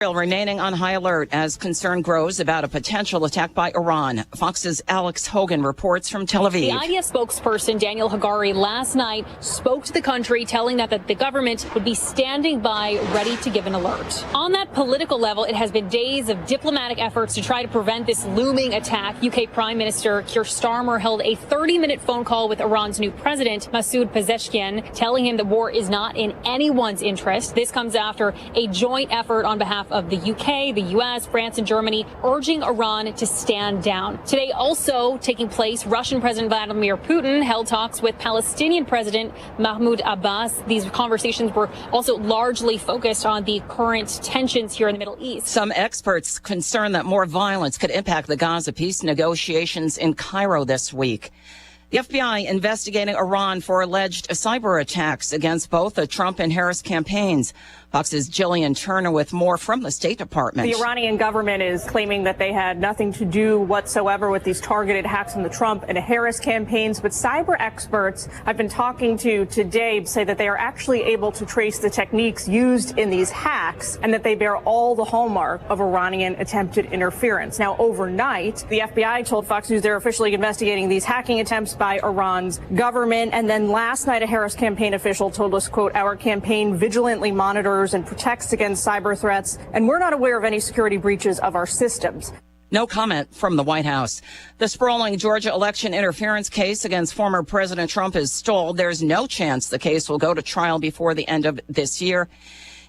Remaining on high alert as concern grows about a potential attack by Iran. Fox's Alex Hogan reports from Tel Aviv. The IDF spokesperson Daniel Hagari last night spoke to the country, telling that the government would be standing by, ready to give an alert. On that political level, it has been days of diplomatic efforts to try to prevent this looming attack. UK Prime Minister Keir Starmer held a 30-minute phone call with Iran's new president, Masoud Pezeshkian, telling him the war is not in anyone's interest. This comes after a joint effort on behalf of the UK, the US, France, and Germany, urging Iran to stand down. Today also taking place, Russian President Vladimir Putin held talks with Palestinian President Mahmoud Abbas. These conversations were also largely focused on the current tensions here in the Middle East. Some experts concerned that more violence could impact the Gaza peace negotiations in Cairo this week. The FBI investigating Iran for alleged cyber attacks against both the Trump and Harris campaigns. Fox's Jillian Turner with more from the State Department. The Iranian government is claiming that they had nothing to do whatsoever with these targeted hacks on the Trump and Harris campaigns. But cyber experts I've been talking to today say that they are actually able to trace the techniques used in these hacks and that they bear all the hallmark of Iranian attempted interference. Now, overnight, the FBI told Fox News they're officially investigating these hacking attempts by Iran's government. And then last night, a Harris campaign official told us, quote, "Our campaign vigilantly monitors and protects against cyber threats, and we're not aware of any security breaches of our systems." No comment from the White House. The sprawling Georgia election interference case against former President Trump is stalled. There's no chance the case will go to trial before the end of this year.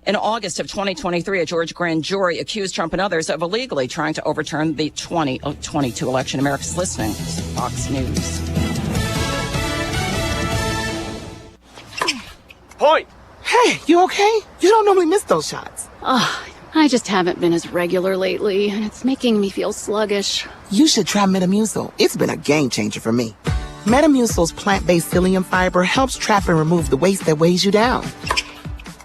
In August of 2023, a Georgia grand jury accused Trump and others of illegally trying to overturn the 2022 election. America's listening to Fox News. Point! Hey, you okay? You don't normally miss those shots. I just haven't been as regular lately, and it's making me feel sluggish. You should try Metamucil. It's been a game changer for me. Metamucil's plant-based psyllium fiber helps trap and remove the waste that weighs you down.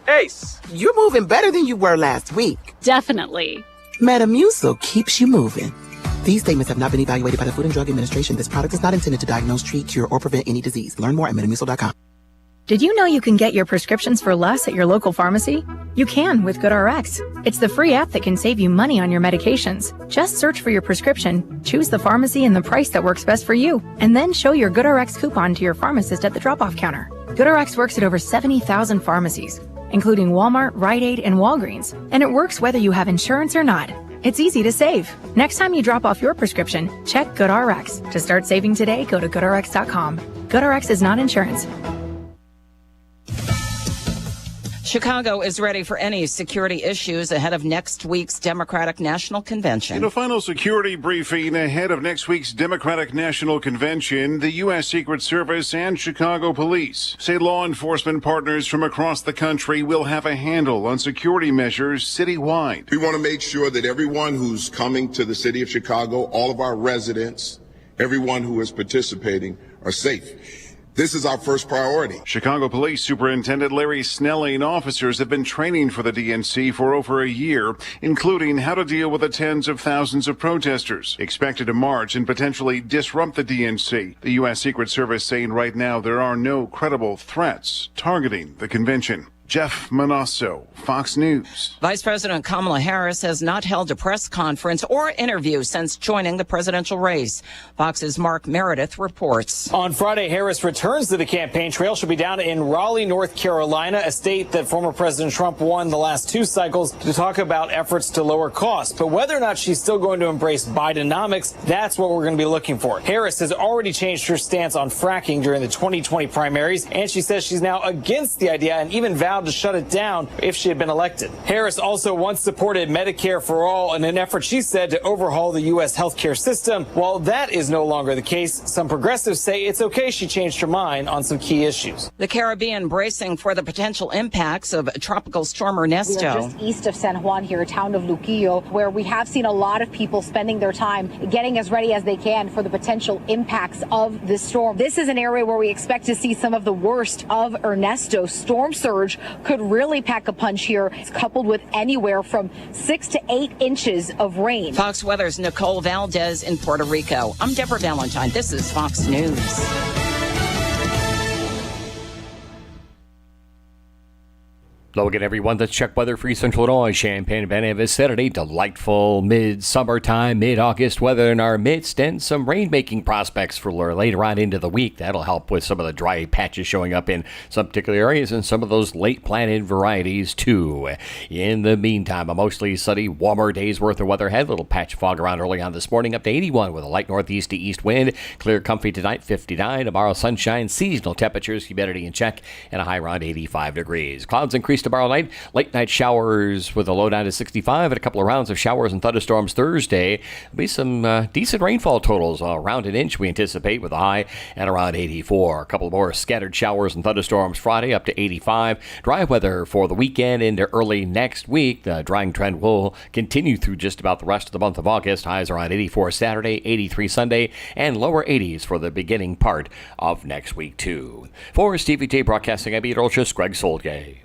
Ace! You're moving better than you were last week. Definitely. Metamucil keeps you moving. These statements have not been evaluated by the Food and Drug Administration. This product is not intended to diagnose, treat, cure, or prevent any disease. Learn more at metamucil.com. Did you know you can get your prescriptions for less at your local pharmacy? You can with GoodRx. It's the free app that can save you money on your medications. Just search for your prescription, choose the pharmacy and the price that works best for you, and then show your GoodRx coupon to your pharmacist at the drop-off counter. GoodRx works at over 70,000 pharmacies, including Walmart, Rite Aid, and Walgreens, and it works whether you have insurance or not. It's easy to save. Next time you drop off your prescription, check GoodRx. To start saving today, go to GoodRx.com. GoodRx is not insurance. Chicago is ready for any security issues ahead of next week's Democratic National Convention. In a final security briefing ahead of next week's Democratic National Convention, the U.S. Secret Service and Chicago police say law enforcement partners from across the country will have a handle on security measures citywide. We want to make sure that everyone who's coming to the city of Chicago, all of our residents, everyone who is participating are safe. This is our first priority. Chicago Police Superintendent Larry Snelling officers have been training for the DNC for over a year, including how to deal with the tens of thousands of protesters expected to march and potentially disrupt the DNC. The U.S. Secret Service saying right now there are no credible threats targeting the convention. Jeff Manasso, Fox News. Vice President Kamala Harris has not held a press conference or interview since joining the presidential race. Fox's Mark Meredith reports. On Friday, Harris returns to the campaign trail. She'll be down in Raleigh, North Carolina, a state that former President Trump won the last two cycles, to talk about efforts to lower costs. But whether or not she's still going to embrace Bidenomics, that's what we're going to be looking for. Harris has already changed her stance on fracking during the 2020 primaries, and she says she's now against the idea and even vowed to shut it down if she had been elected. Harris also once supported Medicare for all in an effort, she said, to overhaul the U.S. healthcare system. While that is no longer the case, some progressives say it's okay she changed her mind on some key issues. The Caribbean bracing for the potential impacts of Tropical Storm Ernesto. We are just east of San Juan here, town of Luquillo, where we have seen a lot of people spending their time getting as ready as they can for the potential impacts of this storm. This is an area where we expect to see some of the worst of Ernesto. Storm surge could really pack a punch here. It's coupled with anywhere from 6 to 8 inches of rain. Fox Weather's Nicole Valdez in Puerto Rico. I'm Deborah Valentine. This is Fox News. Hello again, everyone. Let's check weather for Central Illinois, Champaign-Urbana this Saturday. Delightful mid-summertime, mid-August weather in our midst, and some rain-making prospects for later on into the week. That'll help with some of the dry patches showing up in some particular areas and some of those late-planted varieties, too. In the meantime, a mostly sunny, warmer day's worth of weather ahead. Little patch of fog around early on this morning, up to 81 with a light northeast to east wind. Clear, comfy tonight, 59. Tomorrow, sunshine, seasonal temperatures, humidity in check, and a high around 85 degrees. Clouds increase tomorrow night. Late night showers with a low down to 65 and a couple of rounds of showers and thunderstorms Thursday. There'll be some decent rainfall totals, around an inch we anticipate with a high at around 84. A couple more scattered showers and thunderstorms Friday up to 85. Dry weather for the weekend into early next week. The drying trend will continue through just about the rest of the month of August. Highs around 84 Saturday, 83 Sunday, and lower 80s for the beginning part of next week too. For Stevie T Broadcasting, I'm meteorologist Greg Soldgay.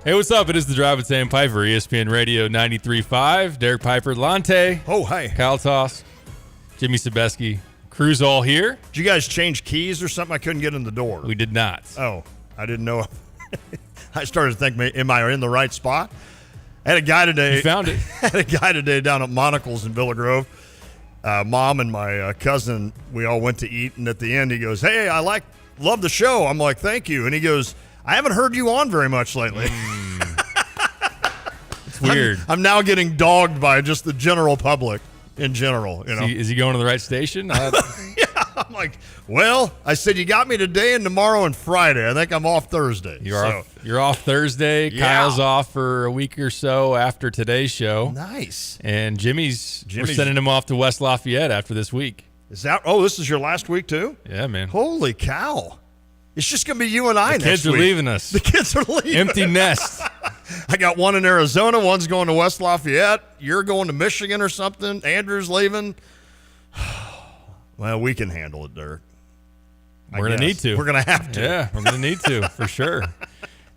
Hey, what's up? It is the Drive with Sam Piper, ESPN Radio 93.5. Derek Piper, Lante. Oh, hi. Kyle Toss, Jimmy Sebeski. Crew's all here. Did you guys change keys or something? I couldn't get in the door. We did not. Oh, I didn't know. I started to think, am I in the right spot? I had a guy today. You found it. Had a guy today down at Monocle's in Villa Grove. Mom and my cousin, we all went to eat, and at the end he goes, "Hey, love the show." I'm like, "Thank you." And he goes, "I haven't heard you on very much lately." It's weird. I'm now getting dogged by just the general public in general. You know, is he going to the right station? Yeah, I'm like, well, I said you got me today and tomorrow and Friday. I think I'm off Thursday. You're off Thursday. Yeah. Kyle's off for a week or so after today's show. Nice. And Jimmy's we're sending him off to West Lafayette after this week. Is that? Oh, this is your last week too? Yeah, man. Holy cow! It's just going to be you and I next week. The kids are leaving us. The kids are leaving. Empty nest. I got one in Arizona. One's going to West Lafayette. You're going to Michigan or something. Andrew's leaving. Well, we can handle it, Dirk. We're going to need to. We're going to have to. Yeah, we're going to need to, for sure.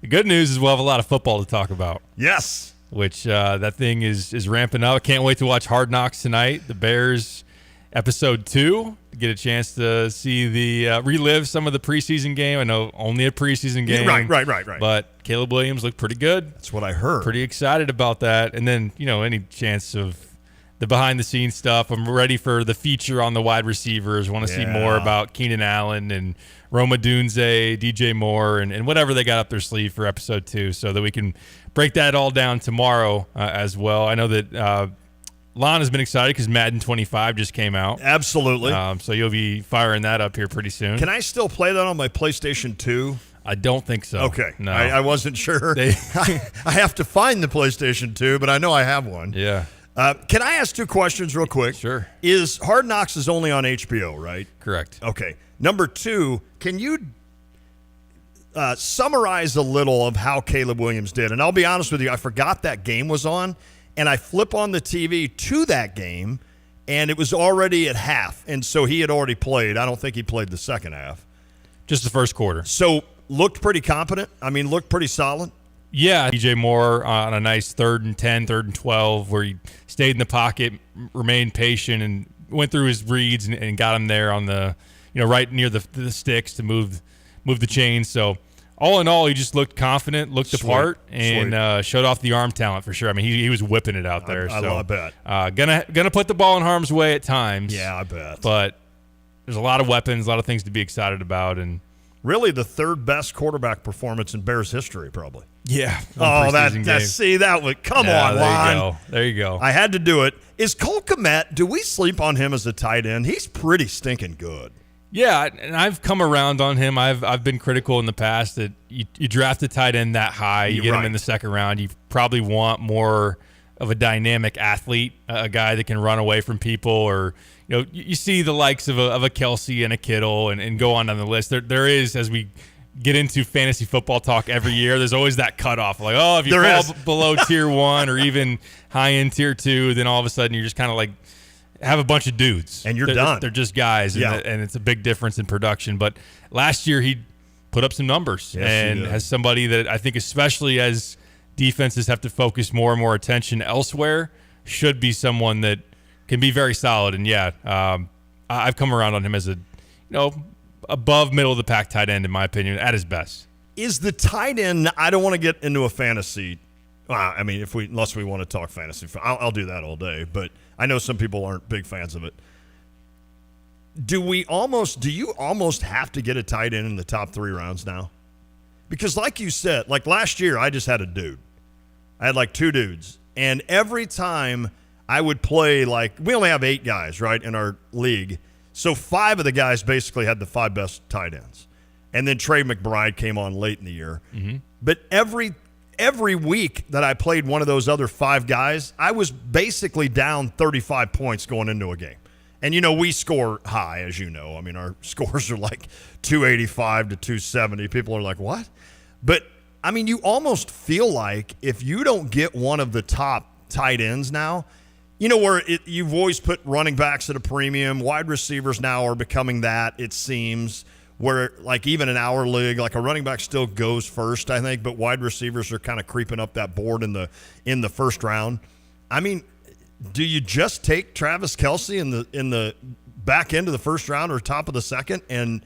The good news is we'll have a lot of football to talk about. Yes. Which that thing is ramping up. I can't wait to watch Hard Knocks tonight. The Bears episode 2. Get a chance to see the relive some of the preseason game. I know only a preseason game. Right. But Caleb Williams looked pretty good. That's what I heard. Pretty excited about that. And then, any chance of the behind-the-scenes stuff. I'm ready for the feature on the wide receivers. Want to see more about Keenan Allen and Roma Dunze, DJ Moore, and whatever they got up their sleeve for episode 2 so that we can break that all down tomorrow as well. I know that Lon has been excited because Madden 25 just came out. Absolutely. So you'll be firing that up here pretty soon. Can I still play that on my PlayStation 2? I don't think so. Okay. No. I wasn't sure. I have to find the PlayStation 2, but I know I have one. Yeah. Can I ask 2 questions real quick? Sure. Is Hard Knocks is only on HBO, right? Correct. Okay. Number 2, can you summarize a little of how Caleb Williams did? And I'll be honest with you, I forgot that game was on. And I flip on the TV to that game, and it was already at half. And so he had already played. I don't think he played the second half. Just the first quarter. So looked pretty competent. I mean, looked pretty solid. Yeah, DJ Moore on a nice 3rd and 10, 3rd and 12, where he stayed in the pocket, remained patient, and went through his reads and got him there on the, right near the sticks to move the chains. So all in all, he just looked confident, looked the part, and showed off the arm talent for sure. I mean, he was whipping it out there. I bet. Gonna put the ball in harm's way at times. Yeah, I bet. But there's a lot of weapons, a lot of things to be excited about, and really the 3rd best quarterback performance in Bears history, probably. Yeah. Oh, that was come on, Lon. There you go. I had to do it. Is Cole Kmet? Do we sleep on him as a tight end? He's pretty stinking good. Yeah, and I've come around on him. I've been critical in the past that you draft a tight end that high, you get him in the 2nd round, you probably want more of a dynamic athlete, a guy that can run away from people or you see the likes of a Kelsey and a Kittle and go on down the list. There is, as we get into fantasy football talk every year, there's always that cutoff. Like, oh, if you fall below tier 1 or even high in tier 2, then all of a sudden you're just kind of like have a bunch of dudes. And you're done. They're just guys, and it's a big difference in production. But last year he put up some numbers, and as somebody that I think, especially as defenses have to focus more and more attention elsewhere, should be someone that can be very solid. And I've come around on him as a, above middle of the pack tight end, in my opinion, at his best. Is the tight end? I don't want to get into a fantasy. I mean, unless we want to talk fantasy, I'll do that all day. But I know some people aren't big fans of it. Do you almost have to get a tight end in the top 3 rounds now? Because like you said, like last year, I just had a dude. I had like 2 dudes. And every time I would play, like, we only have 8 guys, right, in our league. So 5 of the guys basically had the 5 best tight ends. And then Trey McBride came on late in the year. Mm-hmm. But every week that I played one of those other 5 guys, I was basically down 35 points going into a game. And, we score high, as you know. I mean, our scores are like 285 to 270. People are like, what? But, I mean, you almost feel like if you don't get one of the top tight ends now, where you've always put running backs at a premium, wide receivers now are becoming that, it seems, where like even in our league, like a running back still goes first, I think, but wide receivers are kind of creeping up that board in the first round. I mean, do you just take Travis Kelce in the back end of the first round or top of the second and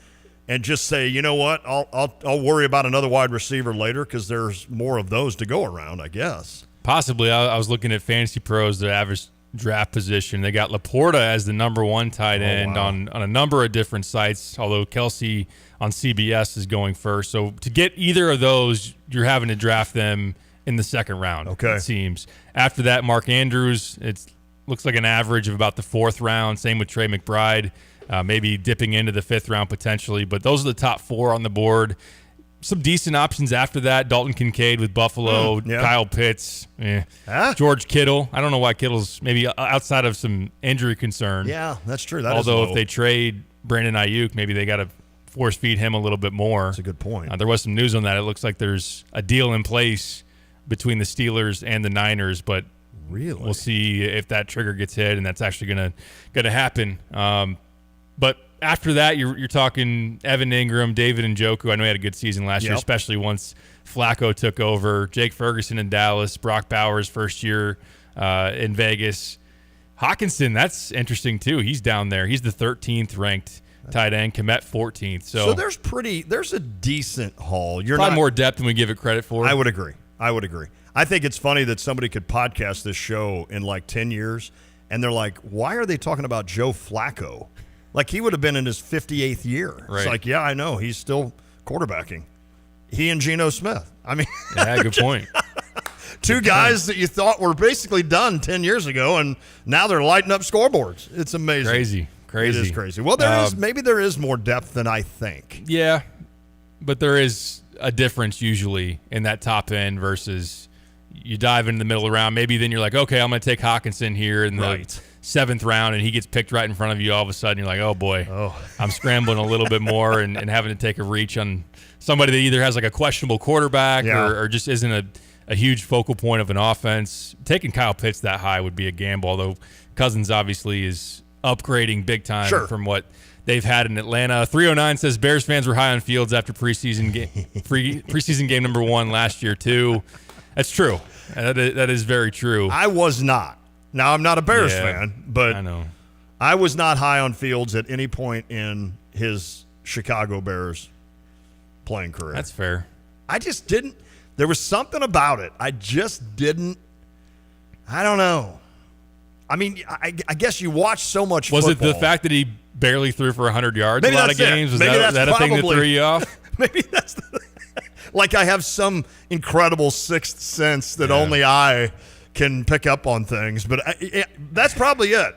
just say, you know what, I'll worry about another wide receiver later because there's more of those to go around, I guess. Possibly. I was looking at Fantasy Pros, the average draft position. They got Laporta as the number 1 tight end on a number of different sites, although Kelce on CBS is going first. So to get either of those, you're having to draft them in the second round, it seems. After that, Mark Andrews, it looks like an average of about the 4th round. Same with Trey McBride, maybe dipping into the 5th round potentially. But those are the top 4 on the board. Some decent options after that. Dalton Kincaid with Buffalo, Kyle Pitts, George Kittle. I don't know why Kittle's maybe outside of some injury concern. Yeah, that's true. Although if they trade Brandon Ayuk, maybe they got to force feed him a little bit more. That's a good point. There was some news on that. It looks like there's a deal in place between the Steelers and the Niners, but really, we'll see if that trigger gets hit and that's actually gonna happen. But after that, you're talking Evan Ingram, David Njoku. I know he had a good season last year, especially once Flacco took over. Jake Ferguson in Dallas, Brock Bowers first year in Vegas. Hawkinson, that's interesting too. He's down there. He's the 13th ranked tight end. Kmet 14th. So there's a decent haul. You're probably more depth than we give it credit for. I would agree. I think it's funny that somebody could podcast this show in like 10 years, and they're like, why are they talking about Joe Flacco? Like, he would have been in his 58th year. Right. It's like, yeah, I know. He's still quarterbacking. He and Geno Smith. I mean, yeah, good point. 2 guys that you thought were basically done 10 years ago, and now they're lighting up scoreboards. It's amazing. Crazy. It is crazy. Well, maybe there is more depth than I think. Yeah, but there is a difference usually in that top end versus you dive into the middle of the round. Maybe then you're like, okay, I'm going to take Hawkinson here in the 7th round, and he gets picked right in front of you. All of a sudden, you're like, oh boy, I'm scrambling a little bit more and having to take a reach on somebody that either has like a questionable quarterback or just isn't a huge focal point of an offense. Taking Kyle Pitts that high would be a gamble, although Cousins obviously is upgrading big time from what they've had in Atlanta. 309 says Bears fans were high on Fields after preseason game number 1 last year too. That's true. That is very true. I was not. Now, I'm not a Bears fan, but I know. I was not high on Fields at any point in his Chicago Bears playing career. That's fair. I just didn't. There was something about it. I just didn't. I don't know. I mean, I guess you watch so much football. Was it the fact that he barely threw for 100 yards Maybe a lot of games? Was that a thing that threw you off? Maybe that's like I have some incredible sixth sense that only I can pick up on things, but that's probably it.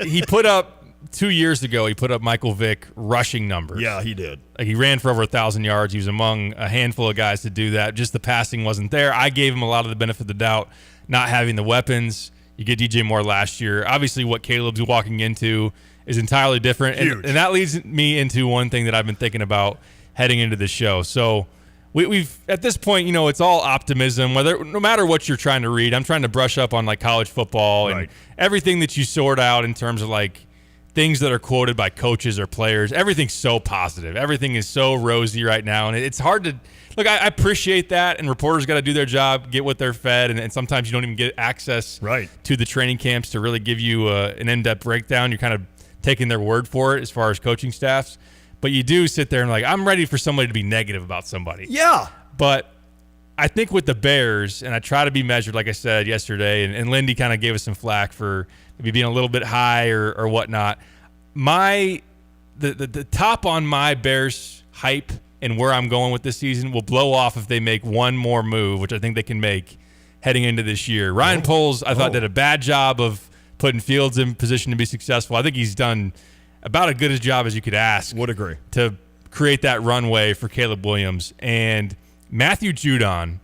He put up 2 years ago. He put up Michael Vick rushing numbers. Yeah, he did. Like, he ran for over 1,000 yards. He was among a handful of guys to do that. Just the passing wasn't there. I gave him a lot of the benefit of the doubt, not having the weapons. You get DJ Moore last year. Obviously, what Caleb's walking into is entirely different. And that leads me into one thing that I've been thinking about heading into the show. So we've at this point, it's all optimism. No matter what you're trying to read, I'm trying to brush up on like college football and everything that you sort out in terms of like things that are quoted by coaches or players. Everything's so positive. Everything is so rosy right now, and it's hard to look. I appreciate that, and reporters got to do their job, get what they're fed, and sometimes you don't even get access to the training camps to really give you an in-depth breakdown. You're kind of taking their word for it as far as coaching staffs. But you do sit there and like, I'm ready for somebody to be negative about somebody. Yeah. But I think with the Bears, and I try to be measured, like I said yesterday, and Lindy kind of gave us some flack for maybe being a little bit high or whatnot. The top on my Bears hype and where I'm going with this season will blow off if they make one more move, which I think they can make heading into this year. Ryan Poles, I thought, did a bad job of putting Fields in position to be successful. I think he's done about as good a job as you could ask. Would agree. To create that runway for Caleb Williams. And Matthew Judon,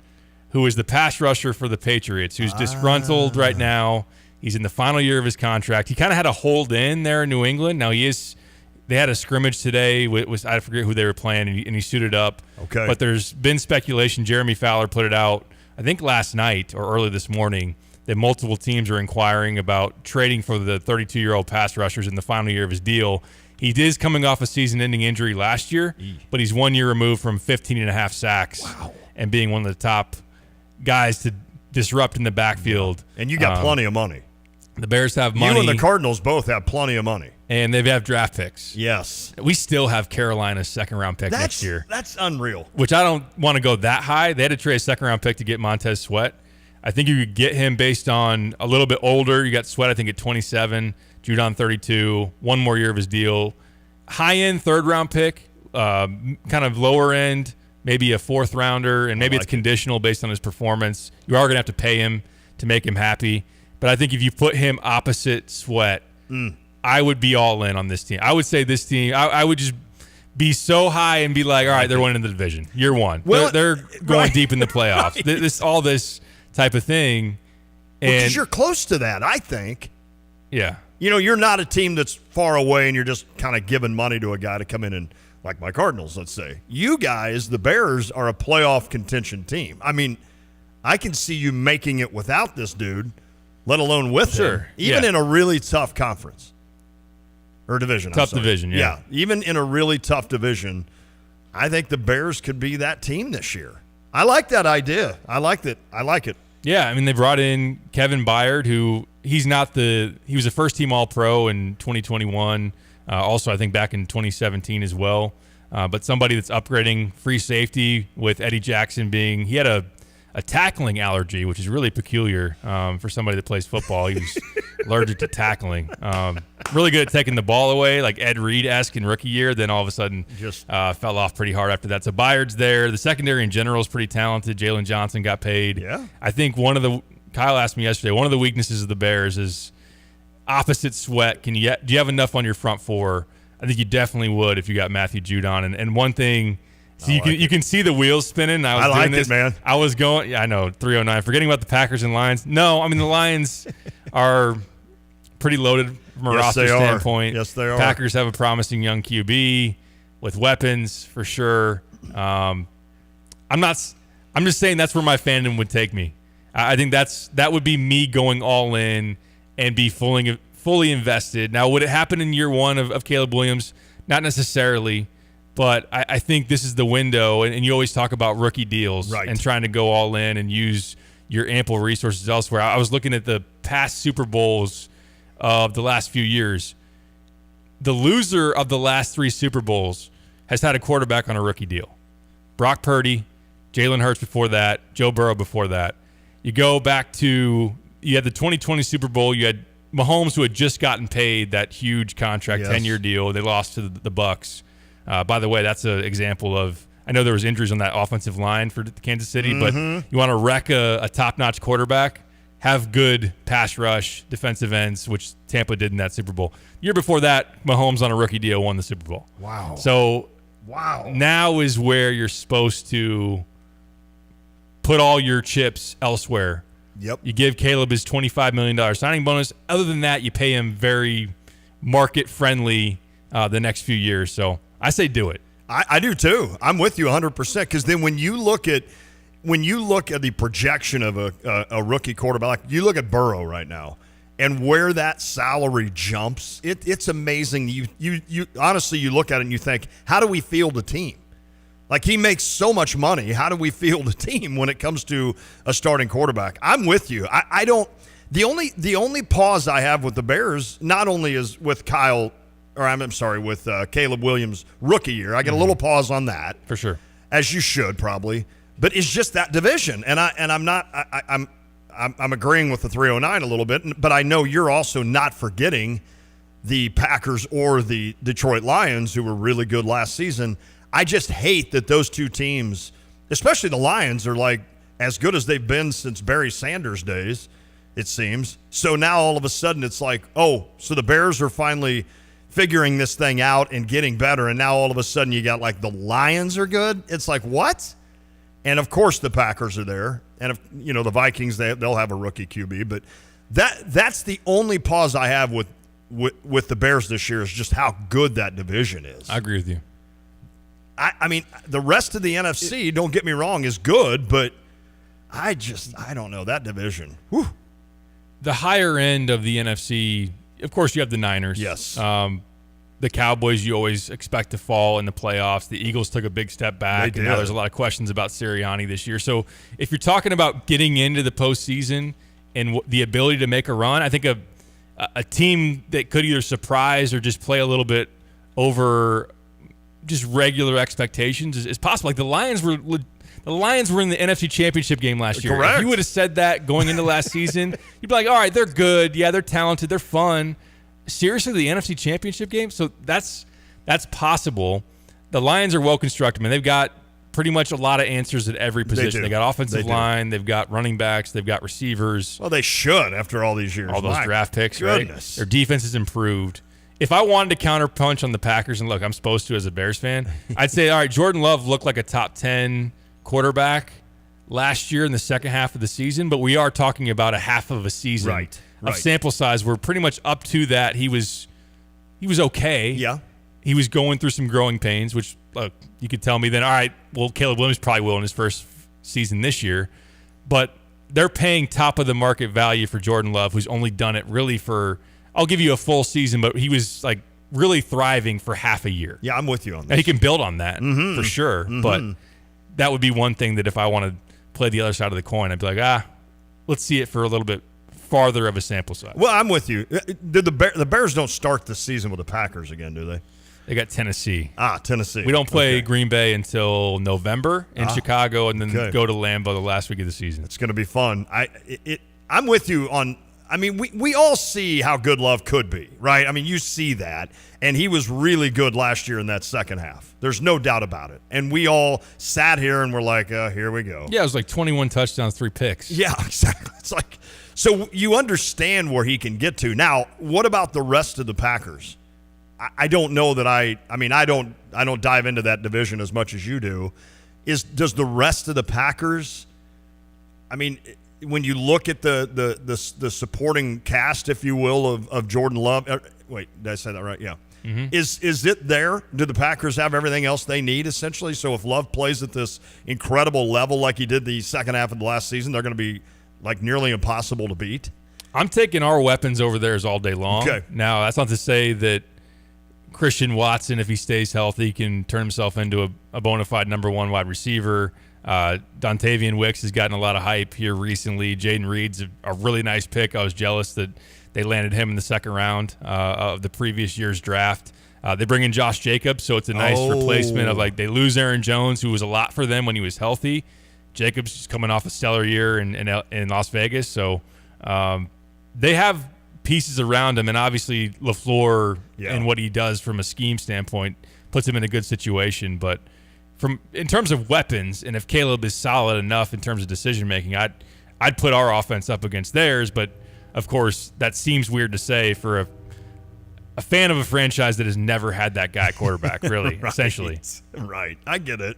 who is the pass rusher for the Patriots, who's disgruntled right now. He's in the final year of his contract. He kind of had a hold in there in New England. Now they had a scrimmage today with I forget who they were playing, and he suited up. Okay. But there's been speculation. Jeremy Fowler put it out, I think last night or early this morning, that multiple teams are inquiring about trading for the 32-year-old pass rushers in the final year of his deal. He is coming off a season-ending injury last year, but he's 1 year removed from 15.5 sacks and being one of the top guys to disrupt in the backfield. And you got plenty of money. The Bears have money. You and the Cardinals both have plenty of money. And they have draft picks. Yes. We still have Carolina's second-round pick next year. That's unreal. Which I don't want to go that high. They had to trade a second-round pick to get Montez Sweat. I think you could get him based on a little bit older. You got Sweat, I think, at 27, Judon 32, one more year of his deal. High-end third-round pick, kind of lower-end, maybe a fourth-rounder, and maybe it's conditional based on his performance. You are going to have to pay him to make him happy. But I think if you put him opposite Sweat, I would be all in on this team. I would say this team, I would just be so high and be like, all right, they're winning the division. Year one. Well, they're going deep in the playoffs. This type of thing. And because you're close to that, I think. Yeah. You're not a team that's far away and you're just kind of giving money to a guy to come in and, like my Cardinals, let's say. You guys, the Bears, are a playoff contention team. I mean, I can see you making it without this dude, let alone with him, even in a really tough conference or division. Tough division, yeah. Even in a really tough division, I think the Bears could be that team this year. I like that idea. I like it. Yeah, I mean, they brought in Kevin Byard, who he was a first-team All-Pro in 2021. Also, I think back in 2017 as well. But somebody that's upgrading free safety with Eddie Jackson he had a tackling allergy, which is really peculiar for somebody that plays football. He was allergic to tackling. Really good at taking the ball away, like Ed Reed-esque in rookie year. Then all of a sudden just fell off pretty hard after that. So Byard's there. The secondary in general is pretty talented. Jalen Johnson got paid. Yeah. I think Kyle asked me yesterday, one of the weaknesses of the Bears is opposite Sweat. Do you have enough on your front four? I think you definitely would if you got Matthew Judon. And one thing, you can see the wheels spinning. I like it, man. I was going, I know, 309. Forgetting about the Packers and Lions. No, I mean, the Lions are pretty loaded from a roster standpoint. Yes, they are. Packers have a promising young QB with weapons for sure. I'm just saying that's where my fandom would take me. I think that would be me going all in and be fully invested. Now, would it happen in year one of Caleb Williams? Not necessarily, but I think this is the window, and you always talk about rookie deals and trying to go all in and use your ample resources elsewhere. I was looking at the past Super Bowls of the last few years. The loser of the last 3 Super Bowls has had a quarterback on a rookie deal. Brock Purdy, Jalen Hurts before that, Joe Burrow before that. You go back to, you had the 2020 Super Bowl, you had Mahomes, who had just gotten paid that huge contract, 10-year deal. They lost to the Bucs. By the way, that's an example of, I know there was injuries on that offensive line for Kansas City, but you want to wreck a top-notch quarterback, have good pass rush defensive ends, which Tampa did in that Super Bowl. The year before that, Mahomes on a rookie deal won the Super Bowl. Wow. So now is where you're supposed to put all your chips elsewhere Yep. You give Caleb his $25 million signing bonus. Other than that, you pay him very market-friendly the next few years. So I say do it. I do too. I'm with you 100%. Because then when you look at the projection of a rookie quarterback, like you look at Burrow right now, and where that salary jumps, it's amazing. You honestly, you look at it and you think, how do we field a team? Like, he makes so much money. How do we field a team when it comes to a starting quarterback? I'm with you. I don't. The only pause I have with the Bears, not only is with with Caleb Williams' rookie year. I get a little pause on that for sure, as you should probably. But it's just that division, and I'm agreeing with the 309 a little bit, but I know you're also not forgetting the Packers or the Detroit Lions, who were really good last season. I just hate that those two teams, especially the Lions, are like as good as they've been since Barry Sanders' days, it seems. So now all of a sudden it's like, oh, so the Bears are finally figuring this thing out and getting better, and now all of a sudden you got like the Lions are good. It's like, what? And of course the Packers are there, and the Vikings, they'll have a rookie QB, but that's the only pause I have with the Bears this year is just how good that division is. I agree with you. I mean, the rest of the NFC, don't get me wrong, is good, but I don't know, that division. Whew. The higher end of the NFC, of course, you have the Niners. Yes. The Cowboys, you always expect to fall in the playoffs. The Eagles took a big step back, and now there's a lot of questions about Sirianni this year. So if you're talking about getting into the postseason and the ability to make a run, I think a team that could either surprise or just play a little bit over just regular expectations is possible. Like the Lions were in the NFC Championship game last year. Correct. If you would have said that going into last season, you'd be like, all right, they're good. Yeah, they're talented. They're fun. Seriously, the NFC Championship game? So that's possible. The Lions are well constructed, man. They've got pretty much a lot of answers at every position. They got offensive line. They've got running backs. They've got receivers. Well, they should after all these years. All those draft picks, goodness. Right? Their defense has improved. If I wanted to counterpunch on the Packers, and look, I'm supposed to as a Bears fan, I'd say, all right, Jordan Love looked like a top 10 quarterback last year in the second half of the season, but we are talking about a half of a season of sample size. We're pretty much up to that. He was okay. Yeah. He was going through some growing pains, which, look, you could tell me then, all right, well, Caleb Williams probably will in his first season this year, but they're paying top of the market value for Jordan Love, who's only done it really for, I'll give you a full season, but he was like really thriving for half a year. Yeah, I'm with you on that. And he can build on that for sure. Mm-hmm. But that would be one thing that if I want to play the other side of the coin, I'd be like, let's see it for a little bit farther of a sample size. Well, I'm with you. The Bears don't start the season with the Packers again, do they? They got Tennessee. Tennessee. We don't play Green Bay until November in Chicago, and then go to Lambeau the last week of the season. It's going to be fun. I'm with you on. I mean, we all see how good Love could be, right? I mean, you see that, and he was really good last year in that second half. There's no doubt about it. And we all sat here and were like, here we go. Yeah, it was like 21 touchdowns, 3 picks. Yeah, exactly. It's like, so you understand where he can get to. Now, what about the rest of the Packers? I don't know that I don't dive into that division as much as you do. Does the rest of the Packers, I mean, when you look at the supporting cast, if you will, of Jordan Love, wait, did I say that right? Yeah. Mm-hmm. Is it there? Do the Packers have everything else they need, essentially? So if Love plays at this incredible level like he did the second half of the last season, they're going to be like nearly impossible to beat? I'm taking our weapons over theirs all day long. Okay. Now, that's not to say that Christian Watson, if he stays healthy, can turn himself into a bona fide number one wide receiver. Dontavian Wicks has gotten a lot of hype here recently. Jaden Reed's a really nice pick. I was jealous that they landed him in the second round of the previous year's draft. They bring in Josh Jacobs, so it's a nice replacement of, like, they lose Aaron Jones, who was a lot for them when he was healthy. Jacobs is coming off a stellar year in Las Vegas, so they have pieces around him, and obviously LaFleur and what he does from a scheme standpoint puts him in a good situation. But in terms of weapons, and if Caleb is solid enough in terms of decision making, I'd put our offense up against theirs. But of course, that seems weird to say for a fan of a franchise that has never had that guy quarterback, really, right. essentially. Right, I get it.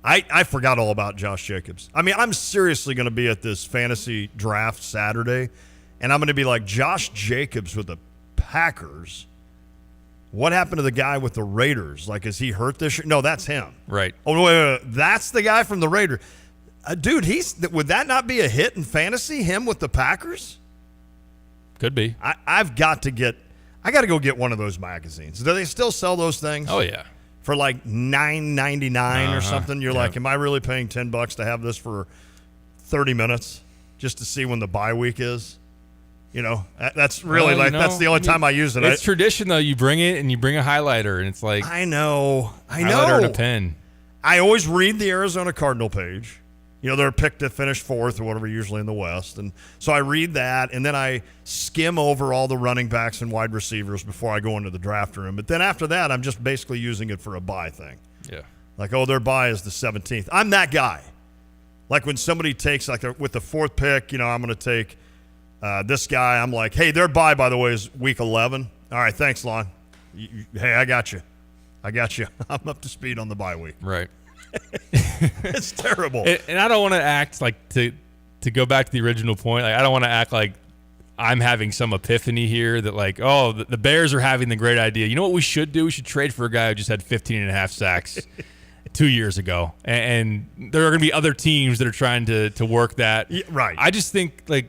I forgot all about Josh Jacobs. I mean, I'm seriously going to be at this fantasy draft Saturday, and I'm going to be like, Josh Jacobs with the Packers. What happened to the guy with the Raiders? Like, is he hurt this year? No, that's him. Right. Oh, wait. That's the guy from the Raiders. Dude, would that not be a hit in fantasy, him with the Packers? Could be. I got to go get one of those magazines. Do they still sell those things? Oh, yeah. For like $9.99 or something. You're like, am I really paying $10 to have this for 30 minutes just to see when the bye week is? You know, that's really that's the only time I use it. It's tradition, though. You bring it and you bring a highlighter, and it's like I know, highlighter and a pen. I always read the Arizona Cardinal page. You know, they're picked to finish 4th or whatever, usually in the West. And so I read that, and then I skim over all the running backs and wide receivers before I go into the draft room. But then after that, I'm just basically using it for a buy thing. Yeah. Like, their buy is the 17th. I'm that guy. Like when somebody takes, like with the 4th pick, I'm going to take this guy. I'm like, hey, their buy, by the way, is week 11. All right, thanks, Lon. Hey, I got you. I'm up to speed on the bye week. Right. It's terrible. And I don't want to act like to go back to the original point. Like, I don't want to act like I'm having some epiphany here that like, the Bears are having the great idea. You know what we should do? We should trade for a guy who just had 15 and a half sacks 2 years ago. And there are going to be other teams that are trying to work that. Yeah, right. I just think like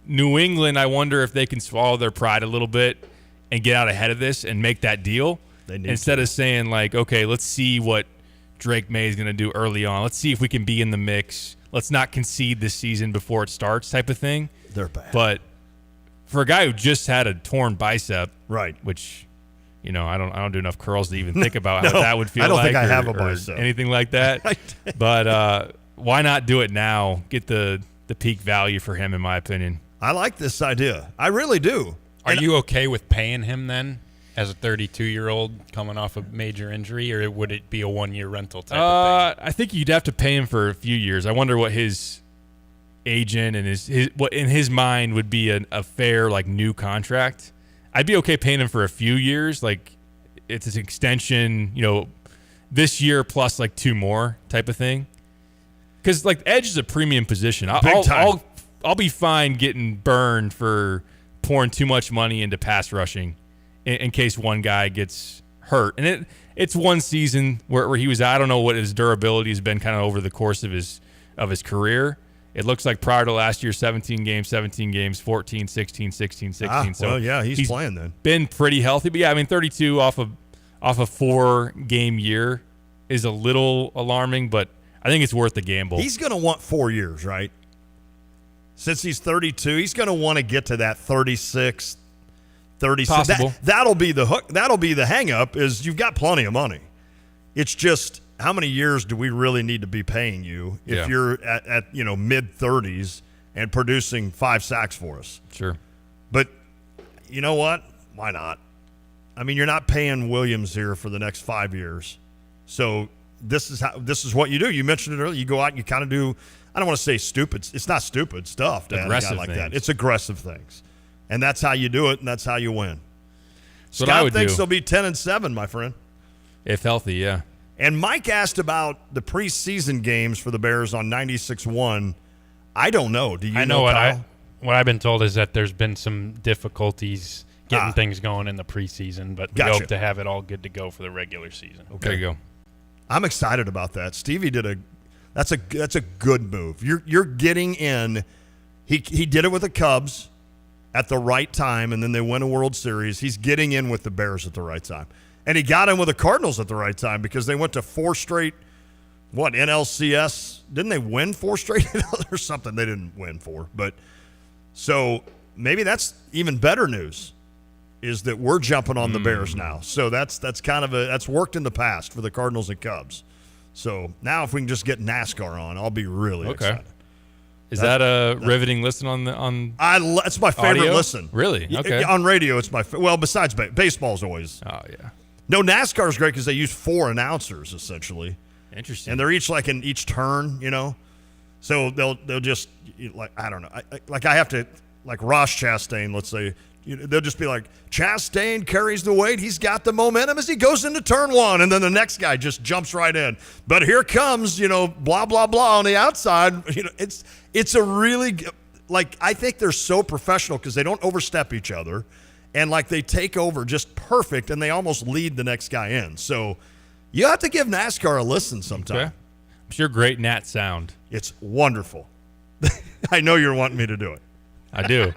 New England, I wonder if they can swallow their pride a little bit and get out ahead of this and make that deal. Instead of saying like, okay, let's see what Drake May is going to do early on. Let's see if we can be in the mix. Let's not concede this season before it starts type of thing. They're bad. But for a guy who just had a torn bicep, right, which, I don't do enough curls to even think about how that would feel like. I don't think I have a bicep. Anything like that. But why not do it now? Get the peak value for him, in my opinion. I like this idea. I really do. Are you okay with paying him then? As a 32-year-old coming off a major injury, or would it be a one-year rental type of thing? I think you'd have to pay him for a few years. I wonder what his agent and his what in his mind would be a fair like new contract. I'd be okay paying him for a few years, like it's an extension, this year plus like 2 more type of thing. Because like edge is a premium position. I'll be fine getting burned for pouring too much money into pass rushing. In case one guy gets hurt. And it's one season where he was, I don't know what his durability has been kind of over the course of his career. It looks like prior to last year, 17 games, 14, 16, 16. So well, yeah, he's playing then. Been pretty healthy. But yeah, I mean, 32 off a 4-game year is a little alarming, but I think it's worth the gamble. He's going to want 4 years, right? Since he's 32, he's going to want to get to that 36, 36. Possible. That'll be the hook. That'll be the hang up is you've got plenty of money. It's just how many years do we really need to be paying you if you're at mid 30s and producing 5 sacks for us? Sure. But you know what? Why not? I mean, you're not paying Williams here for the next 5 years. So this is what you do. You mentioned it earlier. You go out and you kind of do, I don't want to say stupid. It's not stupid stuff to have a guy like that. It's aggressive things. And that's how you do it, and that's how you win. Scott thinks they'll be 10-7, my friend. If healthy, yeah. And Mike asked about the preseason games for the Bears on 96.1. I don't know. Do you know, Kyle? What I've been told is that there's been some difficulties getting things going in the preseason, but we hope to have it all good to go for the regular season. Okay. There you go. I'm excited about that. Stevie that's a good move. You're getting in. He did it with the Cubs at the right time, and then they win a World Series. He's getting in with the Bears at the right time. And he got in with the Cardinals at the right time because they went to 4 straight, NLCS? Didn't they win 4 straight or something? They didn't win 4. But so maybe that's even better news is that we're jumping on the Bears now. So that's kind of that's worked in the past for the Cardinals and Cubs. So now if we can just get NASCAR on, I'll be really excited. Is that a riveting listen on it's my favorite audio? Listen. Really? Okay. On radio, it's my besides baseball's always. Oh, yeah. No, NASCAR's great because they use 4 announcers, essentially. Interesting. And they're each like in each turn, So they'll just, like, I don't know. I have to, like Ross Chastain, let's say, they'll just be like, Chastain carries the weight. He's got the momentum as he goes into turn one. And then the next guy just jumps right in. But here comes, blah, blah, blah on the outside. It's a really, I think they're so professional because they don't overstep each other. And, they take over just perfect, and they almost lead the next guy in. So you have to give NASCAR a listen sometime. Okay. I'm sure great Nat sound. It's wonderful. I know you're wanting me to do it. I do.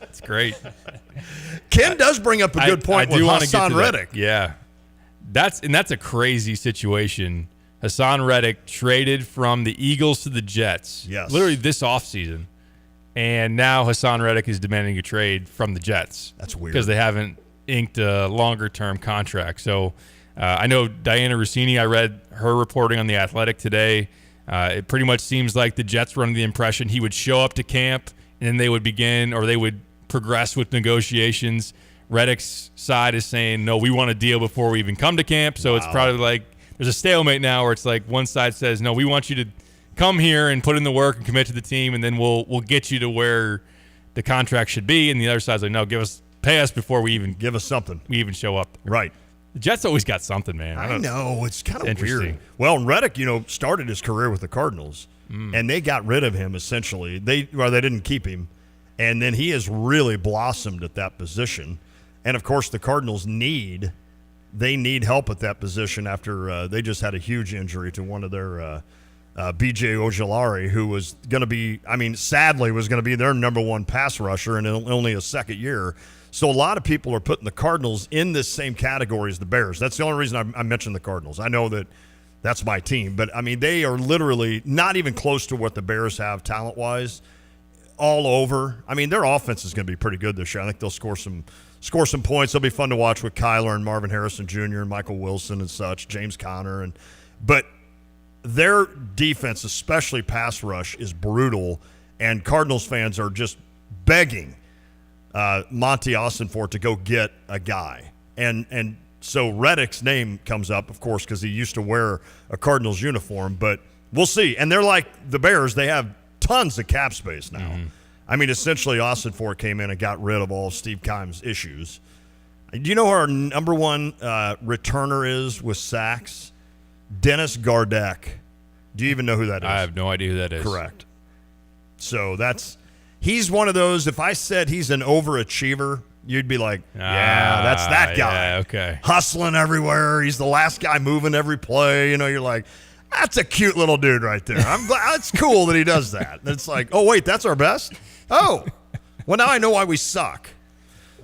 It's great. Ken does bring up a good point with Hassan Reddick. Yeah. That's a crazy situation. Hassan Reddick traded from the Eagles to the Jets. Yes. Literally this offseason. And now Hassan Reddick is demanding a trade from the Jets. That's weird. Because they haven't inked a longer-term contract. So I know Diana Rossini, I read her reporting on The Athletic today. It pretty much seems like the Jets were under the impression he would show up to camp and then they would progress with negotiations. Reddick's side is saying, no, we want a deal before we even come to camp. So It's probably there's a stalemate now where it's one side says, no, we want you to come here and put in the work and commit to the team, and then we'll get you to where the contract should be. And the other side's like, no, pay us before we even give us something. We even show up. Right. The Jets always got something, man. I know. It's kind of interesting. Weird. Well, Reddick, started his career with the Cardinals, and they got rid of him essentially. They didn't keep him, and then he has really blossomed at that position. And, of course, the Cardinals need help at that position after they just had a huge injury to one of their B.J. Ojulari, who was going to be, sadly was going to be their number one pass rusher in only a second year. So a lot of people are putting the Cardinals in this same category as the Bears. That's the only reason I mentioned the Cardinals. I know that that's my team, but they are literally not even close to what the Bears have talent-wise all over. Their offense is going to be pretty good this year. I think they'll score some points. They'll be fun to watch with Kyler and Marvin Harrison Jr. and Michael Wilson and such, James Conner. But their defense, especially pass rush, is brutal, and Cardinals fans are just begging Monty Ossenfort to go get a guy. And so Reddick's name comes up, of course, because he used to wear a Cardinals uniform, but we'll see. And they're like the Bears. They have tons of cap space now. Essentially, Ossenfort came in and got rid of all of Steve Keim's issues. Do you know who our number one returner is with sacks? Dennis Gardeck. Do you even know who that is? I have no idea who that is. Correct. So he's one of those, if I said he's an overachiever, you'd be like, yeah, that's that guy. Yeah, okay. Hustling everywhere. He's the last guy moving every play. You're like, that's a cute little dude right there. I'm glad. It's cool that he does that. It's like, oh, wait, that's our best? Oh, well, now I know why we suck.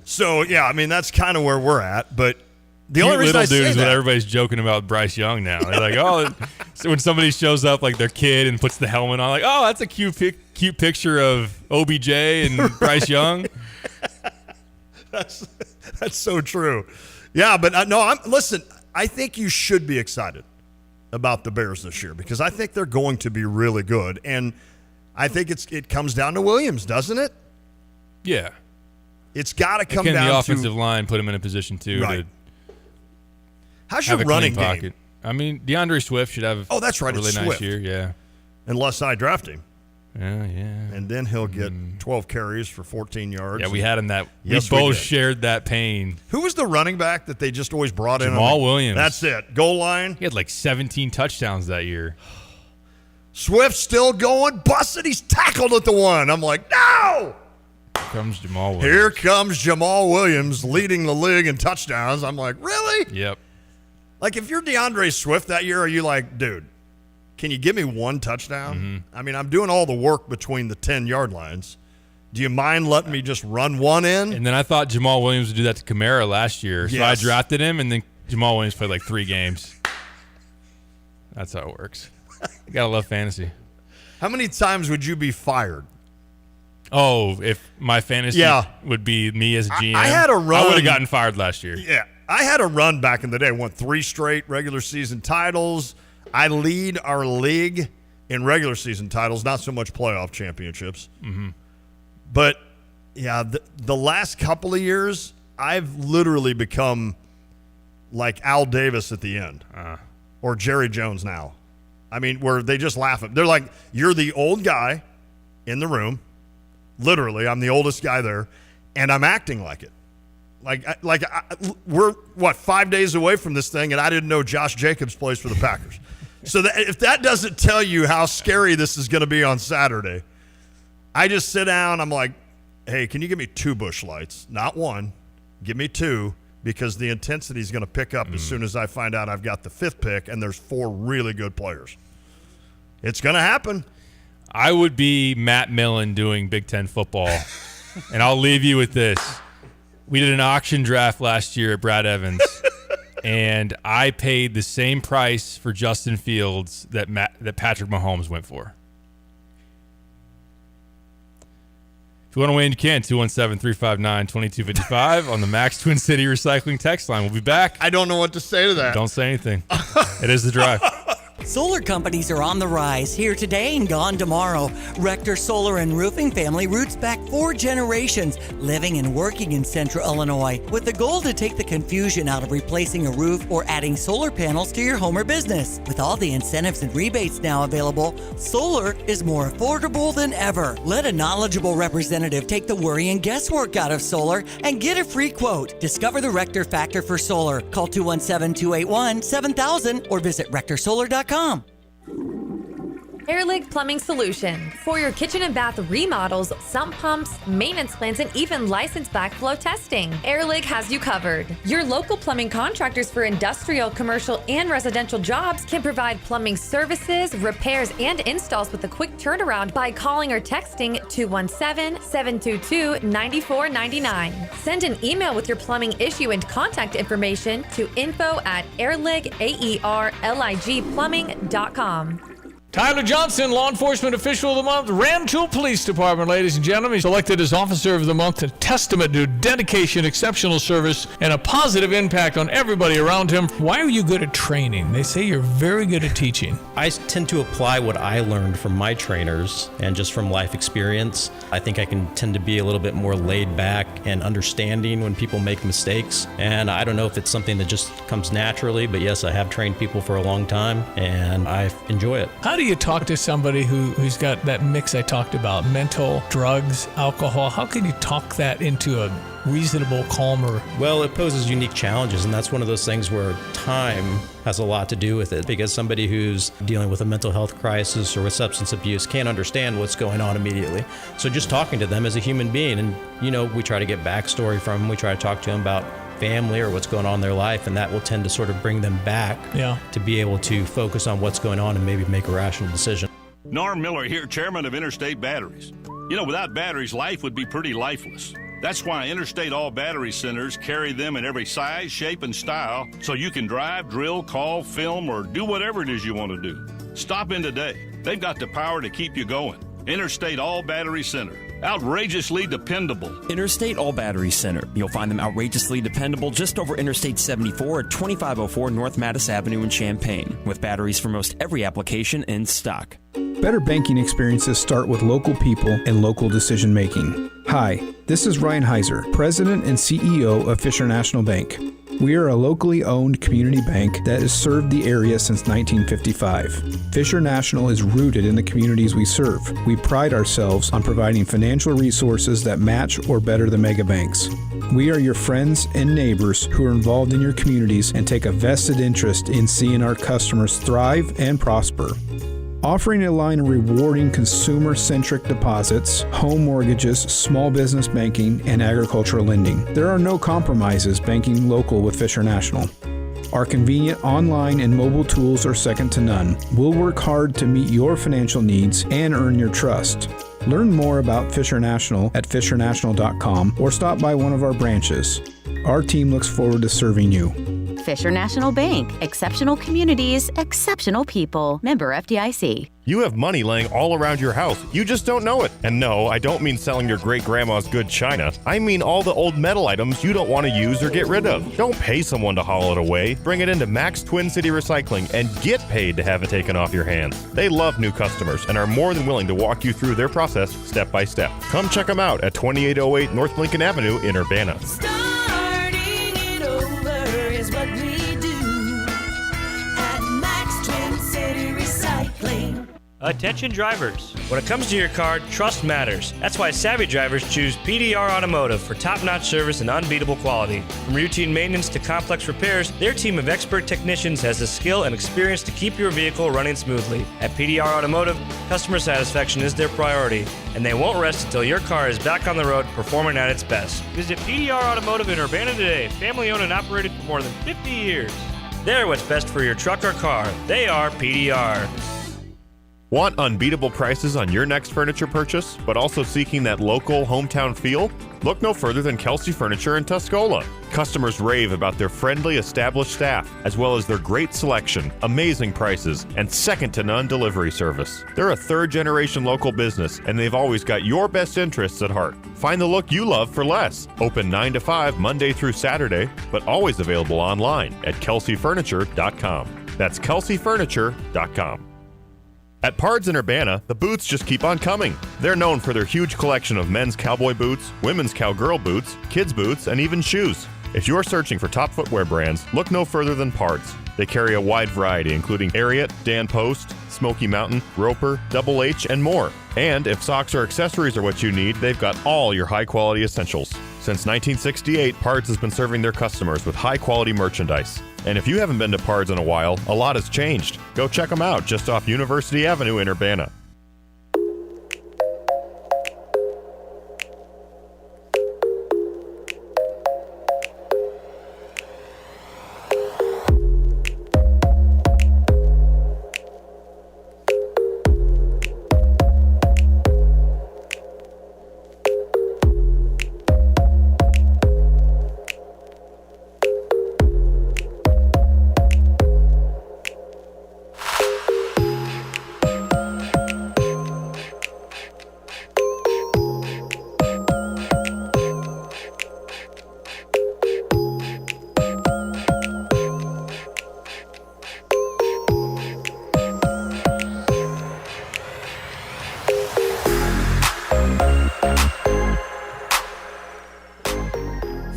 So, yeah, that's kind of where we're at. But the only reason I say is that, what everybody's joking about Bryce Young now. They're like, oh, so when somebody shows up like their kid and puts the helmet on, like, oh, that's a cute picture of OBJ and Bryce Young. That's so true. Yeah, but no, listen, I think you should be excited about the Bears this year because I think they're going to be really good. And I think it comes down to Williams, doesn't it? Yeah. It's got to come down to the offensive line put him in a position to how's your running game? DeAndre Swift should have that's right, a really nice year, yeah. Unless I draft him. Yeah. And then he'll get 12 carries for 14 yards. Yeah, we had him that. Yes, we both shared that pain. Who was the running back that they just always brought in? Jamal Williams. That's it. Goal line. He had 17 touchdowns that year. Swift still going. Busted. He's tackled at the one. I'm like, no! Here comes Jamal Williams leading the league in touchdowns. I'm like, really? Yep. If you're DeAndre Swift that year, are you like, dude, can you give me one touchdown? Mm-hmm. I'm doing all the work between the 10-yard lines. Do you mind letting me just run one in? And then I thought Jamal Williams would do that to Kamara last year. So I drafted him, and then Jamal Williams played 3 games. That's how it works. You got to love fantasy. How many times would you be fired? Oh, if my fantasy would be me as GM, I had a run. I would have gotten fired last year. Yeah, I had a run back in the day. I won 3 straight regular season titles. I lead our league in regular season titles, not so much playoff championships. Mm-hmm. But, yeah, the last couple of years, I've literally become like Al Davis at the end or Jerry Jones now. I mean, where they just laugh at. They're like, you're the old guy in the room. Literally, I'm the oldest guy there, and I'm acting like it. We're, 5 days away from this thing, and I didn't know Josh Jacobs plays for the Packers. So if that doesn't tell you how scary this is going to be on Saturday, I just sit down. I'm like, hey, can you give me 2 Busch Lights? Not 1. Give me 2, because the intensity is going to pick up as soon as I find out I've got the 5th pick and there's 4 really good players. It's going to happen. I would be Matt Millen doing Big Ten football, and I'll leave you with this. We did an auction draft last year at Brad Evans, and I paid the same price for Justin Fields that Patrick Mahomes went for. If you want to win, you can. 217-359-2255 on the Max Twin City Recycling text line. We'll be back. I don't know what to say to that. Don't say anything. It is The Drive. Solar companies are on the rise, here today and gone tomorrow. Rector Solar and Roofing family roots back 4 generations, living and working in Central Illinois, with the goal to take the confusion out of replacing a roof or adding solar panels to your home or business. With all the incentives and rebates now available, solar is more affordable than ever. Let a knowledgeable representative take the worry and guesswork out of solar and get a free quote. Discover the Rector Factor for solar. Call 217-281-7000 or visit rectorsolar.com. Airlig Plumbing Solution. For your kitchen and bath remodels, sump pumps, maintenance plans, and even licensed backflow testing, Airlig has you covered. Your local plumbing contractors for industrial, commercial, and residential jobs can provide plumbing services, repairs, and installs with a quick turnaround by calling or texting 217-722-9499. Send an email with your plumbing issue and contact information to info@airligplumbing.com. Tyler Johnson, Law Enforcement Official of the Month, Rantoul Police Department, ladies and gentlemen. He's elected as Officer of the Month, a testament to dedication, exceptional service, and a positive impact on everybody around him. Why are you good at training? They say you're very good at teaching. I tend to apply what I learned from my trainers and just from life experience. I think I can tend to be a little bit more laid back and understanding when people make mistakes. And I don't know if it's something that just comes naturally, but yes, I have trained people for a long time, and I enjoy it. How do you talk to somebody who's got that mix I talked about, mental, drugs, alcohol? How can you talk that into a reasonable, calmer? Well, it poses unique challenges, and that's one of those things where time has a lot to do with it, because somebody who's dealing with a mental health crisis or with substance abuse can't understand what's going on immediately. So just talking to them as a human being, and we try to get backstory from them, we try to talk to them about family or what's going on in their life, and that will tend to sort of bring them back to be able to focus on what's going on and maybe make a rational decision. Norm Miller here, chairman of Interstate Batteries. Without batteries, life would be pretty lifeless. That's why Interstate All Battery Centers carry them in every size, shape, and style, so you can drive, drill, call, film, or do whatever it is you want to do. Stop in today. They've got the power to keep you going. Interstate All Battery Center. Outrageously dependable. Interstate All Battery Center. You'll find them outrageously dependable just over Interstate 74 at 2504 North Mattis Avenue in Champaign, with batteries for most every application in stock. Better banking experiences start with local people and local decision making. Hi, this is Ryan Heiser, President and CEO of Fisher National Bank. We are a locally owned community bank that has served the area since 1955. Fisher National is rooted in the communities we serve. We pride ourselves on providing financial resources that match or better the mega banks. We are your friends and neighbors who are involved in your communities and take a vested interest in seeing our customers thrive and prosper. Offering a line of rewarding consumer-centric deposits, home mortgages, small business banking, and agricultural lending. There are no compromises banking local with Fisher National. Our convenient online and mobile tools are second to none. We'll work hard to meet your financial needs and earn your trust. Learn more about Fisher National at fishernational.com or stop by one of our branches. Our team looks forward to serving you. Fisher National Bank. Exceptional communities, exceptional people. Member FDIC. You have money laying all around your house. You just don't know it. And no, I don't mean selling your great-grandma's good china. I mean all the old metal items you don't want to use or get rid of. Don't pay someone to haul it away. Bring it into Max Twin City Recycling and get paid to have it taken off your hands. They love new customers and are more than willing to walk you through their process step by step. Come check them out at 2808 North Lincoln Avenue in Urbana. What we do at Max Twin City Recycling. Attention drivers. When it comes to your car, trust matters. That's why savvy drivers choose PDR Automotive for top-notch service and unbeatable quality. From routine maintenance to complex repairs, their team of expert technicians has the skill and experience to keep your vehicle running smoothly. At PDR Automotive, customer satisfaction is their priority, and they won't rest until your car is back on the road performing at its best. Visit PDR Automotive in Urbana today, family-owned and operated for more than 50 years. They're what's best for your truck or car. They are PDR. Want unbeatable prices on your next furniture purchase, but also seeking that local hometown feel? Look no further than Kelsey Furniture in Tuscola. Customers rave about their friendly, established staff, as well as their great selection, amazing prices, and second-to-none delivery service. They're a third-generation local business, and they've always got your best interests at heart. Find the look you love for less. Open 9 to 5 Monday through Saturday, but always available online at kelseyfurniture.com. That's kelseyfurniture.com. At Pards in Urbana, the boots just keep on coming. They're known for their huge collection of men's cowboy boots, women's cowgirl boots, kids' boots, and even shoes. If you're searching for top footwear brands, look no further than Pards. They carry a wide variety, including Ariat, Dan Post, Smoky Mountain, Roper, Double H, and more. And if socks or accessories are what you need, they've got all your high-quality essentials. Since 1968, Pards has been serving their customers with high-quality merchandise. And if you haven't been to Pards in a while, a lot has changed. Go check them out just off University Avenue in Urbana.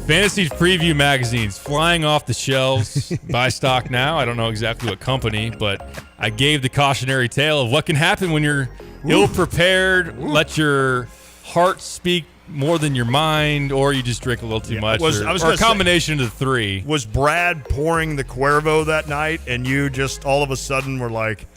Fantasy preview magazines flying off the shelves. Buy stock now. I don't know exactly what company, but I gave the cautionary tale of what can happen when you're ill-prepared, let your heart speak more than your mind, or you just drink a little too much, or a combination of the three. Was Brad pouring the Cuervo that night, and you just all of a sudden were like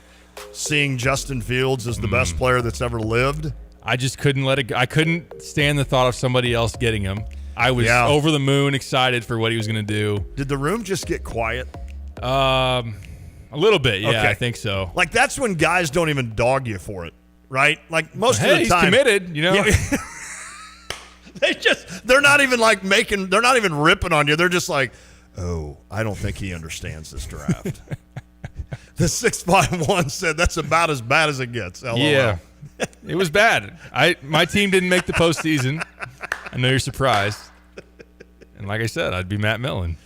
seeing Justin Fields as the best player that's ever lived? I just couldn't let it go. I couldn't stand the thought of somebody else getting him. I was over the moon excited for what he was going to do. Did the room just get quiet? A little bit, yeah, okay. I think so. Like, that's when guys don't even dog you for it, right? Like, most of the he's time. Committed, you know? Yeah. They're not even like they're not even ripping on you. They're just like, oh, I don't think he understands this draft. The 651 said that's about as bad as it gets. LOL. Yeah. It was bad. My team didn't make the postseason. I know you're surprised. And like I said, I'd be Matt Millen.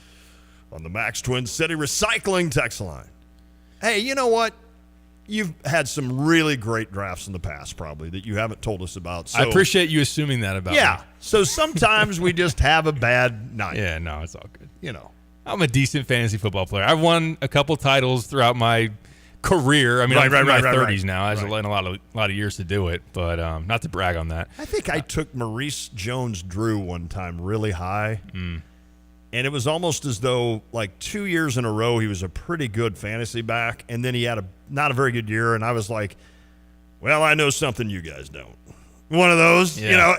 On the Max Twin City Recycling text line. Hey, you know what? You've had some really great drafts in the past, probably, that you haven't told us about. So, I appreciate you assuming that about me. Yeah. So sometimes we just have a bad night. Yeah, no, it's all good. You know. I'm a decent fantasy football player. I've won a couple titles throughout my career. I mean, I'm in my 30s now. I was a lot of years to do it, but not to brag on that. I think I took Maurice Jones-Drew one time really high, and it was almost as though like 2 years in a row he was a pretty good fantasy back, and then he had not a very good year, and I was like, well, I know something you guys don't. One of those, you know,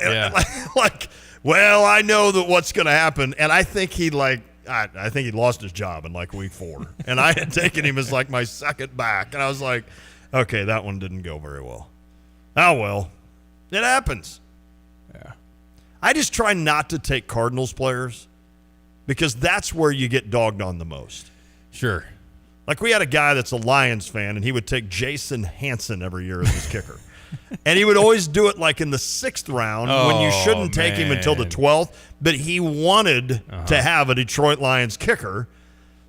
like, well, I know that what's going to happen, and I think I think he lost his job in like week 4. And I had taken him as like my second back. And I was like, okay, that one didn't go very well. Oh, well, it happens. Yeah. I just try not to take Cardinals players because that's where you get dogged on the most. Sure. Like we had a guy that's a Lions fan, and he would take Jason Hanson every year as his kicker. And he would always do it like in the 6th round when you shouldn't take him until the 12th. But he wanted to have a Detroit Lions kicker.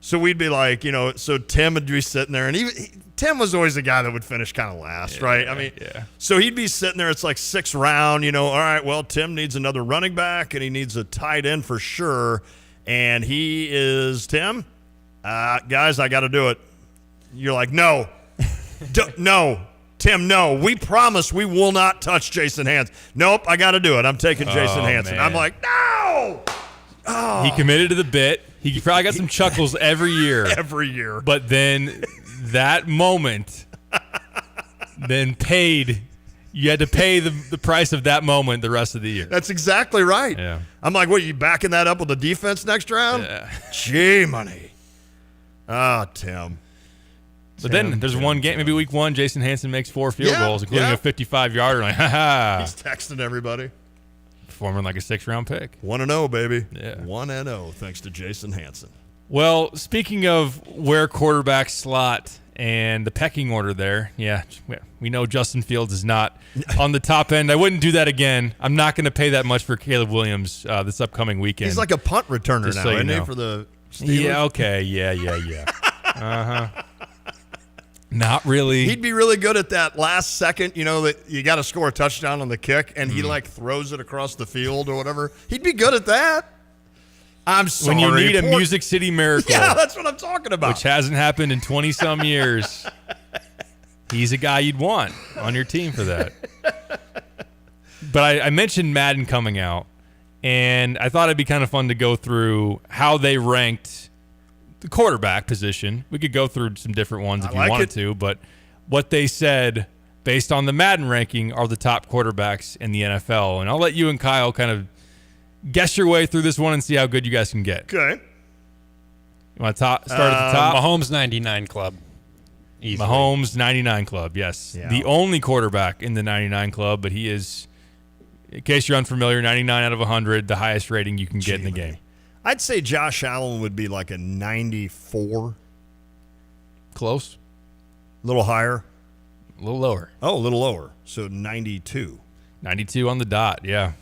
So we'd be like, you know, so Tim would be sitting there. And Tim was always the guy that would finish kind of last, right? I mean, so he'd be sitting there. It's like 6th round, you know. All right, well, Tim needs another running back, and he needs a tight end for sure. And he is, Tim, guys, I got to do it. You're like, no, no. Tim, no, we promise we will not touch Jason Hanson. Nope, I got to do it. I'm taking Jason Hanson. Man. I'm like, no! Oh. He committed to the bit. He probably got some chuckles every year. Every year. But then that moment then paid. You had to pay the price of that moment the rest of the year. That's exactly right. Yeah. I'm like, what, you backing that up with the defense next round? Yeah. Gee, money. Ah, Tim. But then there's one game, maybe week 1, Jason Hanson makes 4 field goals, including a 55-yarder. Like, He's texting everybody. Performing like a 6th-round pick. 1-0, baby. Yeah. 1-0, thanks to Jason Hanson. Well, speaking of where quarterback slot and the pecking order there, yeah, we know Justin Fields is not on the top end. I wouldn't do that again. I'm not going to pay that much for Caleb Williams this upcoming weekend. He's like a punt returner now, isn't he, for the Steelers? Yeah, okay, yeah. Uh-huh. Not really. He'd be really good at that last second, that you got to score a touchdown on the kick, and he throws it across the field or whatever. He'd be good at that. I'm sorry. When you need a Music City miracle. Yeah, that's what I'm talking about. Which hasn't happened in 20-some years. He's a guy you'd want on your team for that. But I mentioned Madden coming out, and I thought it'd be kind of fun to go through how they ranked the quarterback position. We could go through some different ones if you wanted to, but what they said based on the Madden ranking are the top quarterbacks in the NFL. And I'll let you and Kyle kind of guess your way through this one and see how good you guys can get. Okay. You want to start at the top? Mahomes 99 club. Easily. Mahomes 99 club, yes. Yeah. The only quarterback in the 99 club, but he is, in case you're unfamiliar, 99 out of 100, the highest rating you can get in the game. I'd say Josh Allen would be like a 94. Close. A little higher. A little lower. Oh, a little lower. So 92. 92 on the dot, yeah.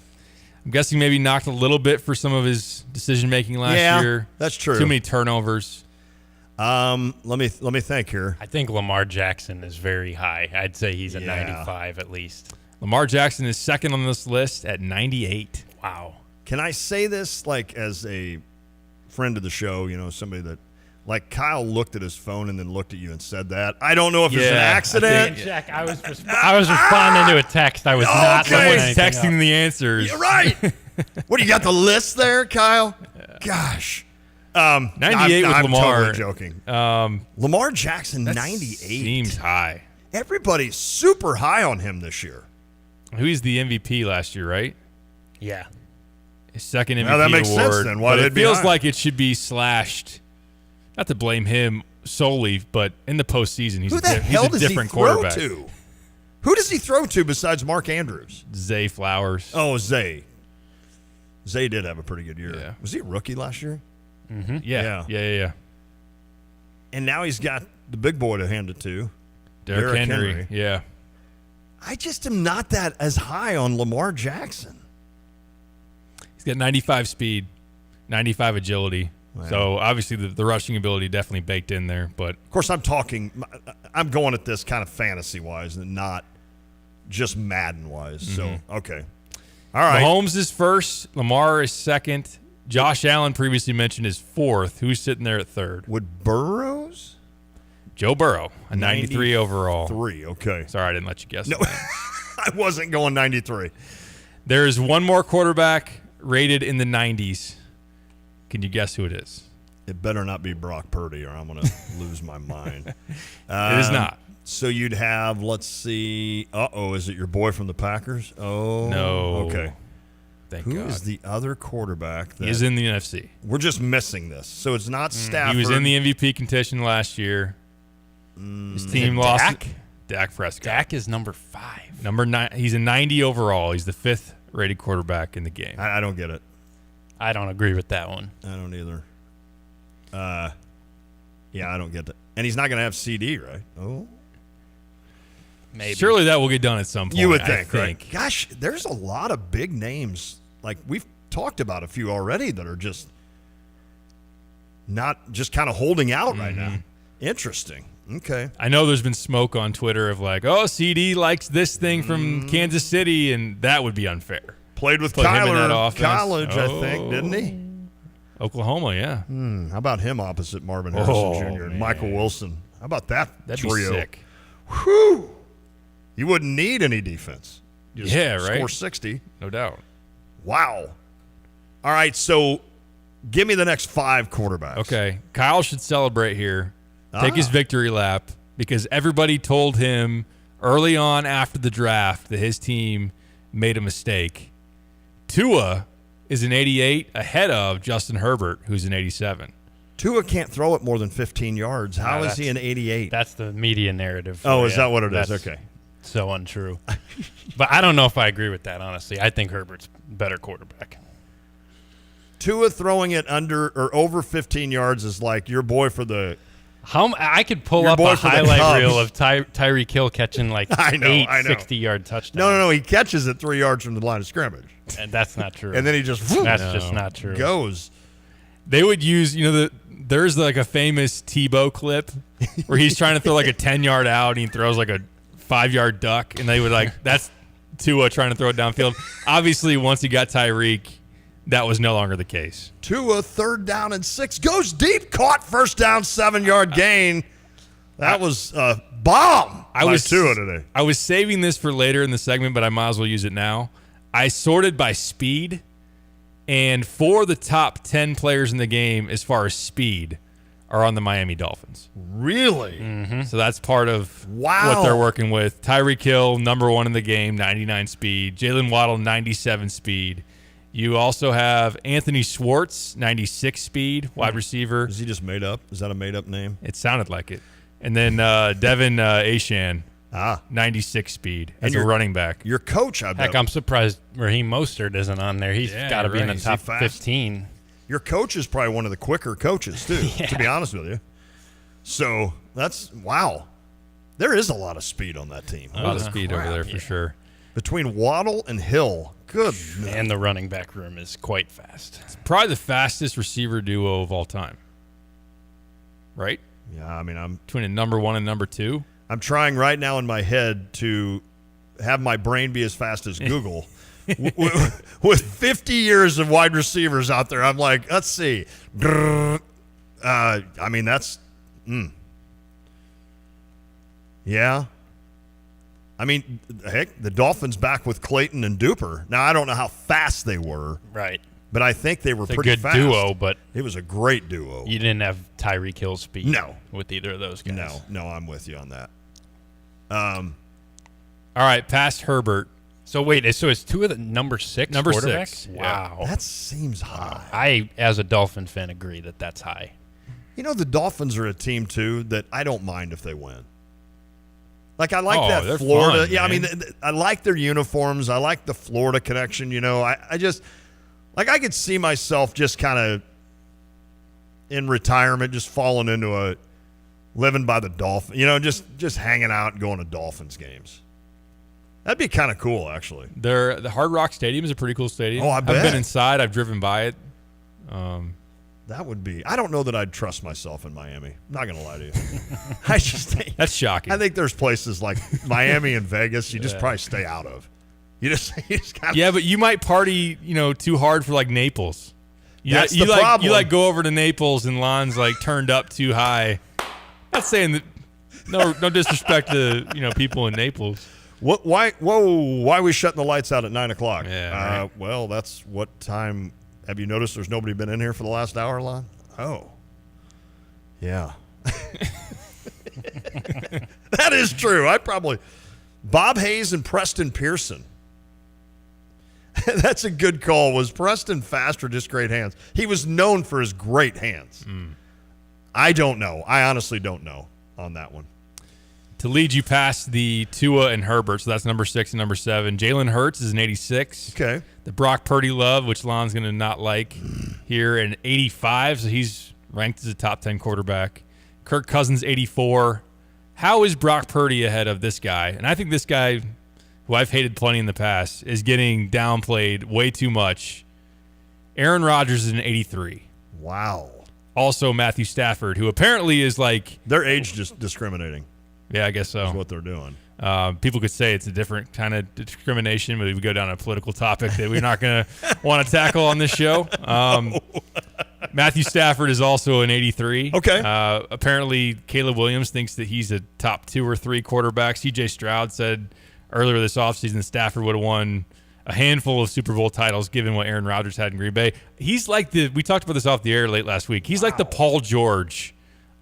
I'm guessing maybe knocked a little bit for some of his decision-making last year. That's true. Too many turnovers. Let me think here. I think Lamar Jackson is very high. I'd say he's a 95 at least. Lamar Jackson is second on this list at 98. Wow. Can I say this like as a friend of the show, somebody that like Kyle looked at his phone and then looked at you and said that? I don't know if it's an accident. Jack, I was responding to a text. I was not texting the answers. You're right. What, do you got the list there, Kyle? Gosh. 98 with I'm Lamar. Totally joking. Lamar Jackson, 98. Seems high. Everybody's super high on him this year. Who's the MVP last year, right? Yeah. His second MVP now that makes award. sense then. Why but they'd it be feels high. like it should be slashed. Not to blame him solely, but in the postseason, he's Who the hell he's a does different he throw quarterback. to? Who does he throw to besides Mark Andrews? Zay Flowers. Oh, Zay. Zay did have a pretty good year. Yeah. Was he a rookie last year? Mm-hmm. Yeah. And now he's got the big boy to hand it to. Derrick Henry. Yeah. I just am not that as high on Lamar Jackson. He's got 95 speed, 95 agility. Wow. So obviously the rushing ability definitely baked in there. But of course, I'm going at this kind of fantasy wise and not just Madden wise. Mm-hmm. So okay, all right. Mahomes is first. Lamar is second. Josh Allen previously mentioned is fourth. Who's sitting there at third? Would Burrows? Joe Burrow, a 93 overall. 3, okay. Sorry, I didn't let you guess. No, I wasn't going 93. There's one more quarterback rated in the 90s. Can you guess who it is? It better not be Brock Purdy or I'm going to lose my mind. It is not. So you'd have, let's see. Is it your boy from the Packers? Oh. No. Okay. Thank Who God. is the other quarterback? He is in the NFC. We're just missing this. So it's not Stafford. He was in the MVP contention last year. His team lost. Dak Prescott. Dak is number 5. Number 9. He's a 90 overall. He's the 5th rated quarterback in the game. I don't get it. I don't agree with that one. I don't either. Yeah, I don't get that. And he's not going to have CD, right? Oh. Maybe. Surely that will get done at some point. You would I think, right? Gosh, there's a lot of big names. Like we've talked about a few already that are just not just kind of holding out right now. Interesting. Okay. I know there's been smoke on Twitter of like, oh, CD likes this thing from Kansas City, and that would be unfair. Played with Put him in Kyler that in offense. college, I think, didn't he? Oklahoma, yeah. How about him opposite Marvin Harrison Jr. and Michael Wilson? How about that That'd trio? be sick. Whew. You wouldn't need any defense. You just right? Score 60. No doubt. Wow. All right, so give me the next 5 quarterbacks. Okay. Kyle should celebrate here. Take his victory lap because everybody told him early on after the draft that his team made a mistake. Tua is an 88 ahead of Justin Herbert, who's an 87. Tua can't throw it more than 15 yards. How is he an 88? That's the media narrative. Oh, is that what it is? Okay. So untrue. But I don't know if I agree with that, honestly. I think Herbert's better quarterback. Tua throwing it under or over 15 yards is like your boy for the I could pull up a highlight reel of Tyreek Hill catching like 8 60-yard touchdowns. No. He catches it 3 yards from the line of scrimmage. And that's not true. And then he just just not true. Goes. They would use, there's like a famous Tebow clip where he's trying to throw like a 10-yard out and he throws like a 5-yard duck, and they would that's Tua trying to throw it downfield. Obviously, once he got Tyreek, that was no longer the case. Tua, 3rd down and 6, goes deep, caught, first down, 7-yard gain. That was a bomb by Tua today. I was saving this for later in the segment, but I might as well use it now. I sorted by speed, and 4 of the top 10 players in the game as far as speed are on the Miami Dolphins. Really? Mm-hmm. So that's part of what they're working with. Tyreek Hill, number 1 in the game, 99 speed. Jalen Waddle, 97 speed. You also have Anthony Schwartz, 96 speed, wide receiver. Is he just made up? Is that a made-up name? It sounded like it. And then Devin Achane, 96 speed as a running back. Your coach, I bet. Heck, I'm surprised Raheem Mostert isn't on there. He's got to be in the top 15. Your coach is probably one of the quicker coaches, too, to be honest with you. So that's, wow. There is a lot of speed on that team. A lot of speed over there for sure. Between Waddle and Hill, good. And the running back room is quite fast. It's probably the fastest receiver duo of all time. Right? Yeah, I mean, I'm between a number 1 and number 2. I'm trying right now in my head to have my brain be as fast as Google. With 50 years of wide receivers out there, I'm like, let's see. I mean, that's, yeah. I mean, heck, the Dolphins back with Clayton and Duper. Now, I don't know how fast they were. Right. But I think they were it's pretty a good fast. duo, but it was a great duo. You didn't have Tyreek Hill speed. No. With either of those guys. No, I'm with you on that. All right, past Herbert. So wait, so it's 2 of the number 6 Number quarterbacks? 6. Wow. Yeah. That seems high. I, as a Dolphin fan, agree that that's high. The Dolphins are a team, too, that I don't mind if they win. Like, I like that Florida. Fun, I mean, I like their uniforms. I like the Florida connection, I just, like, I could see myself just kind of in retirement, just falling into living by the Dolphin, just hanging out and going to Dolphins games. That'd be kind of cool, actually. The Hard Rock Stadium is a pretty cool stadium. Oh, I bet. I've been inside. I've driven by it. That would be. I don't know that I'd trust myself in Miami. I'm not going to lie to you. I just think that's shocking. I think there's places like Miami and Vegas you just probably stay out of. You just gotta, yeah, but you might party, too hard for like Naples. That's the problem. You go over to Naples and Lon's like turned up too high. Not saying that. No disrespect to people in Naples. What? Why? Whoa! Why are we shutting the lights out at 9:00? Yeah. Right. Well, that's what time. Have you noticed there's nobody been in here for the last hour, Lon? Oh. Yeah. That is true. Bob Hayes and Preston Pearson. That's a good call. Was Preston fast or just great hands? He was known for his great hands. I don't know. I honestly don't know on that one. To lead you past the Tua and Herbert, so that's number 6 and number 7. Jalen Hurts is an 86. Okay. The Brock Purdy love, which Lon's going to not like here, an 85, so he's ranked as a top 10 quarterback. Kirk Cousins, 84. How is Brock Purdy ahead of this guy? And I think this guy, who I've hated plenty in the past, is getting downplayed way too much. Aaron Rodgers is an 83. Wow. Also Matthew Stafford, who apparently is like... They're age discriminating. Yeah, I guess so. That's what they're doing. People could say it's a different kind of discrimination, but we would go down a political topic that we're not going to want to tackle on this show. Matthew Stafford is also an 83. Okay. Apparently, Caleb Williams thinks that he's a top 2 or 3 quarterback. C.J. Stroud said earlier this offseason Stafford would have won a handful of Super Bowl titles given what Aaron Rodgers had in Green Bay. He's like we talked about this off the air late last week. He's like the Paul George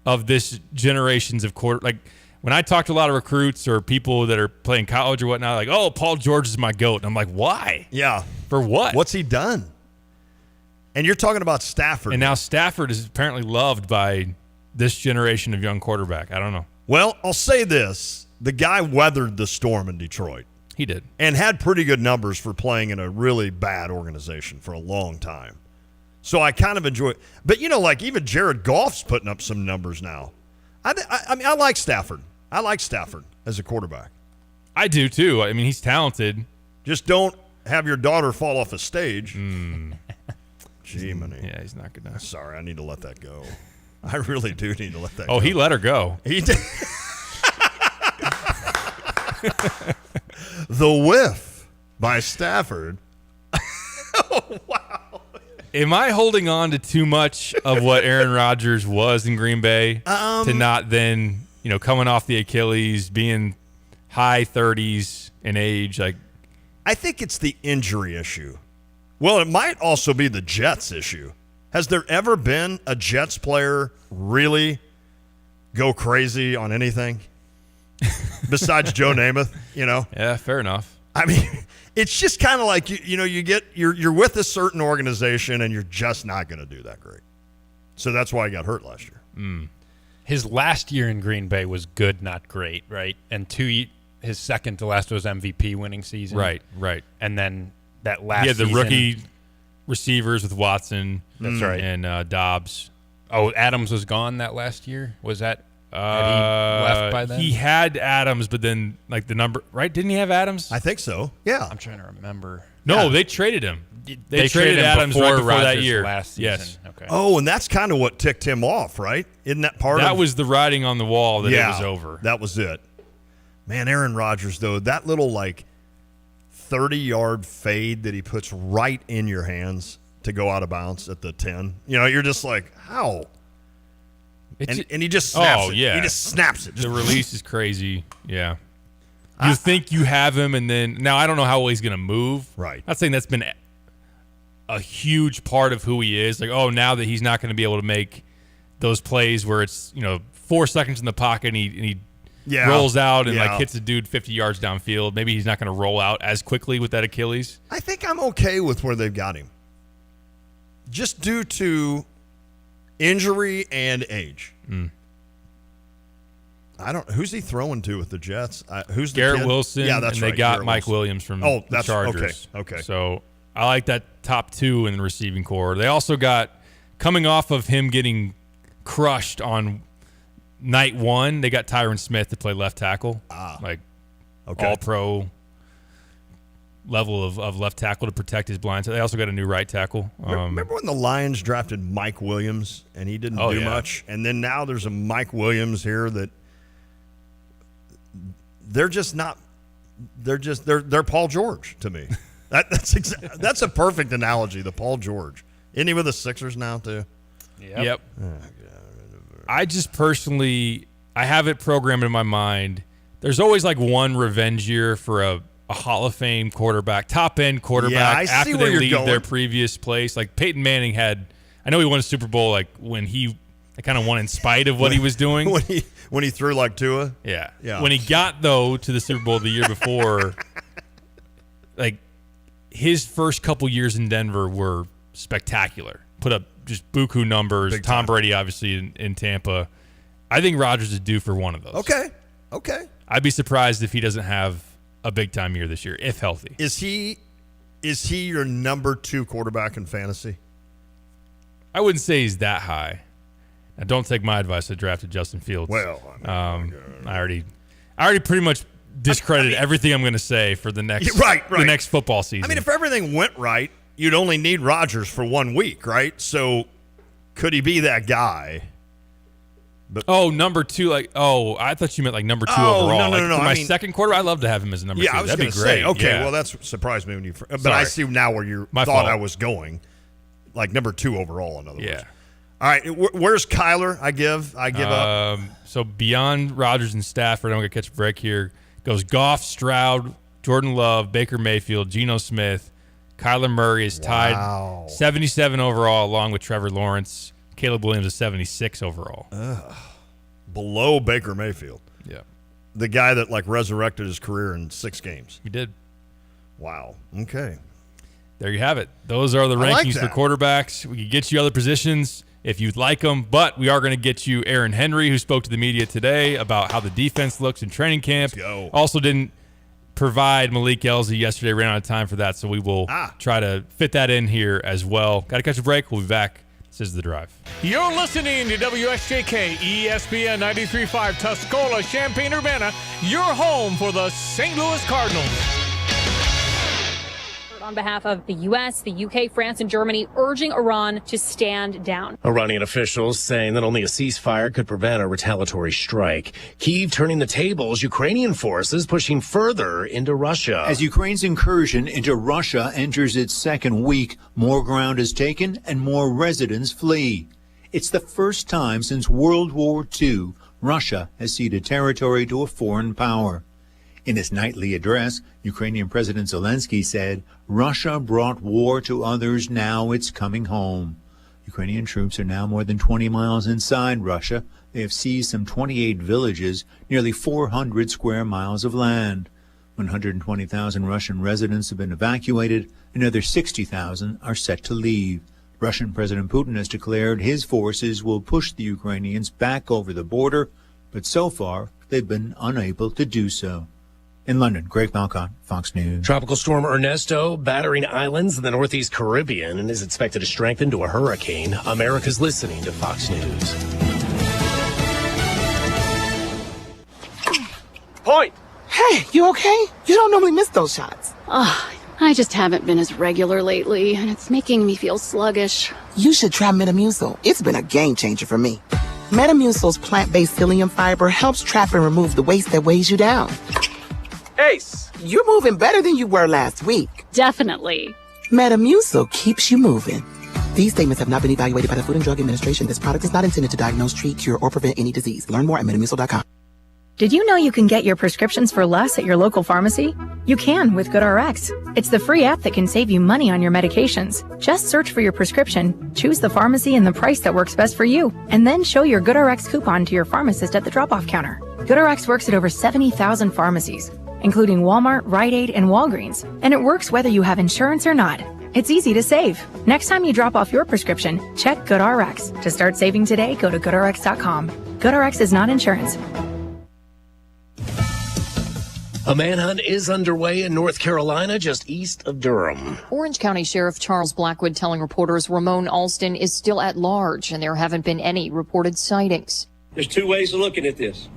of this generations of when I talk to a lot of recruits or people that are playing college or whatnot, like, oh, Paul George is my GOAT. And I'm like, why? Yeah. For what? What's he done? And you're talking about Stafford. And now Stafford is apparently loved by this generation of young quarterback. I don't know. Well, I'll say this. The guy weathered the storm in Detroit. He did. And had pretty good numbers for playing in a really bad organization for a long time. So I kind of enjoy it. But, even Jared Goff's putting up some numbers now. I mean, I like Stafford. I like Stafford as a quarterback. I do, too. I mean, he's talented. Just don't have your daughter fall off a stage. Gee, money. Yeah, he's not good enough. Sorry, I need to let that go. I really do need to let that go. Oh, he let her go. He did. The whiff by Stafford. Oh, wow. Am I holding on to too much of what Aaron Rodgers was in Green Bay to not then, coming off the Achilles, being high 30s in age? I think it's the injury issue. Well, it might also be the Jets issue. Has there ever been a Jets player really go crazy on anything besides Joe Namath? Yeah, fair enough. I mean, it's just kind of like you're with a certain organization and you're just not going to do that great. So that's why he got hurt last year. His last year in Green Bay was good, not great, right? And his second to last was MVP winning season, right? And then that last he had the season, rookie receivers with Watson. That's right, and Dobbs. Oh, Adams was gone that last year. Was that? Had he left by then? He had Adams, but then the number, right? Didn't he have Adams? I think so. Yeah. I'm trying to remember. No, they traded him. They traded him Adams before right before that Rodgers year. Last season. Yes. Okay. Oh, and that's kind of what ticked him off, right? Isn't that part of that? Was the writing on the wall that it Yeah, was over. That was it. Man, Aaron Rodgers, though, that little 30-yard fade that he puts right in your hands to go out of bounds at the 10. You're just like, how? And he just snaps it. Yeah. He just snaps it. The release is crazy. Yeah. You think you have him, and then now I don't know how well he's going to move. Right. Not saying that's been a huge part of who he is. Now that he's not going to be able to make those plays where it's 4 seconds in the pocket and he rolls out and hits a dude 50 yards downfield. Maybe he's not going to roll out as quickly with that Achilles. I think I'm okay with where they've got him, just due to injury and age. I don't. Who's he throwing to with the Jets? Who's the Garrett kid? Wilson? Yeah, that's and right. They got Garrett Mike Wilson. Williams from the the Chargers. Okay. So I like that top two in the receiving core. They also got, coming off of him getting crushed on night one, they got Tyron Smith to play left tackle. All pro level of left tackle to protect his blind side. They also got a new right tackle. Remember when the Lions drafted Mike Williams and he didn't do much? And then now there's a Mike Williams here that they're just not. They're Paul George to me. That's a perfect analogy. The Paul George. Isn't he with the Sixers now too? Yep. I just personally, I have it programmed in my mind. There's always one revenge year for a Hall of Fame quarterback, top end quarterback, after they leave their previous place. Like Peyton Manning had, I know he won a Super Bowl when he kind of won in spite of what he was doing. When he threw like Tua? Yeah. When he got, though, to the Super Bowl the year before, his first couple years in Denver were spectacular. Put up just buku numbers. Big Tom time. Brady, obviously, in Tampa. I think Rodgers is due for one of those. Okay. I'd be surprised if he doesn't have a big-time year this year, if healthy. Is he your number 2 quarterback in fantasy? I wouldn't say he's that high. Now, don't take my advice. I drafted Justin Fields. Well, I already pretty much discredited everything I'm going to say for the next the next football season. I mean, if everything went right, you'd only need Rodgers for 1 week, right? So could he be that guy? But number 2, I thought you meant number 2 overall. No. For my second quarter, I'd love to have him as a number 2. I was That'd be gonna great. say, okay, yeah. well, that's surprised me when you. But Sorry. I see now where you My thought fault. I was going, number 2 overall. In other words. Yeah. All right, where's Kyler? I give up. So beyond Rodgers and Stafford, I'm going to catch a break here. Goes Goff, Stroud, Jordan Love, Baker Mayfield, Geno Smith. Kyler Murray is tied 77 overall, along with Trevor Lawrence. Caleb Williams is 76 overall. Below Baker Mayfield. Yeah. The guy that resurrected his career in 6 games. He did. Wow. Okay. There you have it. Those are the rankings for quarterbacks. We can get you other positions if you'd like them, but we are going to get you Aaron Henry, who spoke to the media today about how the defense looks in training camp. Let's go. Also didn't provide Malik Elzy yesterday. Ran out of time for that, so we will try to fit that in here as well. Got to catch a break. We'll be back. This is The Drive. You're listening to WSJK ESPN 93.5 Tuscola, Champaign-Urbana, your home for the St. Louis Cardinals. On behalf of the U.S., the U.K., France, and Germany, urging Iran to stand down. Iranian officials saying that only a ceasefire could prevent a retaliatory strike. Kyiv turning the tables, Ukrainian forces pushing further into Russia. As Ukraine's incursion into Russia enters its second week, more ground is taken and more residents flee. It's the first time since World War II Russia has ceded territory to a foreign power. In his nightly address, Ukrainian President Zelensky said, "Russia brought war to others, now it's coming home." Ukrainian troops are now more than 20 miles inside Russia. They have seized some 28 villages, nearly 400 square miles of land. 120,000 Russian residents have been evacuated. Another 60,000 are set to leave. Russian President Putin has declared his forces will push the Ukrainians back over the border, but so far they've been unable to do so. In London, Greg Malcott, Fox News. Tropical storm Ernesto battering islands in the Northeast Caribbean and is expected to strengthen to a hurricane. America's listening to Fox News. Point! Hey, you okay? You don't normally miss those shots. I just haven't been as regular lately, and it's making me feel sluggish. You should try Metamucil. It's been a game changer for me. Metamucil's plant-based psyllium fiber helps trap and remove the waste that weighs you down. Ace, you're moving better than you were last week. Definitely. Metamucil keeps you moving. These statements have not been evaluated by the Food and Drug Administration. This product is not intended to diagnose, treat, cure, or prevent any disease. Learn more at metamucil.com. Did you know you can get your prescriptions for less at your local pharmacy? You can with GoodRx. It's the free app that can save you money on your medications. Just search for your prescription, choose the pharmacy and the price that works best for you, and then show your GoodRx coupon to your pharmacist at the drop-off counter. GoodRx works at over 70,000 pharmacies, including Walmart, Rite Aid, and Walgreens, and it works whether you have insurance or not. It's easy to save. Next time you drop off your prescription, check GoodRx. To start saving today, go to GoodRx.com. GoodRx is not insurance. A manhunt is underway in North Carolina, just east of Durham. Orange County Sheriff Charles Blackwood telling reporters Ramon Alston is still at large and there haven't been any reported sightings. There's two ways of looking at this.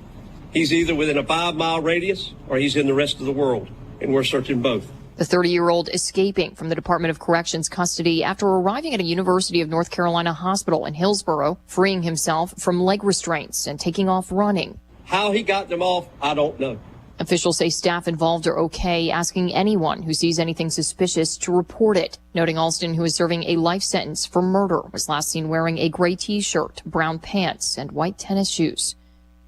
He's either within a 5-mile radius or he's in the rest of the world, and we're searching both. The 30-year-old escaping from the Department of Corrections custody after arriving at a University of North Carolina hospital in Hillsborough, freeing himself from leg restraints and taking off running. How he got them off, I don't know. Officials say staff involved are okay, asking anyone who sees anything suspicious to report it. Noting Alston, who is serving a life sentence for murder, was last seen wearing a gray T-shirt, brown pants, and white tennis shoes.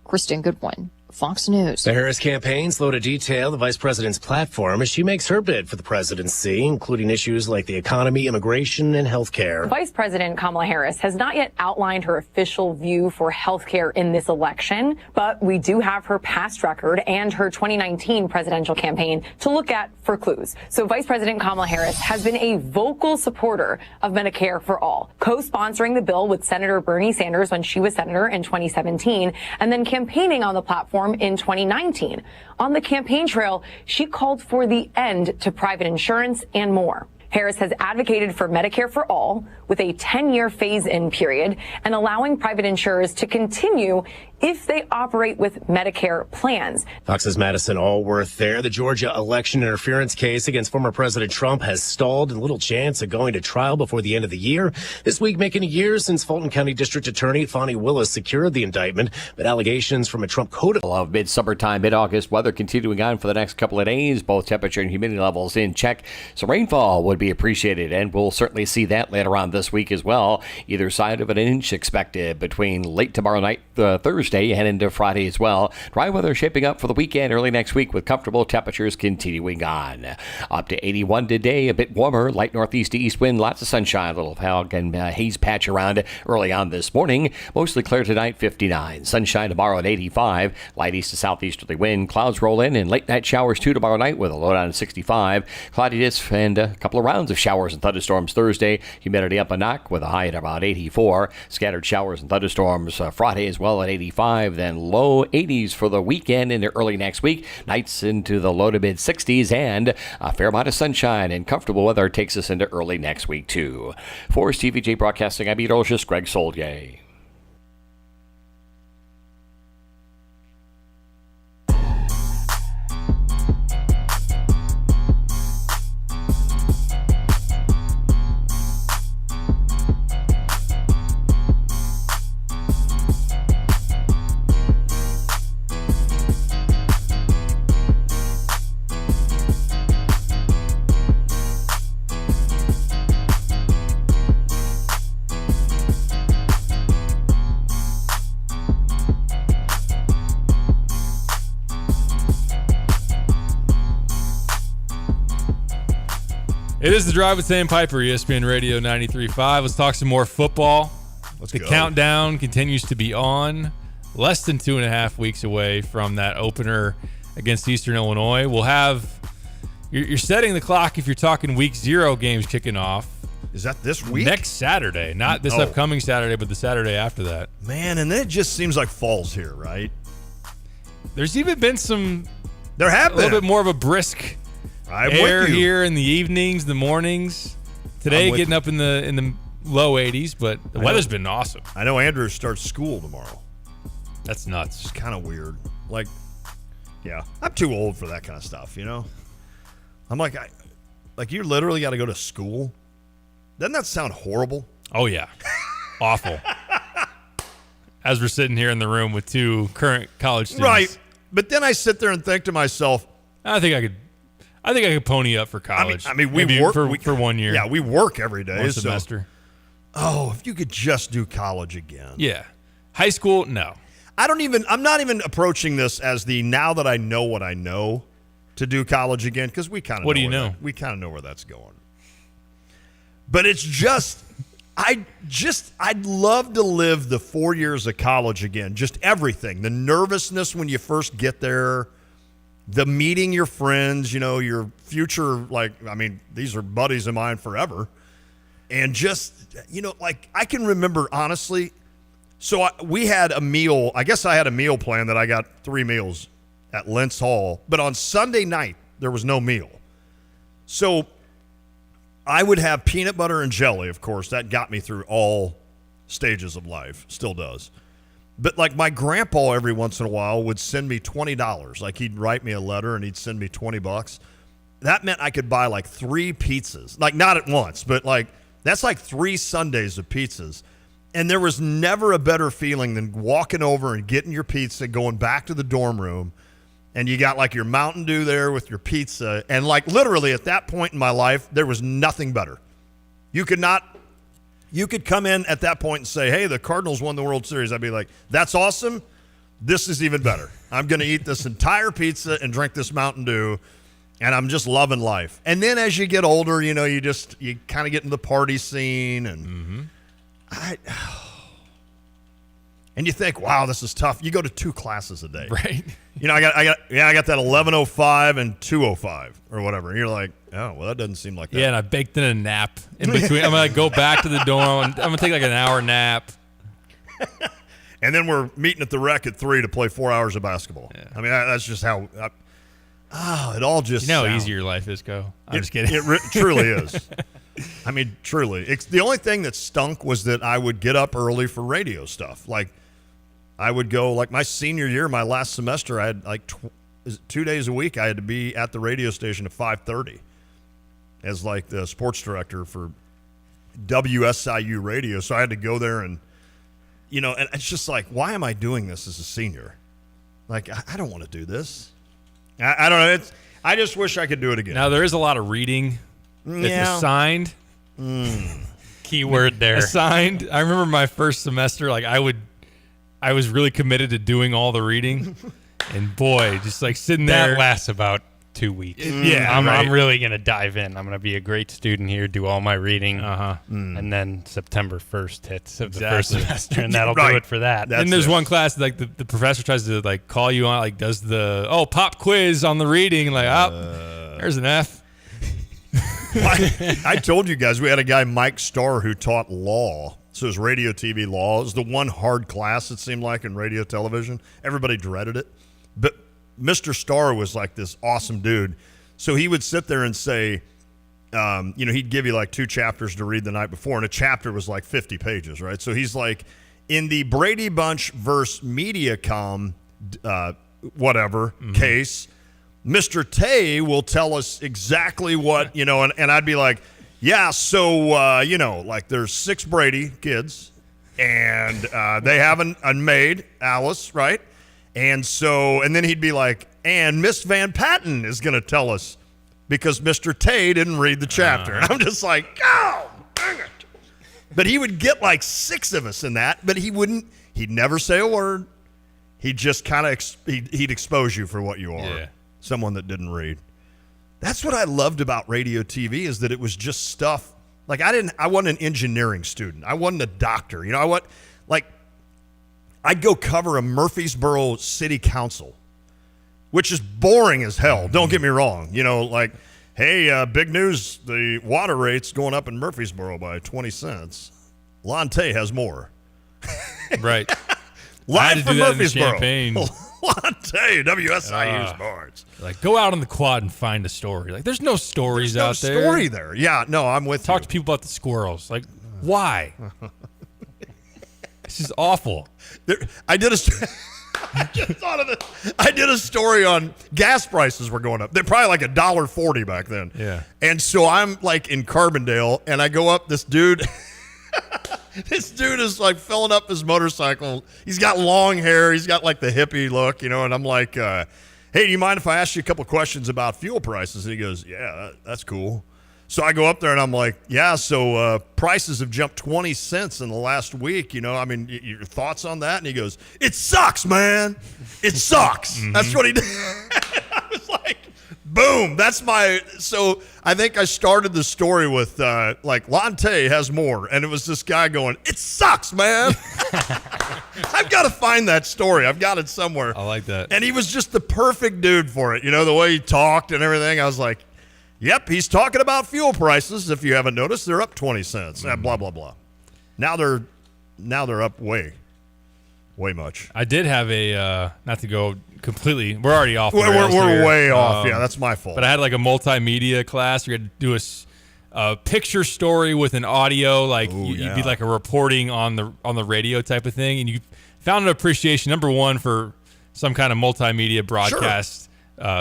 Kristen Goodwin, Fox News. The Harris campaign slow to detail the vice president's platform as she makes her bid for the presidency, including issues like the economy, immigration, and health care. Vice President Kamala Harris has not yet outlined her official view for health care in this election, but we do have her past record and her 2019 presidential campaign to look at for clues. So Vice President Kamala Harris has been a vocal supporter of Medicare for All, co-sponsoring the bill with Senator Bernie Sanders when she was senator in 2017, and then campaigning on the platform in 2019. On the campaign trail, she called for the end to private insurance and more. Harris has advocated for Medicare for All with a 10-year phase-in period and allowing private insurers to continue if they operate with Medicare plans. Fox's Madison Allworth there. The Georgia election interference case against former President Trump has stalled and little chance of going to trial before the end of the year. This week making a year since Fulton County District Attorney Fonnie Willis secured the indictment, but allegations from a Trump code of mid-summertime, mid-August weather continuing on for the next couple of days, both temperature and humidity levels in check. So rainfall would be appreciated, and we'll certainly see that later on this week as well. Either side of an inch expected between late tomorrow night, Thursday, Thursday and into Friday as well. Dry weather shaping up for the weekend early next week with comfortable temperatures continuing on. Up to 81 today, a bit warmer, light northeast to east wind, lots of sunshine, a little fog and haze patch around early on this morning. Mostly clear tonight, 59. Sunshine tomorrow at 85. Light east to southeasterly wind. Clouds roll in and late night showers too tomorrow night with a low down at 65. Cloudiness and a couple of rounds of showers and thunderstorms Thursday. Humidity up a knock with a high at about 84. Scattered showers and thunderstorms Friday as well at 85. Then low 80s for the weekend into early next week. Nights into the low to mid 60s and a fair amount of sunshine and comfortable weather takes us into early next week too. For TVJ Broadcasting, I'm meteorologist Greg Soldier. It is the Drive with Sandpiper, ESPN Radio 93.5. Let's talk some more football. The countdown continues to be on. Less than 2.5 weeks away from that opener against Eastern Illinois. We'll have you're setting the clock if you're talking week 0 games kicking off. Is that this week? Next Saturday, not this upcoming Saturday, but the Saturday after that. Man, and then it just seems like fall's here, right? There's even been some. There have been a little bit more of a brisk. Air here in the evenings, the mornings. Today getting up in the low 80s, but the weather's been awesome. I know Andrew starts school tomorrow. That's nuts. It's kind of weird. Like, yeah, I'm too old for that kind of stuff, you know? I'm like, you literally got to go to school? Doesn't that sound horrible? Oh, yeah. Awful. As we're sitting here in the room with two current college students. Right. But then I sit there and think to myself, I think I could pony up for college. I mean, we work for 1 year. Yeah, we work every day. One semester. If you could just do college again. Yeah. High school, no. I'm not even approaching this as the now that I know what I know to do college again, because we kind of What do you know? We kind of know where that's going. But it's just I'd love to live the 4 years of college again. Just everything. The nervousness when you first get there. The meeting your friends, you know, your future, these are buddies of mine forever. And just, you know, I can remember, honestly, we had a meal. I guess I had a meal plan that I got 3 meals at Lentz Hall. But on Sunday night, there was no meal. So I would have peanut butter and jelly, of course. That got me through all stages of life. Still does. But my grandpa every once in a while would send me $20. He'd write me a letter and he'd send me $20. That meant I could buy 3 pizzas. Not at once, but that's 3 Sundays of pizzas. And there was never a better feeling than walking over and getting your pizza, going back to the dorm room, and you got your Mountain Dew there with your pizza. And literally at that point in my life, there was nothing better. You could come in at that point and say, hey, the Cardinals won the World Series. I'd be like, that's awesome. This is even better. I'm going to eat this entire pizza and drink this Mountain Dew, and I'm just loving life. And then as you get older, you know, you kind of get into the party scene, and and you think, wow, this is tough. You go to 2 classes a day. Right. You know, I got that 11:05 and 2:05 or whatever. And you're like, oh, well, that doesn't seem like that. Yeah, and I baked in a nap in between. I'm going to go back to the dorm. I'm going to take an hour nap. And then we're meeting at the rec at 3 to play 4 hours of basketball. Yeah. I mean, that's just how it all just how easy your life is, I'm just kidding. It truly is. I mean, truly. It's the only thing that stunk was that I would get up early for radio stuff. I would go, my senior year, my last semester, I had 2 days a week. I had to be at the radio station at 5:30 as the sports director for WSIU radio. So I had to go there and, you know, and it's just why am I doing this as a senior? I don't want to do this. I don't know. I just wish I could do it again. Now, there is a lot of reading that's assigned. Keyword there. Assigned. I remember my first semester, I I was really committed to doing all the reading. And boy, just like sitting there. That lasts about 2 weeks. I'm really going to dive in. I'm going to be a great student here, do all my reading. And then September 1st hits of the first semester, and that'll do it for that. And there's one class like the professor tries to like call you on, like does the pop quiz on the reading, like there's an F. I told you guys we had a guy, Mike Starr, who taught law. So it was radio, TV, law. It was the one hard class, it seemed like, in radio, television. Everybody dreaded it. But Mr. Starr was like this awesome dude. So he would sit there and say, he'd give you like 2 chapters to read the night before, and a chapter was like 50 pages, right? So he's like, in the Brady Bunch versus Mediacom case, Mr. Tay will tell us exactly what, and I'd be like, yeah, so, like there's 6 Brady kids, and they have a maid, Alice, right? And then he'd be like, and Miss Van Patten is going to tell us because Mr. Tay didn't read the chapter. And I'm just like, oh, dang it. But he would get like 6 of us in that, but he'd never say a word. He'd just kind of, he'd expose you for what you are, someone that didn't read. That's what I loved about radio TV is that it was just stuff. Like I wasn't an engineering student. I wasn't a doctor. I'd go cover a Murfreesboro city council, which is boring as hell. Don't get me wrong. Hey, big news. The water rate's going up in Murfreesboro by 20 cents. Lante has more. Right. Live from Murfreesboro. Lante, WSIU Sports. Like, go out on the quad and find a story. Like, there's no stories out there. There's no story there. Yeah, no, I'm with you. Talk to people about the squirrels. Like, why? This is awful. I just thought of this. I did a story on gas prices were going up. They're probably like $1.40 back then. Yeah. And so I'm like in Carbondale, and I go up. This dude is like filling up his motorcycle. He's got long hair. He's got like the hippie look, and I'm like, hey, do you mind if I ask you a couple questions about fuel prices? And he goes, yeah, that's cool. So I go up there and I'm like, yeah, so prices have jumped 20 cents in the last week. Your thoughts on that? And he goes, it sucks, man. It sucks. That's what he did. I was like, boom. So I think I started the story with Lante has more. And it was this guy going, it sucks, man. I've got to find that story. I've got it somewhere. I like that. And he was just the perfect dude for it. The way he talked and everything. I was like, yep, he's talking about fuel prices. If you haven't noticed, they're up 20 cents. Blah, blah, blah. Now they're up way much. I did have not to go completely, we're already off. We're way off. Yeah, that's my fault. But I had like a multimedia class. You had to do a picture story with an audio. Like you'd be like a reporting on the radio type of thing. And you found an appreciation, number one, for some kind of multimedia broadcast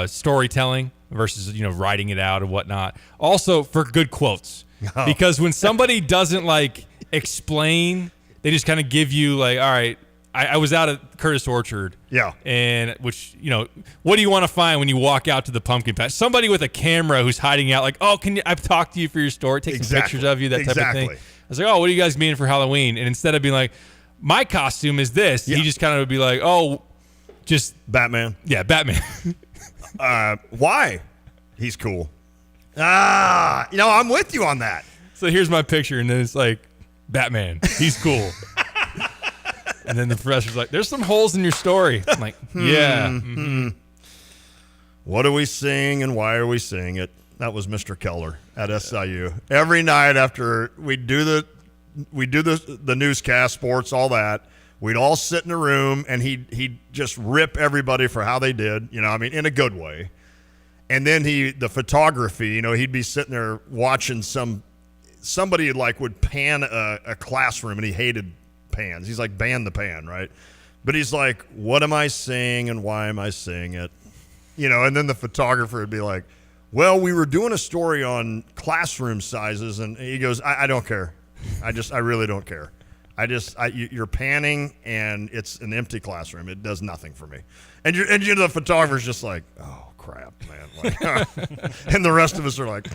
storytelling versus writing it out and whatnot. Also for good quotes, because when somebody doesn't like explain, they just kind of give you like, all right, I was out at Curtis Orchard, and which what do you want to find when you walk out to the pumpkin patch? Somebody with a camera who's hiding out, like, oh, I've talked to you for your story, take some pictures of you, that type of thing. I was like, oh, what do you guys mean for Halloween? And instead of being like, my costume is this, he just kind of would be like, oh, just Batman. Yeah, Batman. Why? He's cool. I'm with you on that. So here's my picture, and then it's like, Batman. He's cool. And then the professor's like, there's some holes in your story. I'm like, yeah. What are we seeing and why are we seeing it? That was Mr. Keller at SIU. Every night after we do the newscast, sports, all that, we'd all sit in a room and he'd just rip everybody for how they did, in a good way. And then the photography, he'd be sitting there watching somebody like would pan a classroom, and he hated pans. He's like, ban the pan, right? But he's like, what am I saying and why am I saying it? And then the photographer would be like, well, we were doing a story on classroom sizes, and he goes, I don't care. I really don't care. You're panning and it's an empty classroom. It does nothing for me. And the photographer's just like, oh crap, man. And the rest of us are like,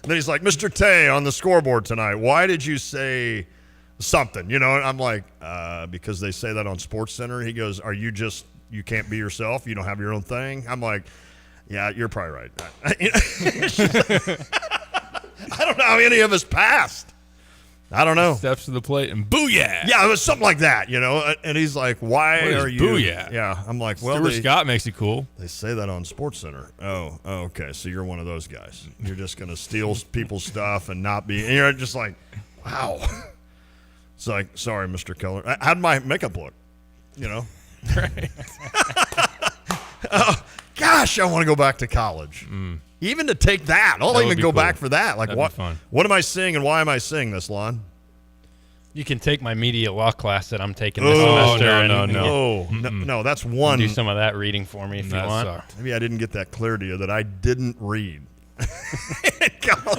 then he's like, Mr. Tay on the scoreboard tonight, why did you say something, you know. And I'm like, because they say that on SportsCenter. He goes, are you just, you can't be yourself? You don't have your own thing? I'm like, yeah, you're probably right. I don't know how any of us passed. I don't know. Steps to the plate and booyah. Yeah, it was something like that, you know. And he's like, why are you? Booyah? Yeah, I'm like, well, Stuart Scott makes it cool. They say that on SportsCenter. Oh, okay. So you're one of those guys. You're just going to steal people's stuff and not be. And you're just like, wow. It's like, sorry, Mr. Keller. How'd my makeup look? You know? Right. Gosh, I want to go back to college. Even to take that. I'll even go back for that. Like, what am I seeing and why am I seeing this, Lon? You can take my media law class that I'm taking this semester. No, that's one. Do some of that reading for me if you want. Maybe I didn't get that clear to you that I didn't read.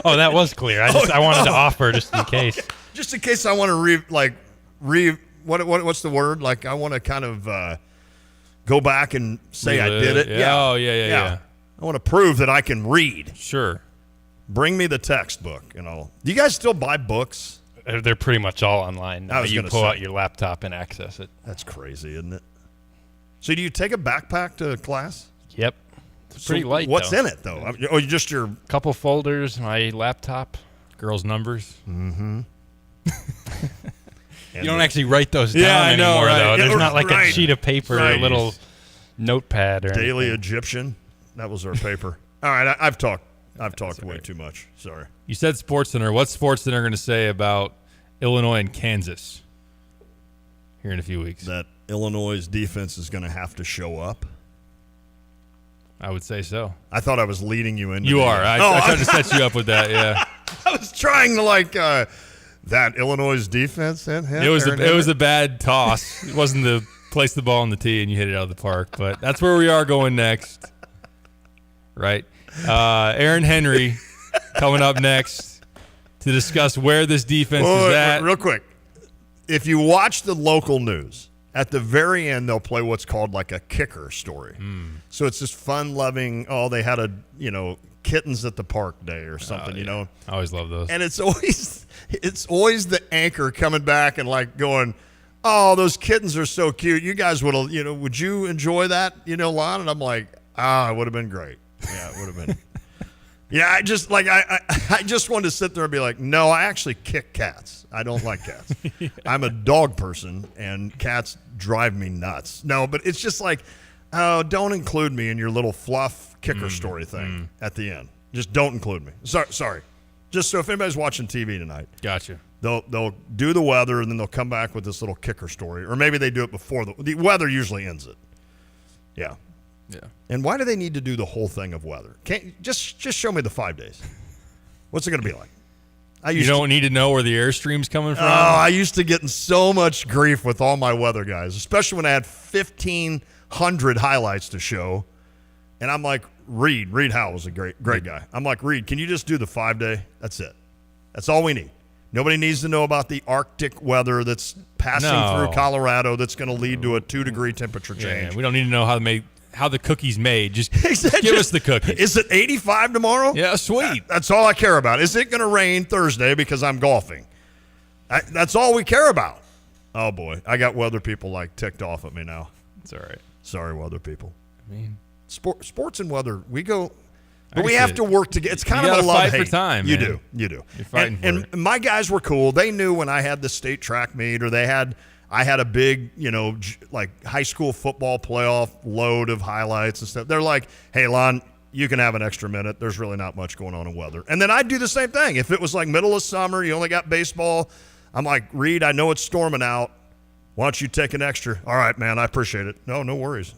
Oh, that was clear. I wanted to offer just in case. Just in case I want to what's the word? Like, I want to kind of go back and say I did it. Yeah. Yeah. I want to prove that I can read. Sure. Bring me the textbook and all. Do you guys still buy books? They're pretty much all online now. You pull out your laptop and access it. That's crazy, isn't it? So do you take a backpack to class? Yep. It's pretty light, What's though. in it, though? Oh, you just your... Couple folders, my laptop. Girls' numbers. Mm-hmm. You don't actually write those down anymore, though. There's not like a sheet of paper or a little notepad or Daily anything. Egyptian. That was our paper. All right, I've talked way too much. Sorry. You said SportsCenter. What's SportsCenter going to say about Illinois and Kansas here in a few weeks? That Illinois' defense is going to have to show up. I would say so. I thought I was leading you into You are. I tried to set you up with that, yeah. I was trying to, that Illinois' defense. It was a bad toss. It wasn't the place the ball on the tee and you hit it out of the park. But that's where we are going next. Right? Aaron Henry coming up next to discuss where this defense is at. Real quick. If you watch the local news, at the very end, they'll play what's called like a kicker story. So it's this fun-loving, they had kittens at the park day or something, you know. I always love those. And it's always the anchor coming back and going, oh, those kittens are so cute. You guys would you enjoy that, Lon? And I'm like, it would have been great. Yeah, it would have been. Yeah, I just wanted to sit there and be like, no, I actually kick cats. I don't like cats. I'm a dog person, and cats drive me nuts. No, but it's just like, don't include me in your little fluff kicker story thing at the end. Just don't include me. Sorry. Just so if anybody's watching TV tonight. Gotcha. They'll do the weather, and then they'll come back with this little kicker story. Or maybe they do it before. The weather usually ends it. Yeah. Yeah. And why do they need to do the whole thing of weather? Can't just show me the 5 days. What's it going to be like? You don't need to know where the airstream's coming from? Oh, I used to get in so much grief with all my weather guys, especially when I had 1,500 highlights to show. And I'm like, Reed Howell was a great guy. I'm like, Reed, can you just do the 5 day? That's it. That's all we need. Nobody needs to know about the Arctic weather that's passing through Colorado that's going to lead to a 2-degree temperature change. Yeah, we don't need to know how the cookie's made. Just give us the cookie. Is it 85 tomorrow? Yeah, sweet. That's all I care about. Is it going to rain Thursday because I'm golfing? That's all we care about. Oh, boy. I got weather people ticked off at me now. It's all right. Sorry, weather people. I mean, sports and weather, we go, but we have to work together. It's kind of a love-hate. fight for time. You do. You're fighting for it. And my guys were cool. They knew when I had the state track meet or I had a big, high school football playoff load of highlights and stuff. They're like, hey, Lon, you can have an extra minute. There's really not much going on in weather. And then I'd do the same thing. If it was middle of summer, you only got baseball, I'm like, Reed, I know it's storming out. Why don't you take an extra? All right, man, I appreciate it. No worries.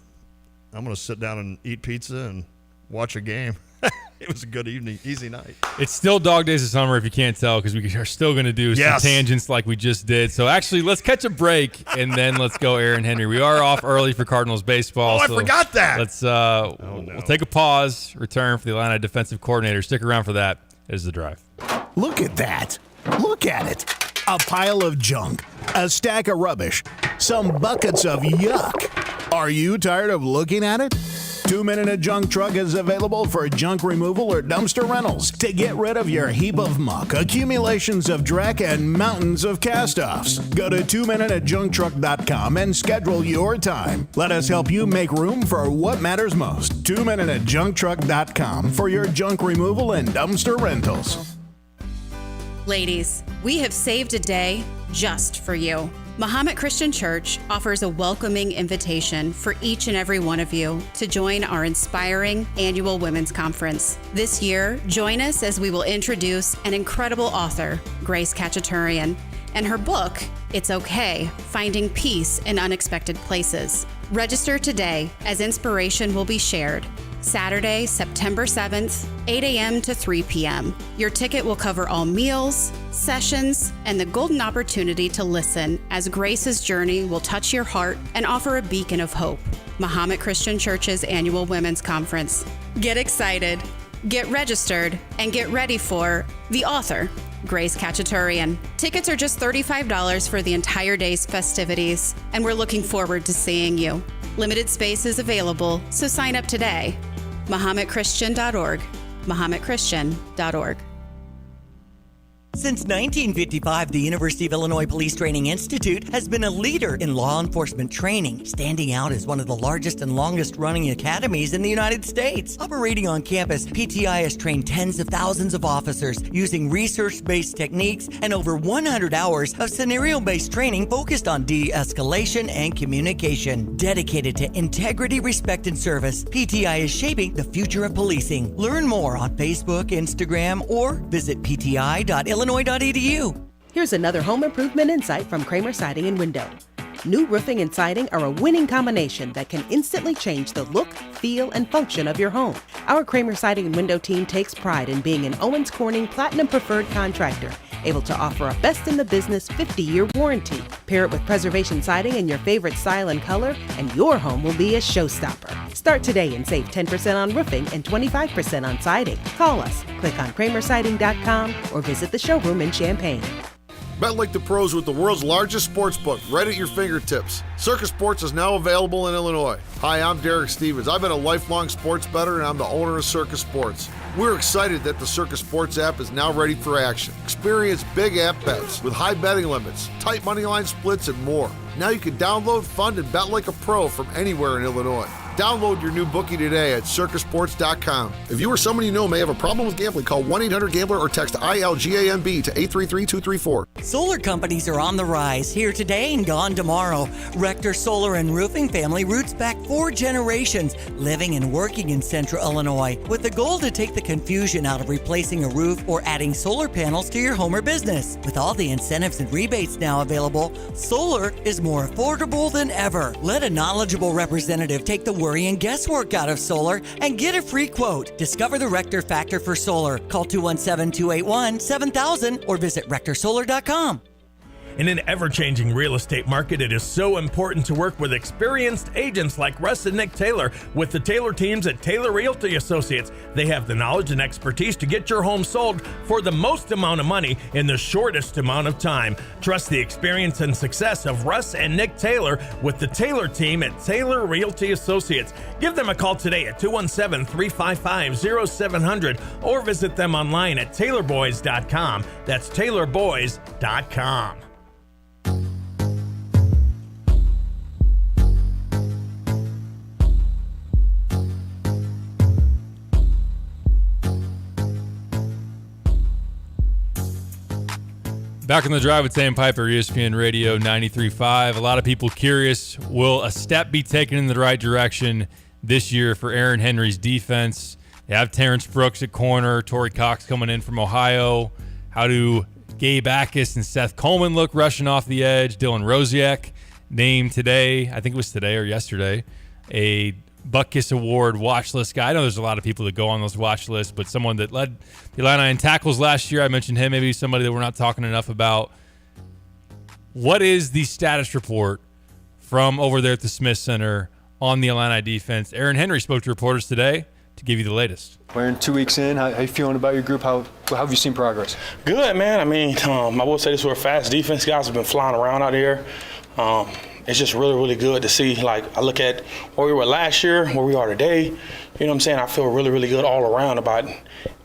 I'm going to sit down and eat pizza and watch a game. It was a good evening, easy night. It's still dog days of summer if you can't tell, because we are still going to do some tangents like we just did. So actually, let's catch a break, and then let's go Aaron Henry. We are off early for Cardinals baseball. I forgot that. Let's we'll take a pause, return for the Atlanta defensive coordinator. Stick around for that. Is The Drive. Look at that. Look at it. A pile of junk, a stack of rubbish, some buckets of yuck. Are you tired of looking at it? 2 Minute a Junk Truck is available for junk removal or dumpster rentals to get rid of your heap of muck, accumulations of dreck, and mountains of cast-offs. Go to 2minuteajuncktruck.com and schedule your time. Let us help you make room for what matters most. 2minuteajuncktruck.com for your junk removal and dumpster rentals. Ladies, we have saved a day just for you. Mahomet Christian Church offers a welcoming invitation for each and every one of you to join our inspiring annual women's conference. This year, join us as we will introduce an incredible author, Grace Khachaturian, and her book, It's Okay, Finding Peace in Unexpected Places. Register today as inspiration will be shared. Saturday, September 7th, 8 a.m. to 3 p.m. Your ticket will cover all meals, sessions, and the golden opportunity to listen as Grace's journey will touch your heart and offer a beacon of hope. Mahomet Christian Church's annual women's conference. Get excited, get registered, and get ready for the author, Grace Khachaturian. Tickets are just $35 for the entire day's festivities, and we're looking forward to seeing you. Limited space is available, so sign up today. MahometChristian.org. MahometChristian.org. Since 1955, the University of Illinois Police Training Institute has been a leader in law enforcement training, standing out as one of the largest and longest-running academies in the United States. Operating on campus, PTI has trained tens of thousands of officers using research-based techniques and over 100 hours of scenario-based training focused on de-escalation and communication. Dedicated to integrity, respect, and service, PTI is shaping the future of policing. Learn more on Facebook, Instagram, or visit pti.illinois.edu. Here's another home improvement insight from Kramer Siding and Window. New roofing and siding are a winning combination that can instantly change the look, feel, and function of your home. Our Kramer Siding and Window team takes pride in being an Owens Corning Platinum Preferred contractor, able to offer a best-in-the-business 50-year warranty. Pair it with preservation siding in your favorite style and color, and your home will be a showstopper. Start today and save 10% on roofing and 25% on siding. Call us, click on KramerSiding.com, or visit the showroom in Champaign. Bet like the pros with the world's largest sports book right at your fingertips. Circus Sports is now available in Illinois. Hi, I'm Derek Stevens. I've been a lifelong sports bettor, and I'm the owner of Circus Sports. We're excited that the Circus Sports app is now ready for action. Experience big app bets with high betting limits, tight money line splits, and more. Now you can download, fund, and bet like a pro from anywhere in Illinois. Download your new bookie today at circusports.com. If you or someone you know may have a problem with gambling, call 1-800-GAMBLER or text ILGAMB to 833-234. Solar companies are on the rise, here today and gone tomorrow. Rector Solar and Roofing family roots back 4 generations, living and working in Central Illinois, with the goal to take the confusion out of replacing a roof or adding solar panels to your home or business. With all the incentives and rebates now available, solar is more affordable than ever. Let a knowledgeable representative take the worry and guesswork out of solar and get a free quote. Discover the Rector Factor for solar. Call 217-281-7000 or visit rectorsolar.com. In an ever-changing real estate market, it is so important to work with experienced agents like Russ and Nick Taylor with the Taylor teams at Taylor Realty Associates. They have the knowledge and expertise to get your home sold for the most amount of money in the shortest amount of time. Trust the experience and success of Russ and Nick Taylor with the Taylor team at Taylor Realty Associates. Give them a call today at 217-355-0700 or visit them online at taylorboys.com. That's taylorboys.com. Back on the drive with Sam Piper, ESPN Radio 93.5. A lot of people curious, will a step be taken in the right direction this year for Aaron Henry's defense? They have Terrence Brooks at corner, Torrey Cox coming in from Ohio. How do Gabe Akis and Seth Coleman look rushing off the edge? Dylan Rosiak named today, I think it was today or yesterday, a Butkus Award watch list guy. I know there's a lot of people that go on those watch lists, but someone that led the Illini in tackles last year, I mentioned him, maybe somebody that we're not talking enough about. What is the status report from over there at the Smith Center on the Illini defense? Aaron Henry spoke to reporters today to give you the latest. We're in 2 weeks in. How you feeling about your group? How have you seen progress? Good, man. I mean, I will say this, we're a fast defense. Guys have been flying around out here. it's just really, really good to see. Like, I look at where we were last year, where we are today. You know what I'm saying? I feel really, really good all around about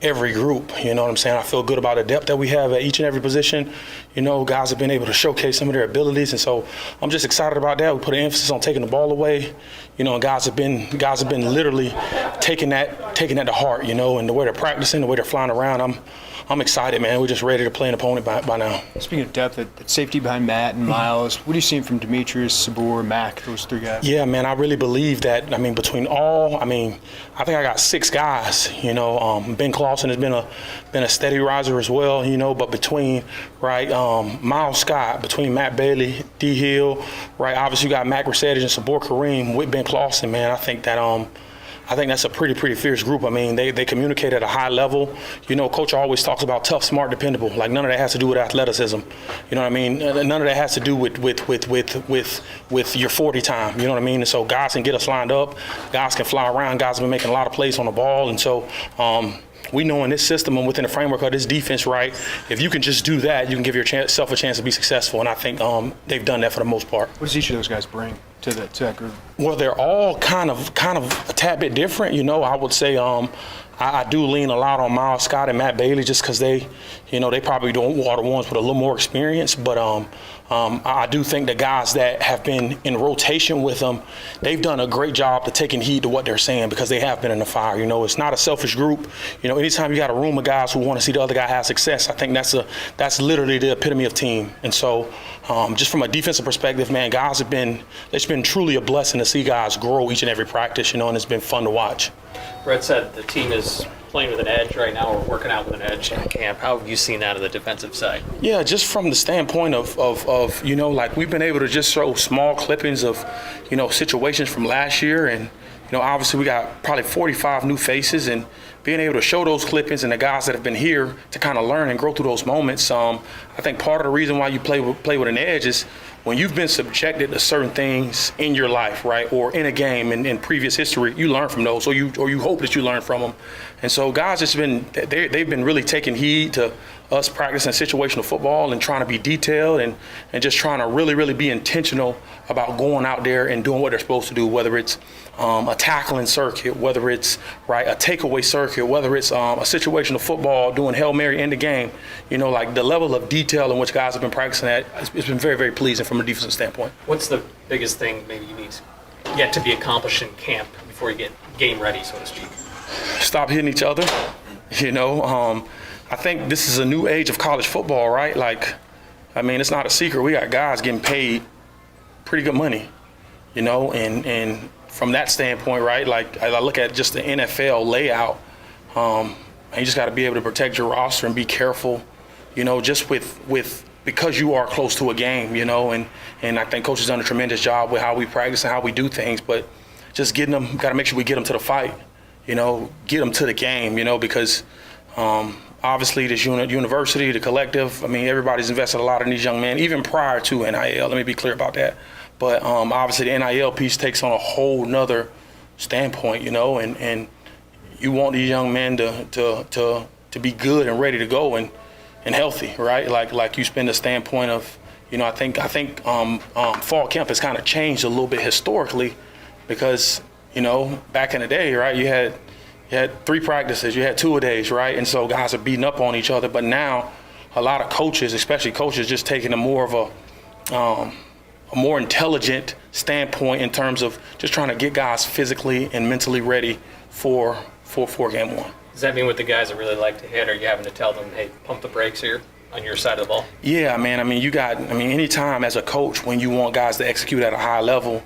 every group. You know what I'm saying? I feel good about the depth that we have at each and every position. You know, guys have been able to showcase some of their abilities, and so I'm just excited about that. We put an emphasis on taking the ball away. You know, and guys have been literally taking that to heart. You know, and the way they're practicing, the way they're flying around, I'm excited, man. We're just ready to play an opponent by now. Speaking of depth, at safety behind Matt and Miles, what are you seeing from Demetrius, Sabor, Mac, those three guys? Yeah, man, I really believe that. I mean, between all, I think I got 6 guys. You know, Ben Clausen has been a steady riser as well. You know, but between Miles Scott, between Matt Bailey, D Hill, right, obviously you got Mac Mercedes and Sabor Kareem with Ben Clausen, man. I think that's a pretty fierce group. I mean, they communicate at a high level. You know, Coach always talks about tough, smart, dependable. Like, none of that has to do with athleticism. You know what I mean? None of that has to do with your 40 time. You know what I mean? And so guys can get us lined up. Guys can fly around. Guys have been making a lot of plays on the ball. And so we know in this system and within the framework of this defense, right, if you can just do that, you can give yourself a chance to be successful. And I think they've done that for the most part. What does each of those guys bring to that group? Well, they're all kind of a tad bit different. You know, I would say I do lean a lot on Miles Scott and Matt Bailey just because they probably don't are the ones with a little more experience. But I do think the guys that have been in rotation with them, they've done a great job to taking heed to what they're saying because they have been in the fire. You know, it's not a selfish group. You know, anytime you got a room of guys who want to see the other guy have success, I think that's literally the epitome of team. And so just from a defensive perspective, man, it's been truly a blessing to see guys grow each and every practice, you know, and it's been fun to watch. Brett said the team is playing with an edge right now, or working out with an edge in camp. How have you seen that on the defensive side? Yeah, just from the standpoint of you know, like, we've been able to just show small clippings of, you know, situations from last year. And, you know, obviously we got probably 45 new faces, and being able to show those clippings and the guys that have been here to kind of learn and grow through those moments. I think part of the reason why you play with an edge is when you've been subjected to certain things in your life, right, or in a game in previous history, you learn from those, or you hope that you learn from them. And so guys they've been really taking heed to us practicing situational football and trying to be detailed and just trying to really, really be intentional about going out there and doing what they're supposed to do, whether it's a tackling circuit, whether it's a takeaway circuit, whether it's a situational football, doing Hail Mary in the game. You know, like, the level of detail in which guys have been practicing at, it's been very, very pleasing from a defensive standpoint. What's the biggest thing maybe you need yet to be accomplished in camp before you get game ready, so to speak? Stop hitting each other. You know, I think this is a new age of college football, right? Like, I mean, it's not a secret. We got guys getting paid pretty good money, you know, and from that standpoint, right, like, I look at just the NFL layout, you just got to be able to protect your roster and be careful, you know, just because you are close to a game, you know, and I think Coach has done a tremendous job with how we practice and how we do things, but just getting them, got to make sure we get them to the fight, you know, get them to the game, you know, because obviously this university, the collective, I mean, everybody's invested a lot in these young men, even prior to NIL, let me be clear about that. But obviously the NIL piece takes on a whole nother standpoint, you know, and you want these young men to be good and ready to go and healthy, right? Like you spend the standpoint of, you know, I think fall camp has kind of changed a little bit historically because, you know, back in the day, right, you had 3 practices, you had 2-a-days, right? And so guys are beating up on each other. But now a lot of coaches, especially coaches, just taking a more of a more intelligent standpoint in terms of just trying to get guys physically and mentally ready for game one. Does that mean with the guys that really like to hit, are you having to tell them, hey, pump the brakes here on your side of the ball? Yeah, man. I mean, anytime as a coach when you want guys to execute at a high level,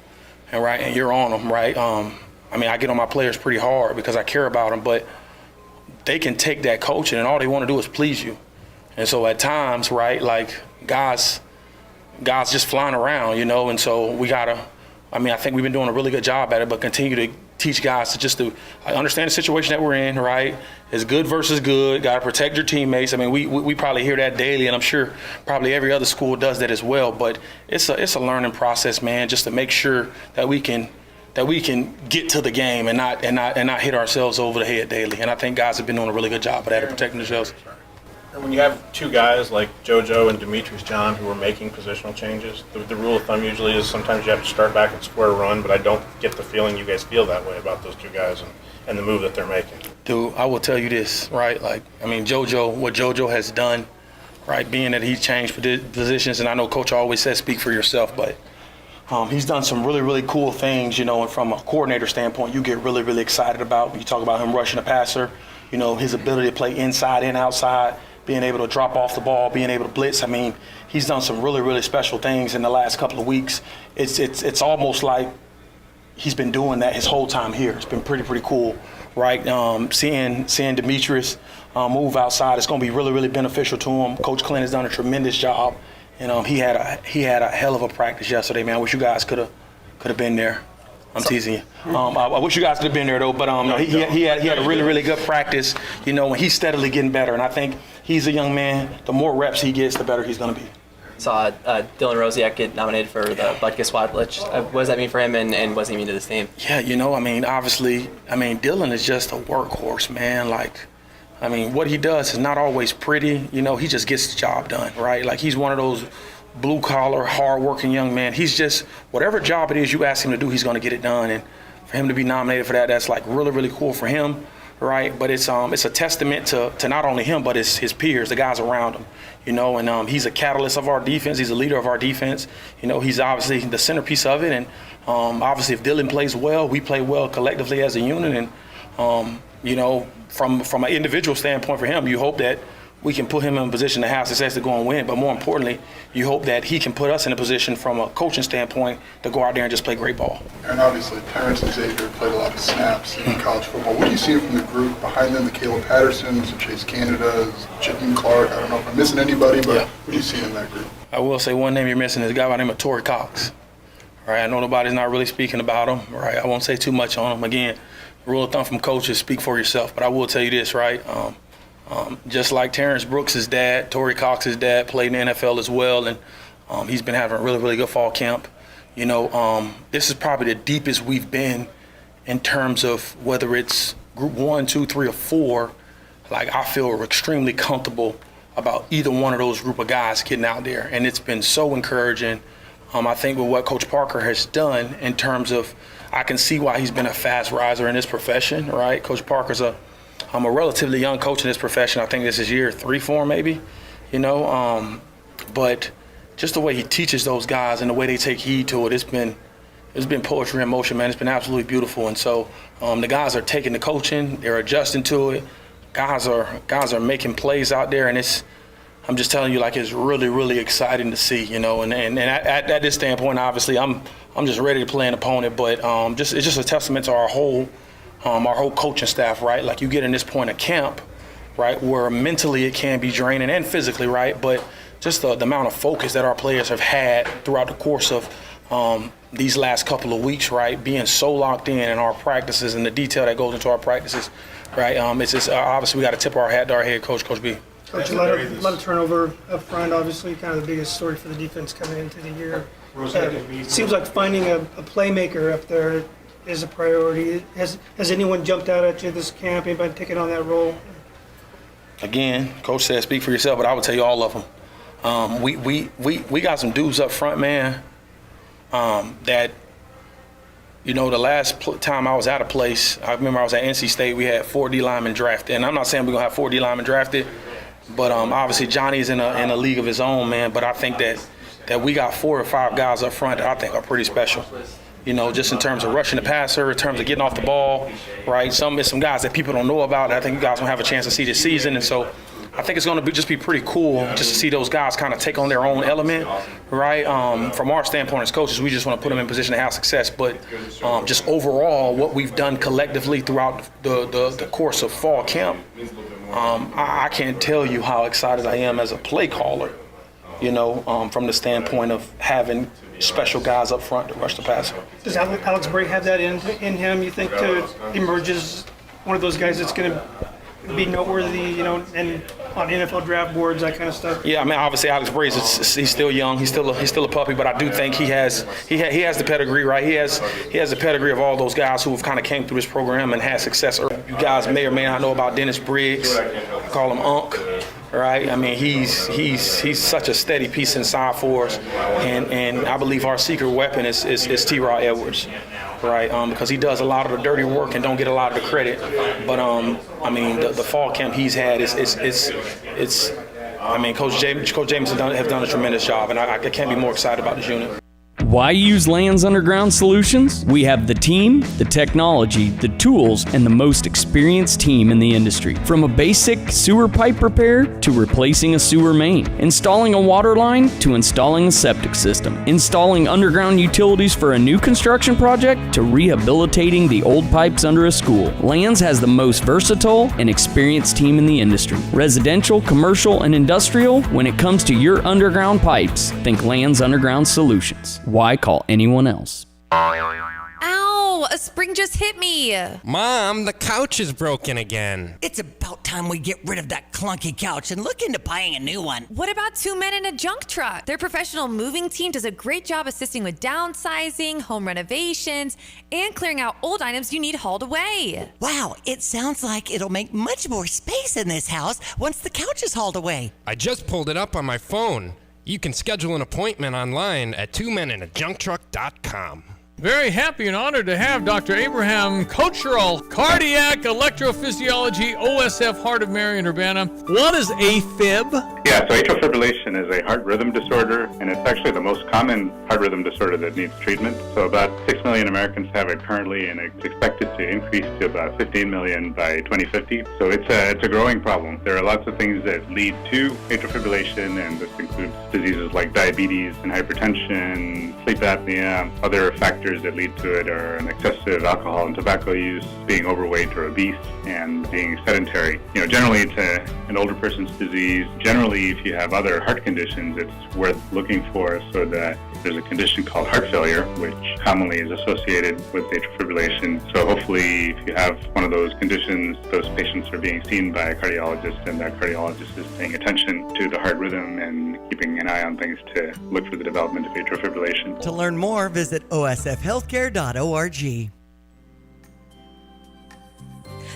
and you're on them, right? I get on my players pretty hard because I care about them, but they can take that coaching and all they want to do is please you. And so at times, right, like guys just flying around, you know, and so I think we've been doing a really good job at it, but continue to teach guys to understand the situation that we're in, right? It's good versus good, got to protect your teammates. I mean, we probably hear that daily, and I'm sure probably every other school does that as well, but it's a learning process, man, just to make sure that we can get to the game and not hit ourselves over the head daily. And I think guys have been doing a really good job of that, of protecting themselves. when you have two guys like JoJo and Demetrius John who are making positional changes, the rule of thumb usually is sometimes you have to start back at square one, but I don't get the feeling you guys feel that way about those two guys and the move that they're making. Dude, I will tell you this, right? Like, I mean, what JoJo has done, right, being that he's changed positions, and I know Coach always says speak for yourself, but he's done some really, really cool things, and from a coordinator standpoint, you get really, really excited about. You talk about him rushing a passer, his ability to play inside and outside, being able to drop off the ball, being able to blitz. I mean, he's done some really, really special things in the last couple of weeks. It's almost like he's been doing that his whole time here. It's been pretty cool, right? Seeing Demetrius move outside, it's going to be really, really beneficial to him. Coach Clint has done a tremendous job. He had a hell of a practice yesterday, man. I wish you guys could have been there. I'm teasing you. I wish you guys could have been there though. But he had a really, really good practice. And he's steadily getting better. And I think he's a young man. The more reps he gets, the better he's going to be. Saw Dylan Rosiak get nominated for the Butkus Wadlich. What does that mean for him, and what does he mean to this team? Yeah, obviously, Dylan is just a workhorse, man. What he does is not always pretty. He just gets the job done, right? Like, he's one of those blue-collar, hard-working young men. He's just, whatever job it is you ask him to do, he's going to get it done. And for him to be nominated for that, that's, really, really cool for him, right? But it's a testament to not only him, but his peers, the guys around him, and he's a catalyst of our defense. He's a leader of our defense. He's obviously the centerpiece of it. And obviously, if Dylan plays well, we play well collectively as a unit. And, from an individual standpoint for him, you hope that we can put him in a position to have success to go and win. But more importantly, you hope that he can put us in a position from a coaching standpoint to go out there and just play great ball. And obviously, Terrence and Xavier played a lot of snaps in college football. What do you see from the group behind them, the Caleb Pattersons, the Chase Canadas, Chicken Clark? I don't know if I'm missing anybody, but what do you see in that group? I will say one name you're missing is a guy by the name of Torrey Cox. Right, I know nobody's not really speaking about him. Right, I won't say too much on him. Again, rule of thumb from coaches, speak for yourself. But I will tell you this, right? Just like Terrence Brooks' dad, Torrey Cox's dad played in the NFL as well, and he's been having a really, really good fall camp. This is probably the deepest we've been in terms of whether it's group 1, 2, 3, or 4. I feel extremely comfortable about either one of those group of guys getting out there, and it's been so encouraging. I think with what Coach Parker has done in terms of, I can see why he's been a fast riser in this profession, right? Coach Parker's a relatively young coach in this profession. I think this is year 3 for him, maybe, but just the way he teaches those guys and the way they take heed to it, it's been poetry in motion, man. It's been absolutely beautiful. And so the guys are taking the coaching, they're adjusting to it. Guys are making plays out there, and I'm just telling you, it's really, really exciting to see, and at this standpoint, obviously, I'm just ready to play an opponent, but it's just a testament to our whole coaching staff, right? You get in this point of camp, right, where mentally it can be draining and physically, right, but just the amount of focus that our players have had throughout the course of these last couple of weeks, right, being so locked in our practices and the detail that goes into our practices, right, it's just obviously we got to tip our hat to our head coach, Coach B. Coach, a lot of turnover up front, obviously, kind of the biggest story for the defense coming into the year. Seems like finding a playmaker up there is a priority. Has anyone jumped out at you this camp? Anybody taking on that role? Again, Coach said speak for yourself, but I would tell you all of them. We got some dudes up front, man, that, the last time I was at a place, I remember I was at NC State, we had 4 D linemen drafted. And I'm not saying we're going to have 4 D linemen drafted, but obviously Johnny's in a league of his own, man. But I think that we got 4 or 5 guys up front that I think are pretty special. Just in terms of rushing the passer, in terms of getting off the ball, right? Some guys that people don't know about that I think you guys will have a chance to see this season. And so I think it's going to be pretty cool just to see those guys kind of take on their own element, right? From our standpoint as coaches, we just want to put them in position to have success. But just overall, what we've done collectively throughout the course of fall camp, I can't tell you how excited I am as a play caller, from the standpoint of having special guys up front to rush the passer. Does Alex Bray have that in him, you think, to emerge as one of those guys that's going to be noteworthy, and on NFL draft boards, that kind of stuff? Yeah, obviously Alex Bray he's still young, he's still a puppy, but I do think he has the pedigree, right? He has the pedigree of all those guys who have kind of came through this program and had success. You guys may or may not know about Dennis Briggs. I call him Unc. right? I mean, he's such a steady piece inside for us, and I believe our secret weapon is T-Rod Edwards, right? Because he does a lot of the dirty work and don't get a lot of the credit. But I mean, the fall camp he's had it's I mean, Coach Jameson have done a tremendous job, and I can't be more excited about this unit. Why use Lands Underground Solutions? We have the team, the technology, the tools, and the most experienced team in the industry. From a basic sewer pipe repair to replacing a sewer main, installing a water line to installing a septic system, installing underground utilities for a new construction project to rehabilitating the old pipes under a school. Lands has the most versatile and experienced team in the industry. Residential, commercial, and industrial, when it comes to your underground pipes, think Lands Underground Solutions. Why call anyone else? Ow! A spring just hit me. Mom, the couch is broken again. It's about time we get rid of that clunky couch and look into buying a new one. What about Two Men in a Junk Truck? Their professional moving team does a great job assisting with downsizing, home renovations, and clearing out old items you need hauled away. Wow, it sounds like it'll make much more space in this house once the couch is hauled away. I just pulled it up on my phone. You can schedule an appointment online at twomeninajunktruck.com. Very happy and honored to have Dr. Abraham Cottrell, cardiac electrophysiology, OSF, Heart of Mary in Urbana. What is AFib? Yeah, so atrial fibrillation is a heart rhythm disorder, and it's actually the most common heart rhythm disorder that needs treatment. So about 6 million Americans have it currently, and it's expected to increase to about 15 million by 2050. So it's a growing problem. There are lots of things that lead to atrial fibrillation, and this includes diseases like diabetes and hypertension, sleep apnea. Other factors that lead to it are an excessive alcohol and tobacco use, being overweight or obese, and being sedentary. You know, generally it's an older person's disease. Generally, if you have other heart conditions, it's worth looking for. So that there's a condition called heart failure, which commonly is associated with atrial fibrillation. So hopefully, if you have one of those conditions, those patients are being seen by a cardiologist, and that cardiologist is paying attention to the heart rhythm and keeping an eye on things to look for the development of atrial fibrillation. To learn more, visit osfhealthcare.org.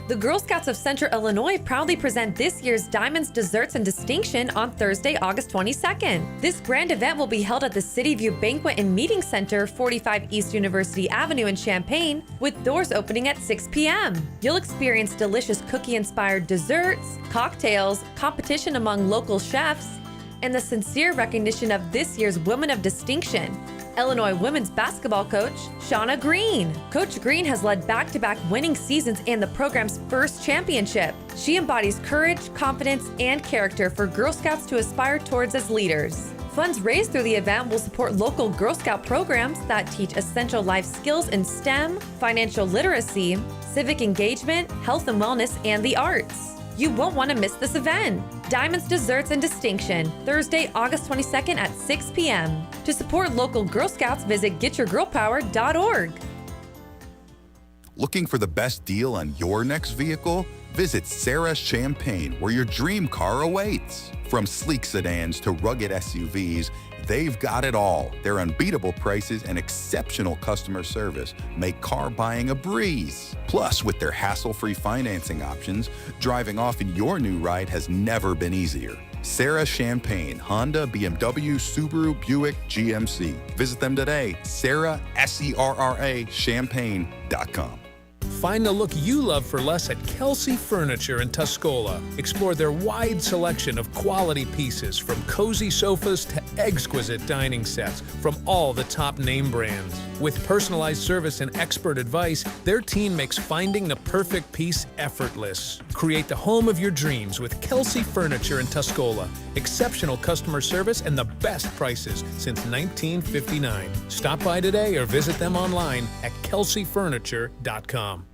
The Girl Scouts of Central Illinois proudly present this year's Diamonds, Desserts, and Distinction on Thursday, August 22nd. This grand event will be held at the City View Banquet and Meeting Center, 45 East University Avenue in Champaign, with doors opening at 6 p.m. You'll experience delicious cookie-inspired desserts, cocktails, competition among local chefs, and the sincere recognition of this year's Women of Distinction, Illinois women's basketball coach, Shauna Green. Coach Green has led back-to-back winning seasons and the program's first championship. She embodies courage, confidence, and character for Girl Scouts to aspire towards as leaders. Funds raised through the event will support local Girl Scout programs that teach essential life skills in STEM, financial literacy, civic engagement, health and wellness, and the arts. You won't want to miss this event. Diamonds, Desserts, and Distinction, Thursday, August 22nd at 6 p.m. To support local Girl Scouts, visit getyourgirlpower.org. Looking for the best deal on your next vehicle? Visit Sarah Champagne, where your dream car awaits. From sleek sedans to rugged SUVs, they've got it all. Their unbeatable prices and exceptional customer service make car buying a breeze. Plus, with their hassle-free financing options, driving off in your new ride has never been easier. Sarah Champagne, Honda, BMW, Subaru, Buick, GMC. Visit them today. Sarah, S-E-R-R-A, Champagne.com. Find the look you love for less at Kelsey Furniture in Tuscola. Explore their wide selection of quality pieces, from cozy sofas to exquisite dining sets from all the top name brands. With personalized service and expert advice, their team makes finding the perfect piece effortless. Create the home of your dreams with Kelsey Furniture in Tuscola. Exceptional customer service and the best prices since 1959. Stop by today or visit them online at kelseyfurniture.com.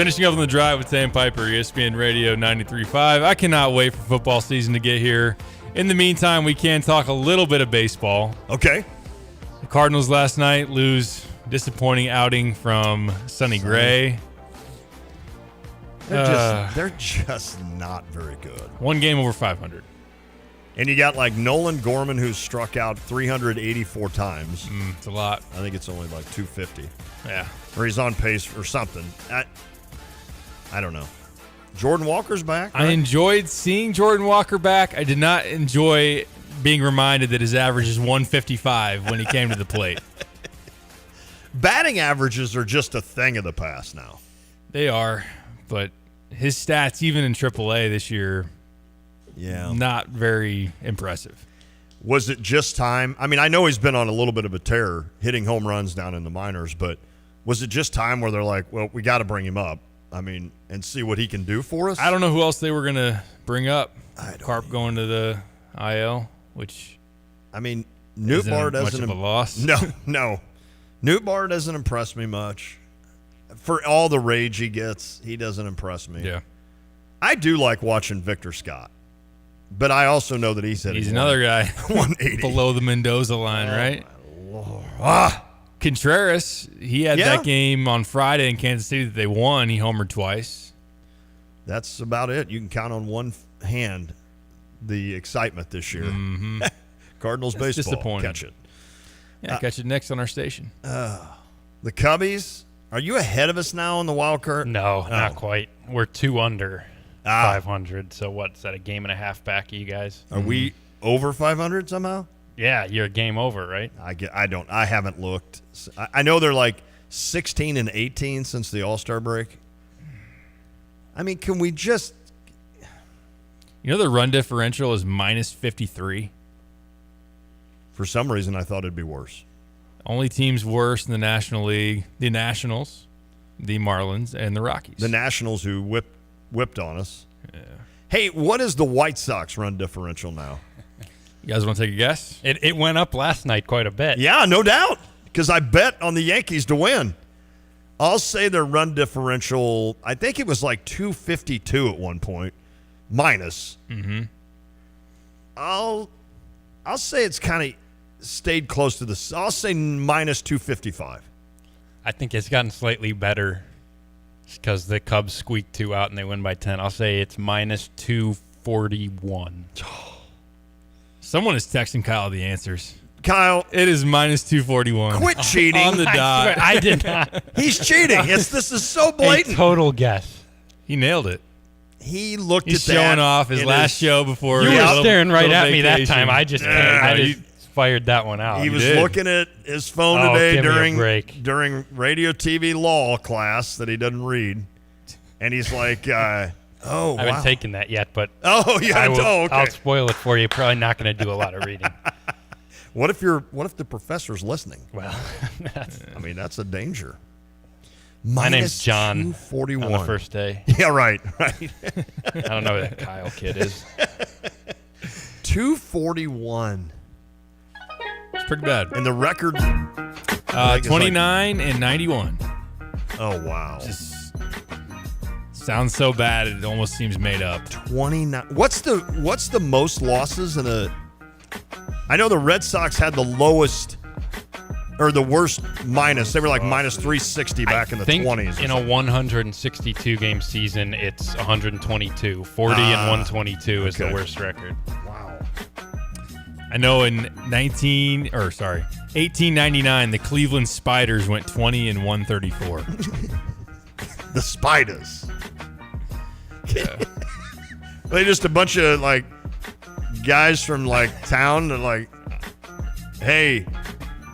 Finishing up on the drive with Sam Piper, ESPN Radio 93.5. I cannot wait for football season to get here. In the meantime, we can talk a little bit of baseball. Okay. The Cardinals last night lose disappointing outing from Sonny Gray. They're just not very good. One game over 500. And you got like Nolan Gorman, who's struck out 384 times. It's a lot. I think it's only like 250. Yeah. Or he's on pace for something. I don't know. Jordan Walker's back. I enjoyed seeing Jordan Walker back. I did not enjoy being reminded that his average is 155 when he came to the plate. Batting averages are just a thing of the past now. They are, but his stats, even in AAA this year, not very impressive. Was it just time? I mean, I know he's been on a little bit of a tear, hitting home runs down in the minors, but was it just time where they're like, well, we got to bring him up? I mean, and see what he can do for us? I don't know who else they were going to bring up. Carp going to the IL, which I mean, Nootbaar doesn't much of a loss. No. Nootbaar doesn't impress me much. For all the rage he gets, he doesn't impress me. Yeah. I do like watching Victor Scott, but I also know that he's another guy 180 below the Mendoza line, right? Contreras, he had that game on Friday in Kansas City that they won. He homered twice. That's about it. You can count on one hand the excitement this year. Mm-hmm. Cardinals That's baseball. disappointing. Catch it. Yeah, catch it next on our station. The Cubbies, are you ahead of us now on the wild card? No, not quite. We're 2 under 500. So what's that, a game and a half back of you guys? Are we over 500 somehow? Yeah, you're a game over, right? I haven't looked. I know they're like 16 and 18 since the All-Star break. I mean, can we just... You know the run differential is minus 53? For some reason, I thought it'd be worse. Only teams worse in the National League, the Nationals, the Marlins, and the Rockies. The Nationals who whipped on us. Yeah. Hey, what is the White Sox run differential now? You guys want to take a guess? It went up last night quite a bit. Yeah, no doubt, because I bet on the Yankees to win. I'll say their run differential, I think it was like 252 at one point, minus. Mm-hmm. I'll say it's kind of stayed close to the. I'll say minus 255. I think it's gotten slightly better because the Cubs squeaked 2 out and they win by 10. I'll say it's minus 241. Someone is texting Kyle the answers. Kyle, it is minus 241. Quit cheating on the dot. I did not. He's cheating. This is so blatant. A total guess. He nailed it. He looked He's at that. He's showing off his last show before. You were staring right at me that vacation. time. I just fired that one out. He was looking at his phone today during radio TV law class that he doesn't read, and he's like, I haven't taken that yet, but okay. I'll spoil it for you. Probably not going to do a lot of reading. What if the professor's listening? Well, that's a danger. My name's John. 241 on the first day. Yeah, right. I don't know who that Kyle kid is. 241. It's pretty bad. And the record, 29 and 91. Oh wow! Just sounds so bad it almost seems made up. 29. What's the most losses in a? I know the Red Sox had the lowest or the worst minus. They were like minus 360 back in the 20s. In a 162 game season, it's 122. 40 and 122 is the worst record. Wow. I know in 1899, the Cleveland Spiders went 20 and 134. The Spiders. Yeah. They just a bunch of like guys from like town that like, hey,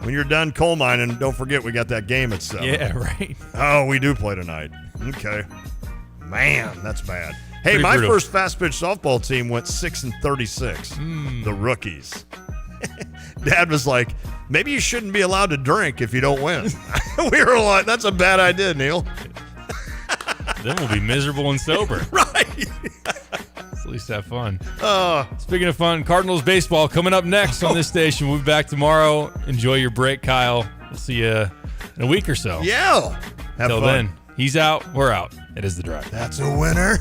when you're done coal mining, don't forget we got that game at 7. Yeah, right. Oh, we do play tonight. Okay. Man, that's bad. Hey, Pretty my brutal. first fast-pitch softball team went 6 and 36. The rookies. Dad was like, maybe you shouldn't be allowed to drink if you don't win. We were like, that's a bad idea, Neil. Then we'll be miserable and sober. Right. Let's at least have fun. Speaking of fun, Cardinals baseball coming up next on this station. We'll be back tomorrow. Enjoy your break, Kyle. We'll see you in a week or so. Yeah. Have Till fun. then. He's out. We're out. It is The Drive. That's a winner.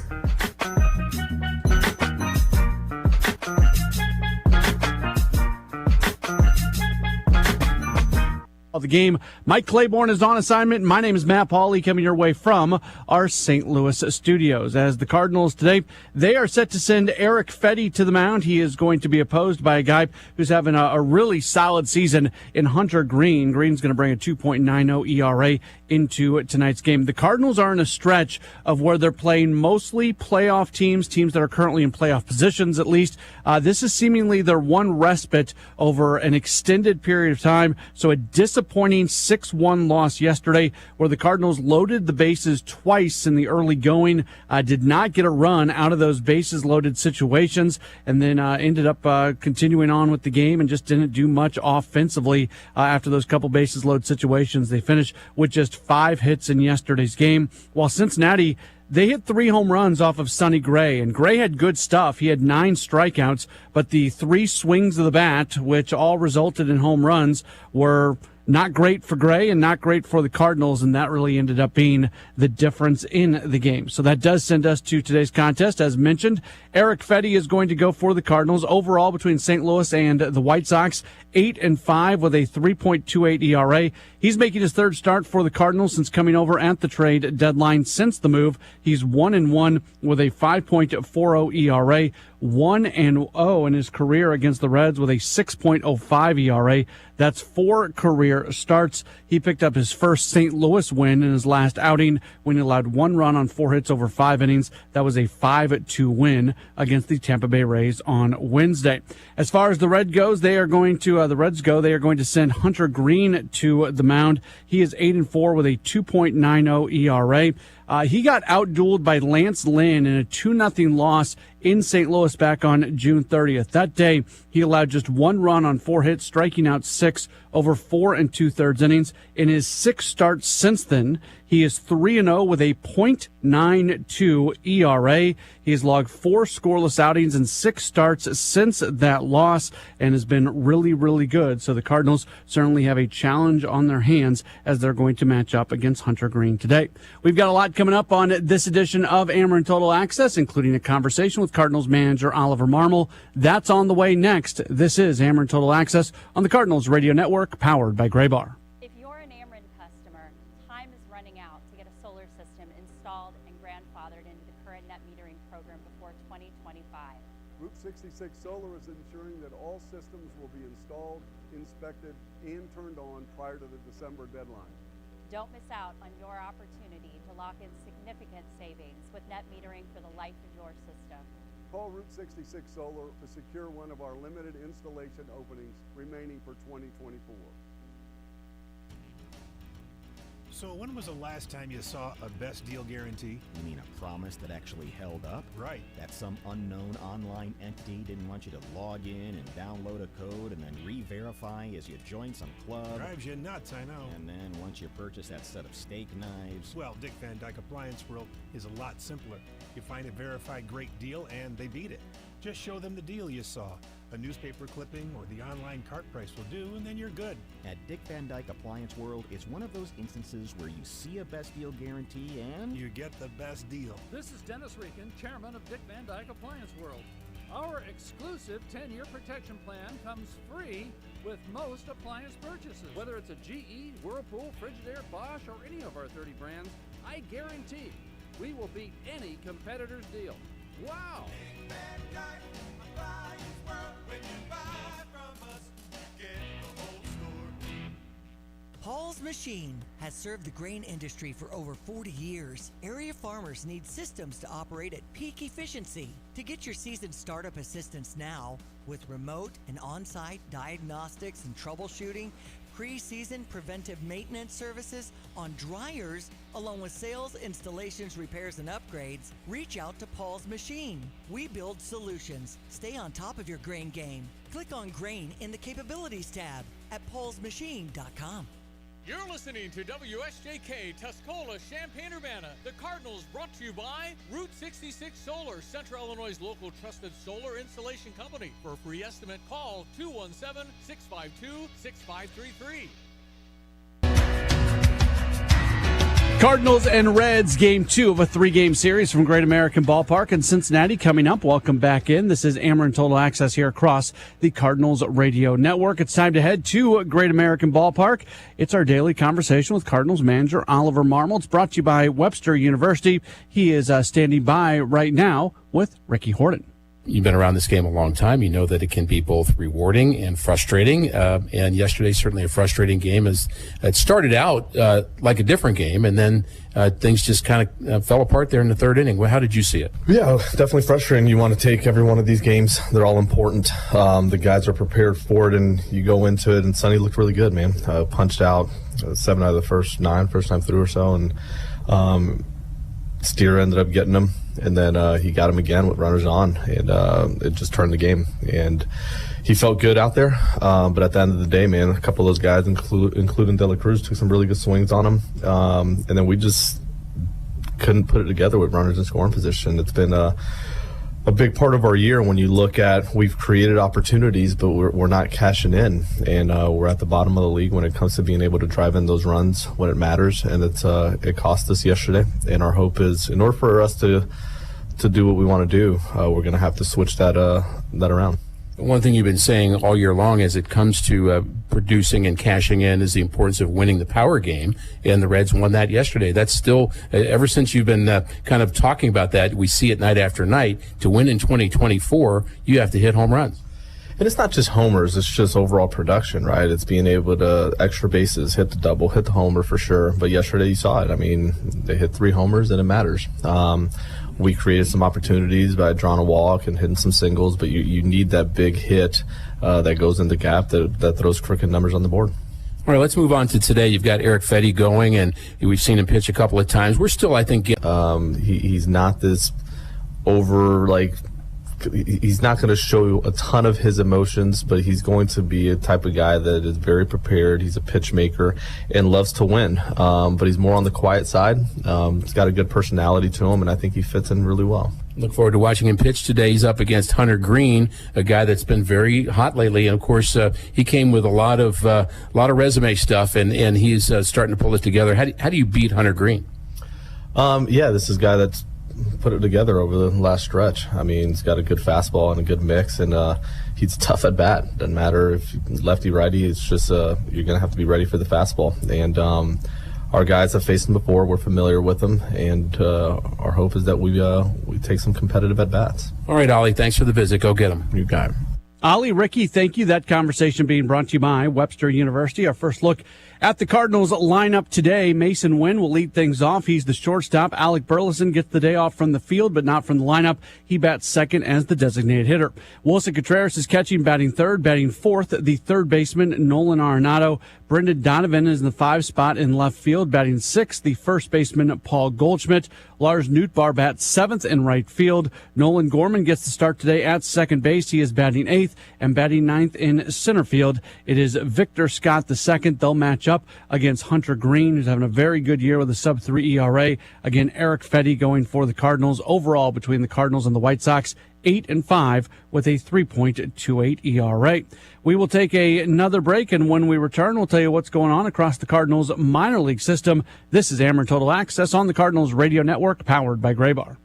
Of the game, Mike Claiborne is on assignment. My name is Matt Pauley, coming your way from our St. Louis studios. As the Cardinals today, they are set to send Erick Fedde to the mound. He is going to be opposed by a guy who's having a really solid season in Hunter Greene. Green's going to bring a 2.90 ERA into tonight's game. The Cardinals are in a stretch of where they're playing mostly playoff teams that are currently in playoff positions at least. This is seemingly their one respite over an extended period of time. So a disappointing 6-1 loss yesterday where the Cardinals loaded the bases twice in the early going, did not get a run out of those bases loaded situations, and then ended up continuing on with the game and just didn't do much offensively after those couple bases load situations. They finished with just 5 hits in yesterday's game, while Cincinnati, they hit 3 home runs off of Sonny Gray, and Gray had good stuff. He had 9 strikeouts, but the 3 swings of the bat, which all resulted in home runs, were not great for Gray and not great for the Cardinals, and that really ended up being the difference in the game. So that does send us to today's contest. As mentioned, Erick Fedde is going to go for the Cardinals. Overall, between St. Louis and the White Sox, 8-5 with a 3.28 ERA. He's making his third start for the Cardinals since coming over at the trade deadline. Since the move, he's 1-1 with a 5.40 ERA. 1-0 in his career against the Reds with a 6.05 ERA. That's 4 career starts. He picked up his first St. Louis win in his last outing when he allowed 1 run on 4 hits over 5 innings. That was a 5-2 win against the Tampa Bay Rays on Wednesday. As far as the Reds goes, they are going to send Hunter Greene to the mound. He is 8-4 with a 2.90 ERA. He got outdueled by Lance Lynn in a 2-0 loss in St. Louis back on June 30th. That day, he allowed just 1 run on 4 hits, striking out 6 over 4 2/3 innings. In his 6 starts since then, he is 3-0 with a .92 ERA. He has logged 4 scoreless outings in 6 starts since that loss and has been really, really good. So the Cardinals certainly have a challenge on their hands as they're going to match up against Hunter Greene today. We've got a lot coming up on this edition of Ameren Total Access, including a conversation with Cardinals manager Oliver Marmol. That's on the way next. This is Ameren Total Access on the Cardinals Radio Network, powered by Gray Bar. If you're an Ameren customer, time is running out to get a solar system installed and grandfathered into the current net metering program before 2025. Route 66 Solar is ensuring that all systems will be installed, inspected, and turned on prior to the December deadline. Don't miss out on your opportunity to lock in significant savings with net metering for the life of your system. Call Route 66 Solar to secure one of our limited installation openings remaining for 2024. So when was the last time you saw a best deal guarantee? You mean a promise that actually held up? Right. That some unknown online entity didn't want you to log in and download a code and then re-verify as you join some club. Drives you nuts, I know. And then once you purchase that set of steak knives. Well, Dick Van Dyke Appliance World is a lot simpler. You find a verified great deal and they beat it. Just show them the deal you saw. A newspaper clipping or the online cart price will do, and then you're good. At Dick Van Dyke Appliance World, it's one of those instances where you see a best deal guarantee and you get the best deal. This is Dennis Rieken, chairman of Dick Van Dyke Appliance World. Our exclusive 10-year protection plan comes free with most appliance purchases. Whether it's a GE, Whirlpool, Frigidaire, Bosch, or any of our 30 brands, I guarantee we will beat any competitor's deal. Wow! Dick Van Dyke Appliance World. When you buy from us, you get the whole store. Paul's Machine has served the grain industry for over 40 years. Area farmers need systems to operate at peak efficiency. To get your season startup assistance now, with remote and on-site diagnostics and troubleshooting, pre-season preventive maintenance services on dryers, along with sales, installations, repairs, and upgrades, reach out to Paul's Machine. We build solutions. Stay on top of your grain game. Click on Grain in the Capabilities tab at paulsmachine.com. You're listening to WSJK Tuscola, Champaign-Urbana. The Cardinals brought to you by Route 66 Solar, Central Illinois' local trusted solar installation company. For a free estimate, call 217-652-6533. Cardinals and Reds, game 2 of a 3-game series from Great American Ballpark in Cincinnati coming up. Welcome back in. This is Ameren Total Access here across the Cardinals Radio Network. It's time to head to Great American Ballpark. It's our daily conversation with Cardinals manager Oliver Marmol. It's brought to you by Webster University. He is standing by right now with Ricky Horton. You've been around this game a long time. You know that it can be both rewarding and frustrating. And yesterday, certainly a frustrating game. As it started out like a different game, and then things just kind of fell apart there in the third inning. Well, how did you see it? Yeah, definitely frustrating. You want to take every one of these games. They're all important. The guys are prepared for it, and you go into it, and Sonny looked really good, man. Punched out 7 out of the first 9, first time through or so, and Steer ended up getting him, and then he got him again with runners on, and it just turned the game. And he felt good out there, but at the end of the day, man, a couple of those guys, including De La Cruz, took some really good swings on him, and then we just couldn't put it together with runners in scoring position. It's been a big part of our year when you look at we've created opportunities, but we're not cashing in, and we're at the bottom of the league when it comes to being able to drive in those runs when it matters, and it cost us yesterday. And our hope is, in order for us to do what we want to do, we're going to have to switch that around. One thing you've been saying all year long as it comes to producing and cashing in is the importance of winning the power game, and the Reds won that yesterday. That's still, ever since you've been kind of talking about that, we see it night after night. To win in 2024, you have to hit home runs. And it's not just homers, it's just overall production, right? It's being able to extra bases, hit the double, hit the homer for sure. But yesterday you saw it. I mean, they hit 3 homers and it matters. We created some opportunities by drawing a walk and hitting some singles, but you need that big hit that goes in the gap that throws crooked numbers on the board. All right, let's move on to today. You've got Erick Fedde going, and we've seen him pitch a couple of times. We're still, I think... He's not this he's not going to show a ton of his emotions, but he's going to be a type of guy that is very prepared. He's a pitch maker and loves to win, but he's more on the quiet side. He's got a good personality to him, and I think he fits in really well. Look forward to watching him pitch today. He's up against Hunter Green, a guy that's been very hot lately, and of course he came with a lot of resume stuff, and he's starting to pull it together. How do you beat Hunter Green? This is a guy that's put it together over the last stretch. I mean, he's got a good fastball and a good mix, and he's tough at bat. Doesn't matter if lefty, righty. It's just you're going to have to be ready for the fastball. And our guys have faced him before. We're familiar with him, and our hope is that we take some competitive at bats. All right, Ollie. Thanks for the visit. Go get him. You got him. Ollie, Ricky, thank you. That conversation being brought to you by Webster University. Our first look at the Cardinals lineup today. Mason Wynn will lead things off. He's the shortstop. Alec Burleson gets the day off from the field, but not from the lineup. He bats second as the designated hitter. Wilson Contreras is catching, batting third, batting fourth. The third baseman, Nolan Arenado. Brendan Donovan is in the 5 spot in left field, batting sixth. The first baseman, Paul Goldschmidt. Lars Nootbaar bats seventh in right field. Nolan Gorman gets the start today at second base. He is batting eighth and batting ninth in center field. It is Victor Scott the second. They'll match up against Hunter Green, who's having a very good year with a sub-3 ERA. Again, Erick Fedde going for the Cardinals. Overall, between the Cardinals and the White Sox, 8-5 with a 3.28 ERA. We will take another break, and when we return, we'll tell you what's going on across the Cardinals minor league system. This is Ameren Total Access on the Cardinals Radio Network, powered by Graybar.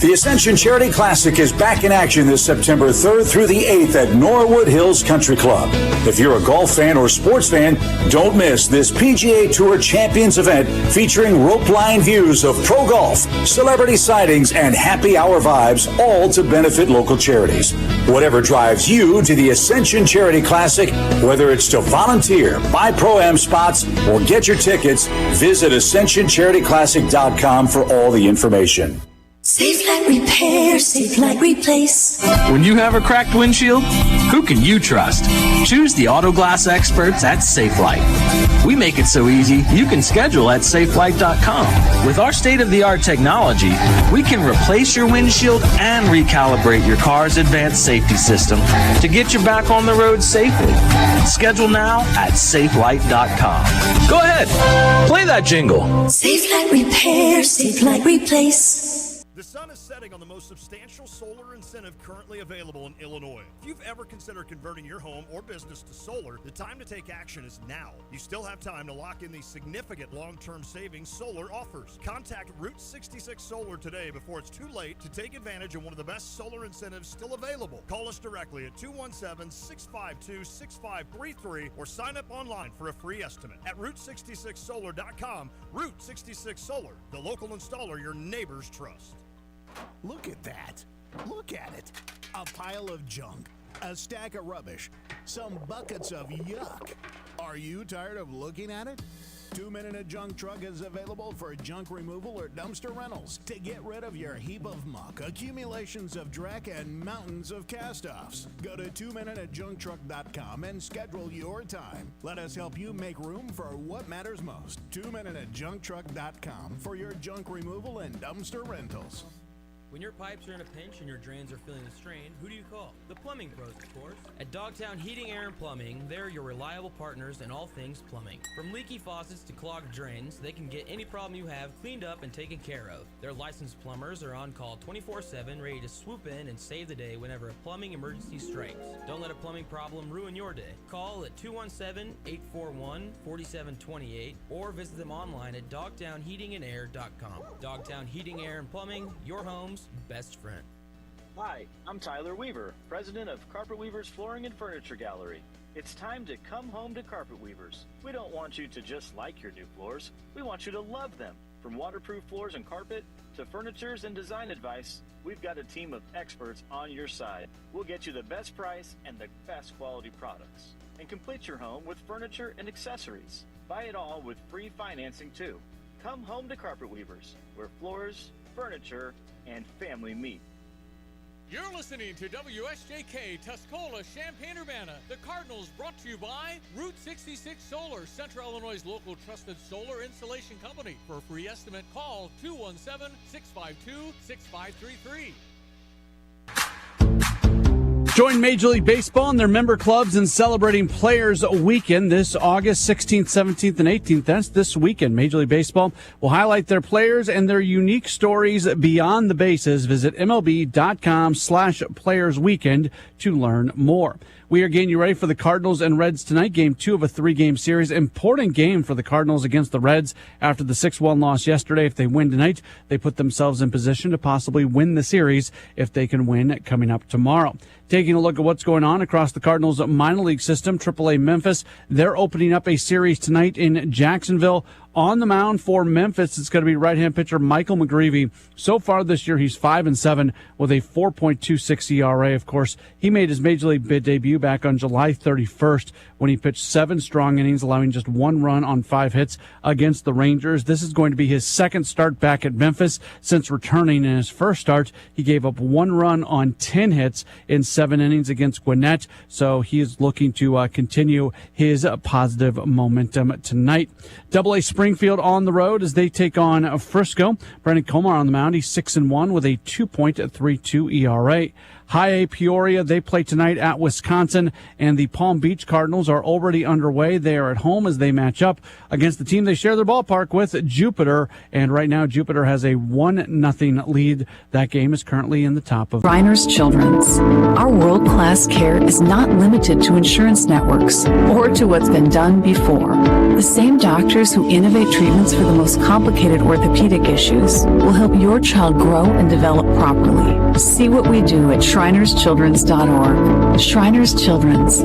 The Ascension Charity Classic is back in action this September 3rd through the 8th at Norwood Hills Country Club. If you're a golf fan or sports fan, don't miss this PGA Tour Champions event featuring rope-line views of pro golf, celebrity sightings, and happy hour vibes, all to benefit local charities. Whatever drives you to the Ascension Charity Classic, whether it's to volunteer, buy Pro-Am spots, or get your tickets, visit AscensionCharityClassic.com for all the information. Safe Light Repair, Safe Light Replace. When you have a cracked windshield, who can you trust? Choose the auto glass experts at Safelite. We make it so easy, you can schedule at safelight.com. With our state-of-the-art technology, we can replace your windshield and recalibrate your car's advanced safety system to get you back on the road safely. Schedule now at safelight.com. Go ahead, play that jingle. Safe Light Repair, Safe Light Replace. The sun is setting bidding on the most substantial solar incentive currently available in Illinois. If you've ever considered converting your home or business to solar, the time to take action is now. You still have time to lock in these significant long-term savings solar offers. Contact Route 66 Solar today before it's too late to take advantage of one of the best solar incentives still available. Call us directly at 217-652-6533 or sign up online for a free estimate at Route66Solar.com. Route 66 Solar, the local installer your neighbors trust. Look at that. Look at it. A pile of junk, a stack of rubbish, some buckets of yuck. Are you tired of looking at it? 2 Men in a Junk Truck is available for junk removal or dumpster rentals to get rid of your heap of muck, accumulations of dreck, and mountains of cast-offs. Go to 2meninAjunkTruck.com and schedule your time. Let us help you make room for what matters most. 2meninAjunkTruck.com for your junk removal and dumpster rentals. When your pipes are in a pinch and your drains are feeling the strain, who do you call? The plumbing pros, of course. At Dogtown Heating, Air, and Plumbing, they're your reliable partners in all things plumbing. From leaky faucets to clogged drains, they can get any problem you have cleaned up and taken care of. Their licensed plumbers are on call 24/7, ready to swoop in and save the day whenever a plumbing emergency strikes. Don't let a plumbing problem ruin your day. Call at 217-841-4728 or visit them online at dogtownheatingandair.com. Dogtown Heating, Air, and Plumbing, your home's best friend. Hi, I'm Tyler Weaver, president of Carpet Weavers Flooring and Furniture Gallery. It's time to come home to Carpet Weavers. We don't want you to just like your new floors. We want you to love them. From waterproof floors and carpet to furnitures and design advice, we've got a team of experts on your side. We'll get you the best price and the best quality products. And complete your home with furniture and accessories. Buy it all with free financing too. Come home to Carpet Weavers, where floors, furniture, and family meet. You're listening to WSJK Tuscola, Champaign-Urbana. The Cardinals brought to you by Route 66 Solar, Central Illinois' local trusted solar installation company. For a free estimate, call 217-652-6533. Join Major League Baseball and their member clubs in celebrating Players Weekend this August 16th, 17th, and 18th. That's this weekend. Major League Baseball will highlight their players and their unique stories beyond the bases. Visit MLB.com/playersweekend to learn more. We are getting you ready for the Cardinals and Reds tonight, game 2 of a 3-game series. Important game for the Cardinals against the Reds after the 6-1 loss yesterday. If they win tonight, they put themselves in position to possibly win the series if they can win coming up tomorrow. Taking a look at what's going on across the Cardinals minor league system, AAA Memphis, they're opening up a series tonight in Jacksonville. On the mound for Memphis, it's going to be right-hand pitcher Michael McGreevy. So far this year, he's 5-7 with a 4.26 ERA. Of course, he made his Major League debut back on July 31st when he pitched 7 strong innings, allowing just 1 run on 5 hits against the Rangers. This is going to be his second start back at Memphis since returning. In his first start, he gave up 1 run on 10 hits in 7 innings against Gwinnett. So he is looking to continue his positive momentum tonight. AA Springfield on the road as they take on Frisco. Brendan Comar on the mound. He's 6-1 with a 2.32 ERA. High A Peoria, they play tonight at Wisconsin, and the Palm Beach Cardinals are already underway. They are at home as they match up against the team they share their ballpark with, Jupiter, and right now Jupiter has a 1-0 lead. That game is currently in the top of Shriners Children's. Our world-class care is not limited to insurance networks or to what's been done before. The same doctors who innovate treatments for the most complicated orthopedic issues will help your child grow and develop properly. See what we do at ShrinersChildrens.org. Shriners Children's.